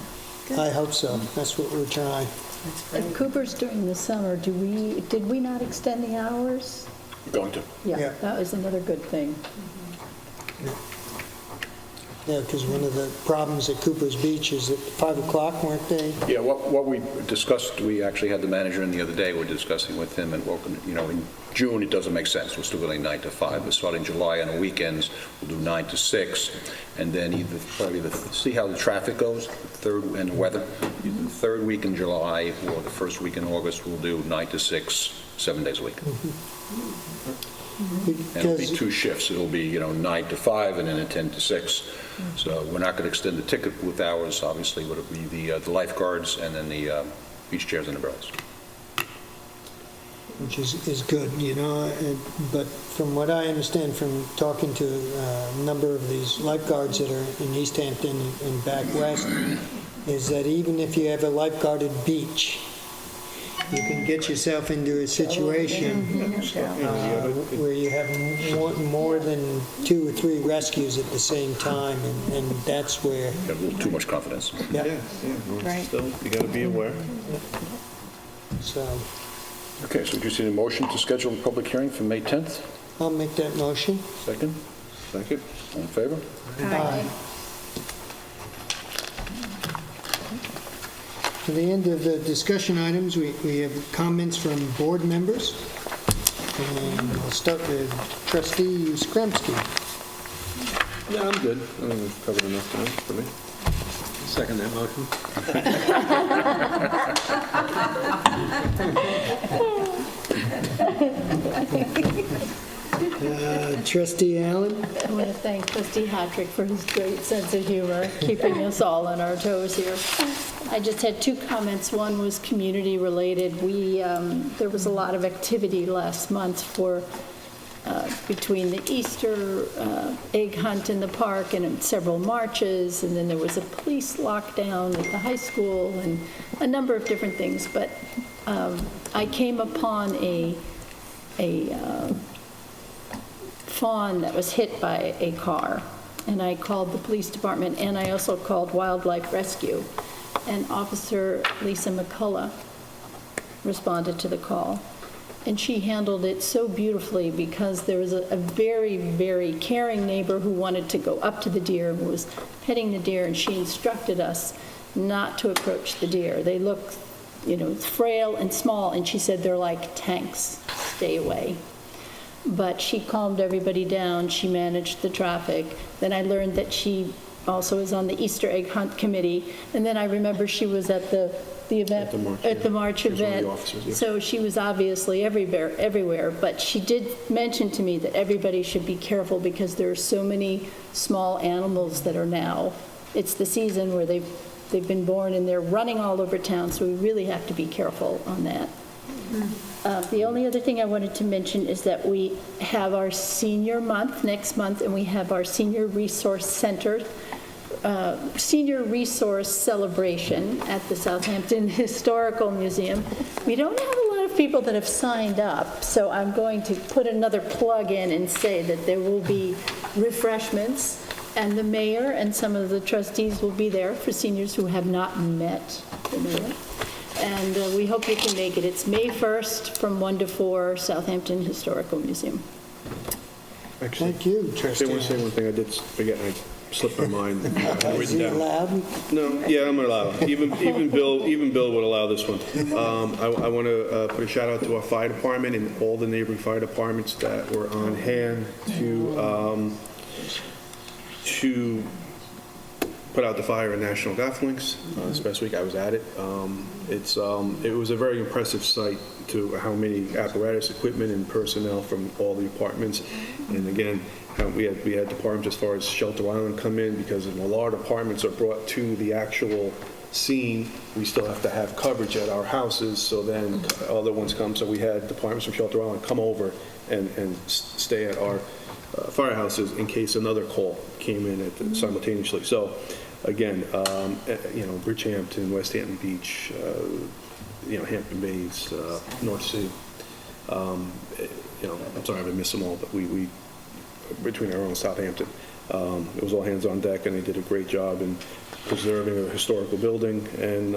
I hope so. That's what we're trying. At Cooper's during the summer, did we not extend the hours? Going to. Yeah, that was another good thing. Yeah, because one of the problems at Cooper's Beach is at 5 o'clock, weren't they? Yeah, what we discussed, we actually had the manager in the other day, we're discussing with him, and in June, it doesn't make sense, we're still going 9 to 5, but starting July on the weekends, we'll do 9 to 6, and then see how the traffic goes, and the weather, either the 3rd week in July or the 1st week in August, we'll do 9 to 6, 7 days a week. And it'll be 2 shifts, it'll be, 9 to 5 and then a 10 to 6. So we're not going to extend the ticket booth hours, obviously, but it'll be the lifeguards and then the beach chairs and umbrellas. Which is good, but from what I understand from talking to a number of these lifeguards that are in East Hampton and back west, is that even if you have a lifeguarded beach, you can get yourself into a situation where you have more than 2 or 3 rescues at the same time, and that's where... You have a little too much confidence. Yeah. Right. Still, you got to be aware. So Okay, so we just need a motion to schedule a public hearing for May 10th. I'll make that motion. Second? Second. All in favor? Aye. To the end of the discussion items, we have comments from board members. And we'll start with Trustee Skremski. Yeah, I'm good. I think we've covered enough tonight for me. Second that motion. Trustee Allen? I want to thank Trustee Hatrick for his great sense of humor, keeping us all on our toes here. I just had two comments. One was community-related. There was a lot of activity last month between the Easter egg hunt in the park and several marches, and then there was a police lockdown at the high school and a number of different things. But I came upon a fawn that was hit by a car, and I called the police department, and I also called Wildlife Rescue, and Officer Lisa McCullough responded to the call, and she handled it so beautifully because there was a very, very caring neighbor who wanted to go up to the deer and was petting the deer, and she instructed us not to approach the deer. They look, frail and small, and she said they're like tanks. Stay away. But she calmed everybody down. She managed the traffic. Then I learned that she also is on the Easter egg hunt committee. And then I remember she was at the event, at the March event. So she was obviously everywhere. But she did mention to me that everybody should be careful because there are so many small animals that are now. It's the season where they've been born and they're running all over town. So we really have to be careful on that. The only other thing I wanted to mention is that we have our senior month next month, and we have our senior resource center, senior resource celebration at the Southampton Historical Museum. We don't have a lot of people that have signed up, so I'm going to put another plug in and say that there will be refreshments, and the mayor and some of the trustees will be there for seniors who have not met the mayor. And we hope you can make it. It's May 1st from 1 to 4, Southampton Historical Museum. Actually, Thank you, Trustee. I want to say one thing I did forget, and I slipped my mind. Is he allowed? No, yeah, I'm allowed. Even Bill would allow this one. I want to put a shout out to our fire department and all the neighboring fire departments that were on hand to put out the fire in National Golf Links. This past week I was at it. It was a very impressive sight to how many apparatus, equipment, and personnel from all the departments. And again, we had departments as far as Shelter Island come in because when a lot of departments are brought to the actual scene, we still have to have coverage at our houses, so then other ones come. So we had departments from Shelter Island come over and stay at our firehouses in case another call came in simultaneously. So again, Bridgehampton, West Hampton Beach, Hampton Bays, North Sea. I'm sorry I missed them all, but we between our own Southampton, it was all hands on deck, and they did a great job in preserving a historical building and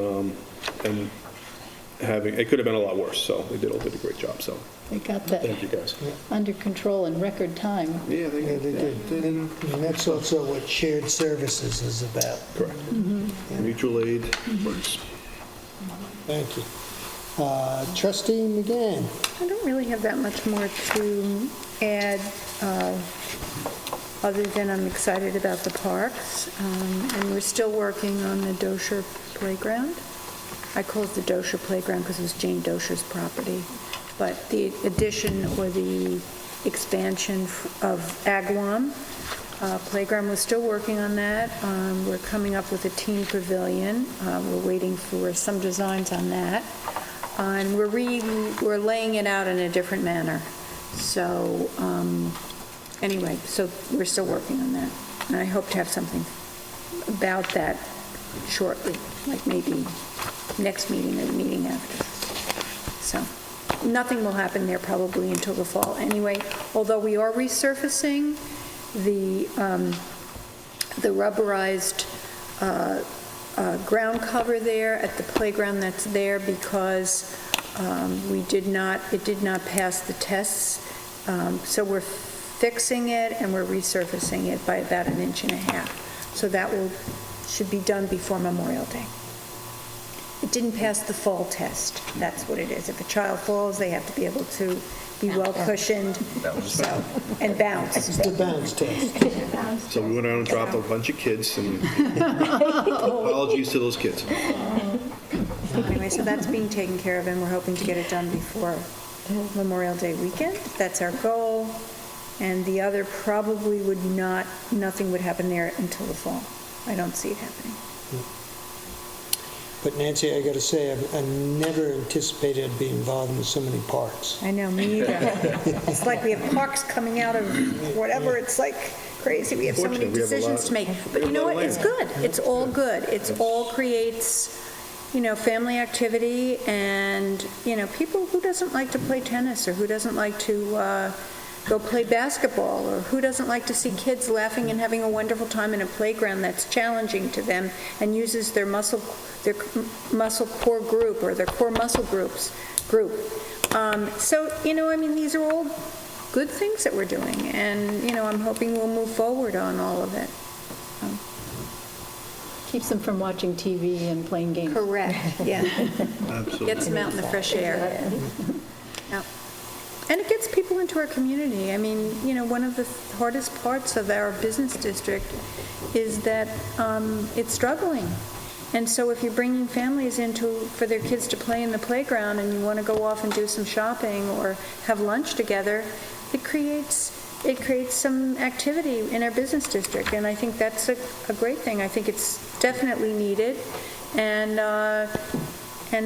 it could have been a lot worse. So they did a great job. So They got that thank you guys. under control in record time. Yeah, they did. And that's also what shared services is about. Correct. Mutual aid works. Thank you. Trustee McGann. I don't really have that much more to add, other than I'm excited about the parks, and we're still working on the Dosher Playground. I call it the Dosher Playground because it was Jane Dosher's property. But the addition or the expansion of Agawam Playground, we're still working on that. We're coming up with a teen pavilion. We're waiting for some designs on that. And we're laying it out in a different manner. So anyway, so we're still working on that. And I hope to have something about that shortly, like maybe next meeting or the meeting after. So nothing will happen there probably until the fall anyway, although we are resurfacing the rubberized ground cover there at the playground that's there because it did not pass the tests. So we're fixing it, and we're resurfacing it by about 1.5 inches. So that should be done before Memorial Day. It didn't pass the fall test. That's what it is. If a child falls, they have to be able to be well cushioned, so, and bounce. It's the bounce test. So we went out and dropped a bunch of kids, and apologies to those kids. Anyway, so that's being taken care of, and we're hoping to get it done before Memorial Day weekend. That's our goal. And the other probably nothing would happen there until the fall. I don't see it happening. But Nancy, I got to say, I never anticipated I'd be involved in so many parks. I know, me either. It's like we have parks coming out of whatever, it's like crazy. We have so many Fortunately, we have a decisions lot- to make. But you know what? It's good. It's all good. It's all creates, family activity and, people who doesn't like to play tennis or who doesn't like to go play basketball, or who doesn't like to see kids laughing and having a wonderful time in a playground that's challenging to them and uses their muscle core group or their core muscle group. So, these are all good things that we're doing, and, I'm hoping we'll move forward on all of it. Keeps them from watching TV and playing games. Correct, yeah. Absolutely. Gets them out in the fresh air. Yeah. And it gets people into our community. I mean, one of the hardest parts of our business district is that it's struggling. And so if you're bringing families for their kids to play in the playground and you want to go off and do some shopping or have lunch together, it creates some activity in our business district. And I think that's a great thing. I think it's definitely needed. And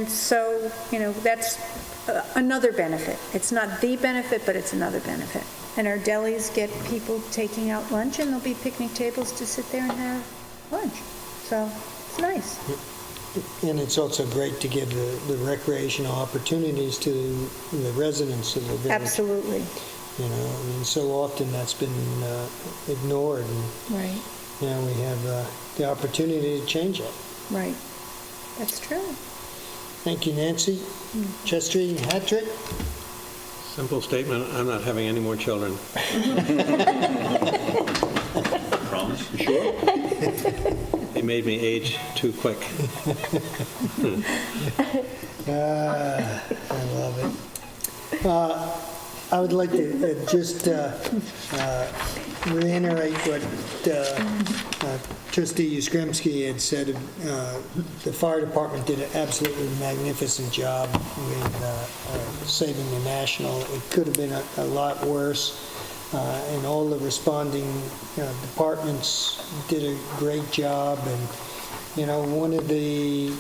so, that's another benefit. It's not the benefit, but it's another benefit. And our delis get people taking out lunch, and there'll be picnic tables to sit there and have lunch. So it's nice. And it's also great to give the recreational opportunities to the residents of the village. Absolutely. So often that's been ignored. And, Right. we have the opportunity to change it. Right. That's true. Thank you, Nancy. Chester, Hattrick? Simple statement, I'm not having any more children. Promise? You sure? They made me age too quick. I love it. I would like to just reiterate what Trustee Yastrzemski had said. The fire department did an absolutely magnificent job with saving the National. It could have been a lot worse, and all the responding departments did a great job. And one of the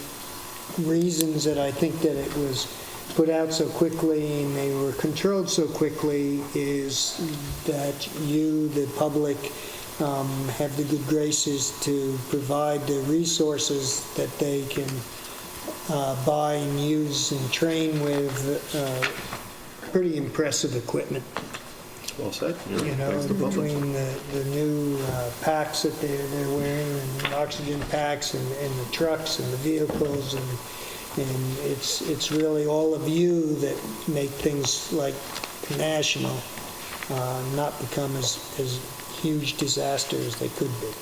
reasons that I think that it was put out so quickly and they were controlled so quickly is that you, the public, have the good graces to provide the resources that they can buy and use and train with pretty impressive equipment. Well said. Between the new packs that they're wearing and oxygen packs and the trucks and the vehicles and it's really all of you that make things like National not become as huge disaster as they could be.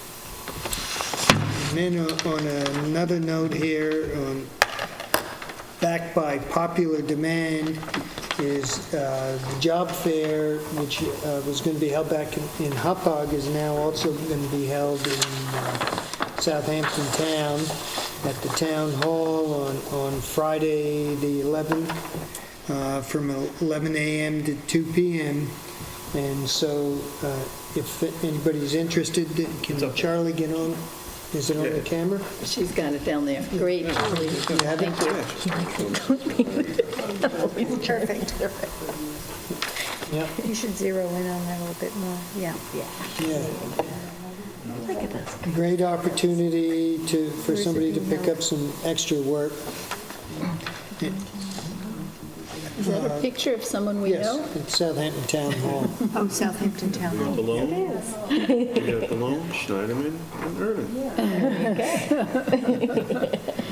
And then on another note here, backed by popular demand, is the job fair, which was going to be held back in Hauppauge, is now also going to be held in Southampton Town at the Town Hall on Friday the 11th from 11 a.m. to 2 p.m. And so if anybody's interested, can Charlie get on? Is it on the camera? She's got it down there. Great, Julie. You have it? Perfect. Yeah. You should zero in on that a little bit more. Yeah. Yeah. Look at this. Great opportunity for somebody to pick up some extra work. Is that a picture of someone we know? Yes, it's Southampton Town Hall. Oh, Southampton Town Hall. Malone, we got Malone, Schneiderman, and Erden.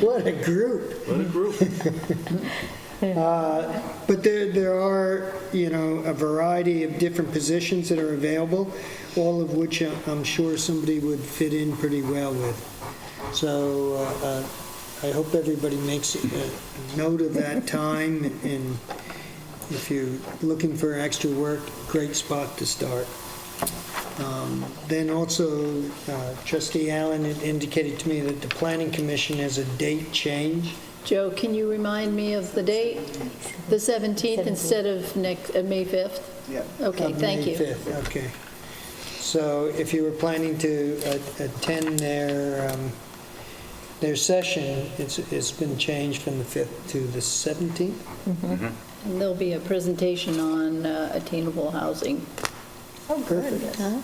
What a group. What a group. But there are, a variety of different positions that are available, all of which I'm sure somebody would fit in pretty well with. So I hope everybody makes a note of that time, and if you're looking for extra work, great spot to start. Then also, Trustee Allen had indicated to me that the Planning Commission has a date change. Joe, can you remind me of the date? The 17th instead of May 5th? Yeah. Okay, thank you. May 5th, okay. So if you were planning to attend their session, it's been changed from the 5th to the 17th? And there'll be a presentation on attainable housing. Oh, good. Huh?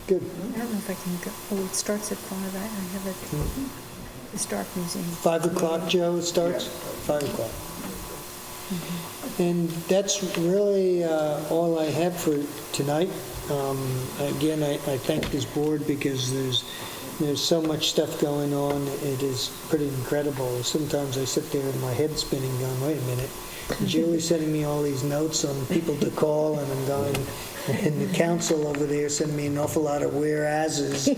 Good. I don't know if I can go, it starts at 5, I have a historic museum. 5 o'clock, Joe, it starts? 5 o'clock. And that's really all I have for tonight. Again, I thank this board because there's so much stuff going on. It is pretty incredible. Sometimes I sit there and my head's spinning going, wait a minute. Julie's sending me all these notes on people to call, and I'm going, and the council over there sending me an awful lot of whereases.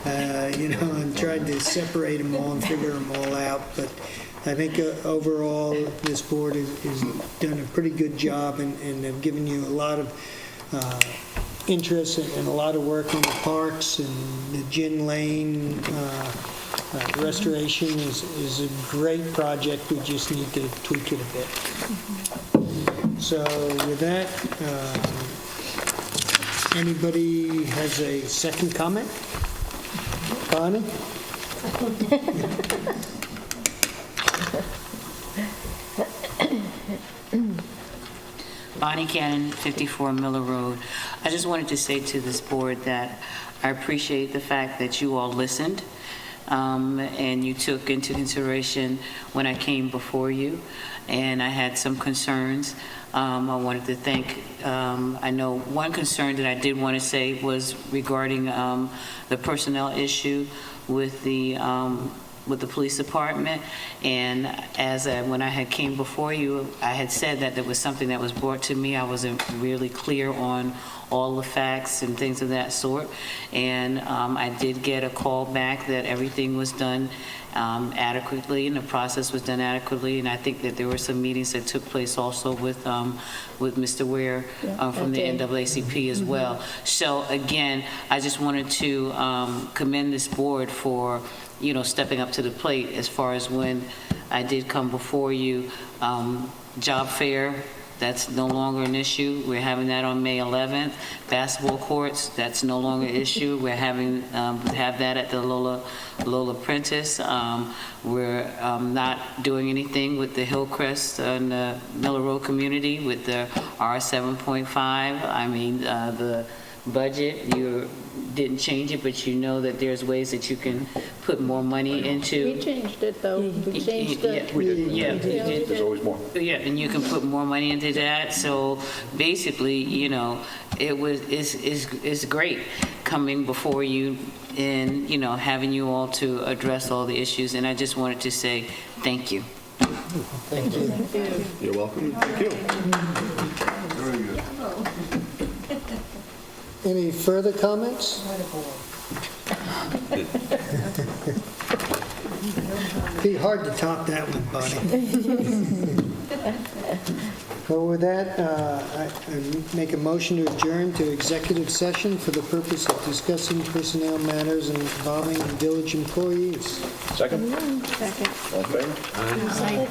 And, I'm trying to separate them all and figure them all out. But I think overall, this board has done a pretty good job, and have given you a lot of interest and a lot of work on the parks, and the Gin Lane restoration is a great project. We just need to tweak it a bit. So with that, anybody has a second comment? Bonnie? Bonnie Cannon, 54 Miller Road. I just wanted to say to this board that I appreciate the fact that you all listened, and you took into consideration when I came before you, and I had some concerns. I wanted to thank, I know one concern that I did want to say was regarding the personnel issue with the police department. And when I had came before you, I had said that there was something that was brought to me. I wasn't really clear on all the facts and things of that sort. And I did get a call back that everything was done adequately, and the process was done adequately. And I think that there were some meetings that took place also with Mr. Ware from the NAACP as well. So again, I just wanted to commend this board for stepping up to the plate as far as when I did come before you. Job fair, that's no longer an issue. We're having that on May 11th. Basketball courts, that's no longer an issue. We're having have that at the Lola Prentice. We're not doing anything with the Hillcrest and the Miller Road community with the R7.5. I mean, the budget, you didn't change it, but you know that there's ways that you can put more money into. We changed it, though. We changed it. We did. There's always more. Yeah, and you can put more money into that. So basically, it's great coming before you and, having you all to address all the issues. And I just wanted to say thank you. Thank you. You're welcome. Thank you. Very good. Any further comments? Be hard to top that one, Bonnie. Well, with that, I make a motion to adjourn to executive session for the purpose of discussing personnel matters involving village employees. Second? Second. All in favor? Second.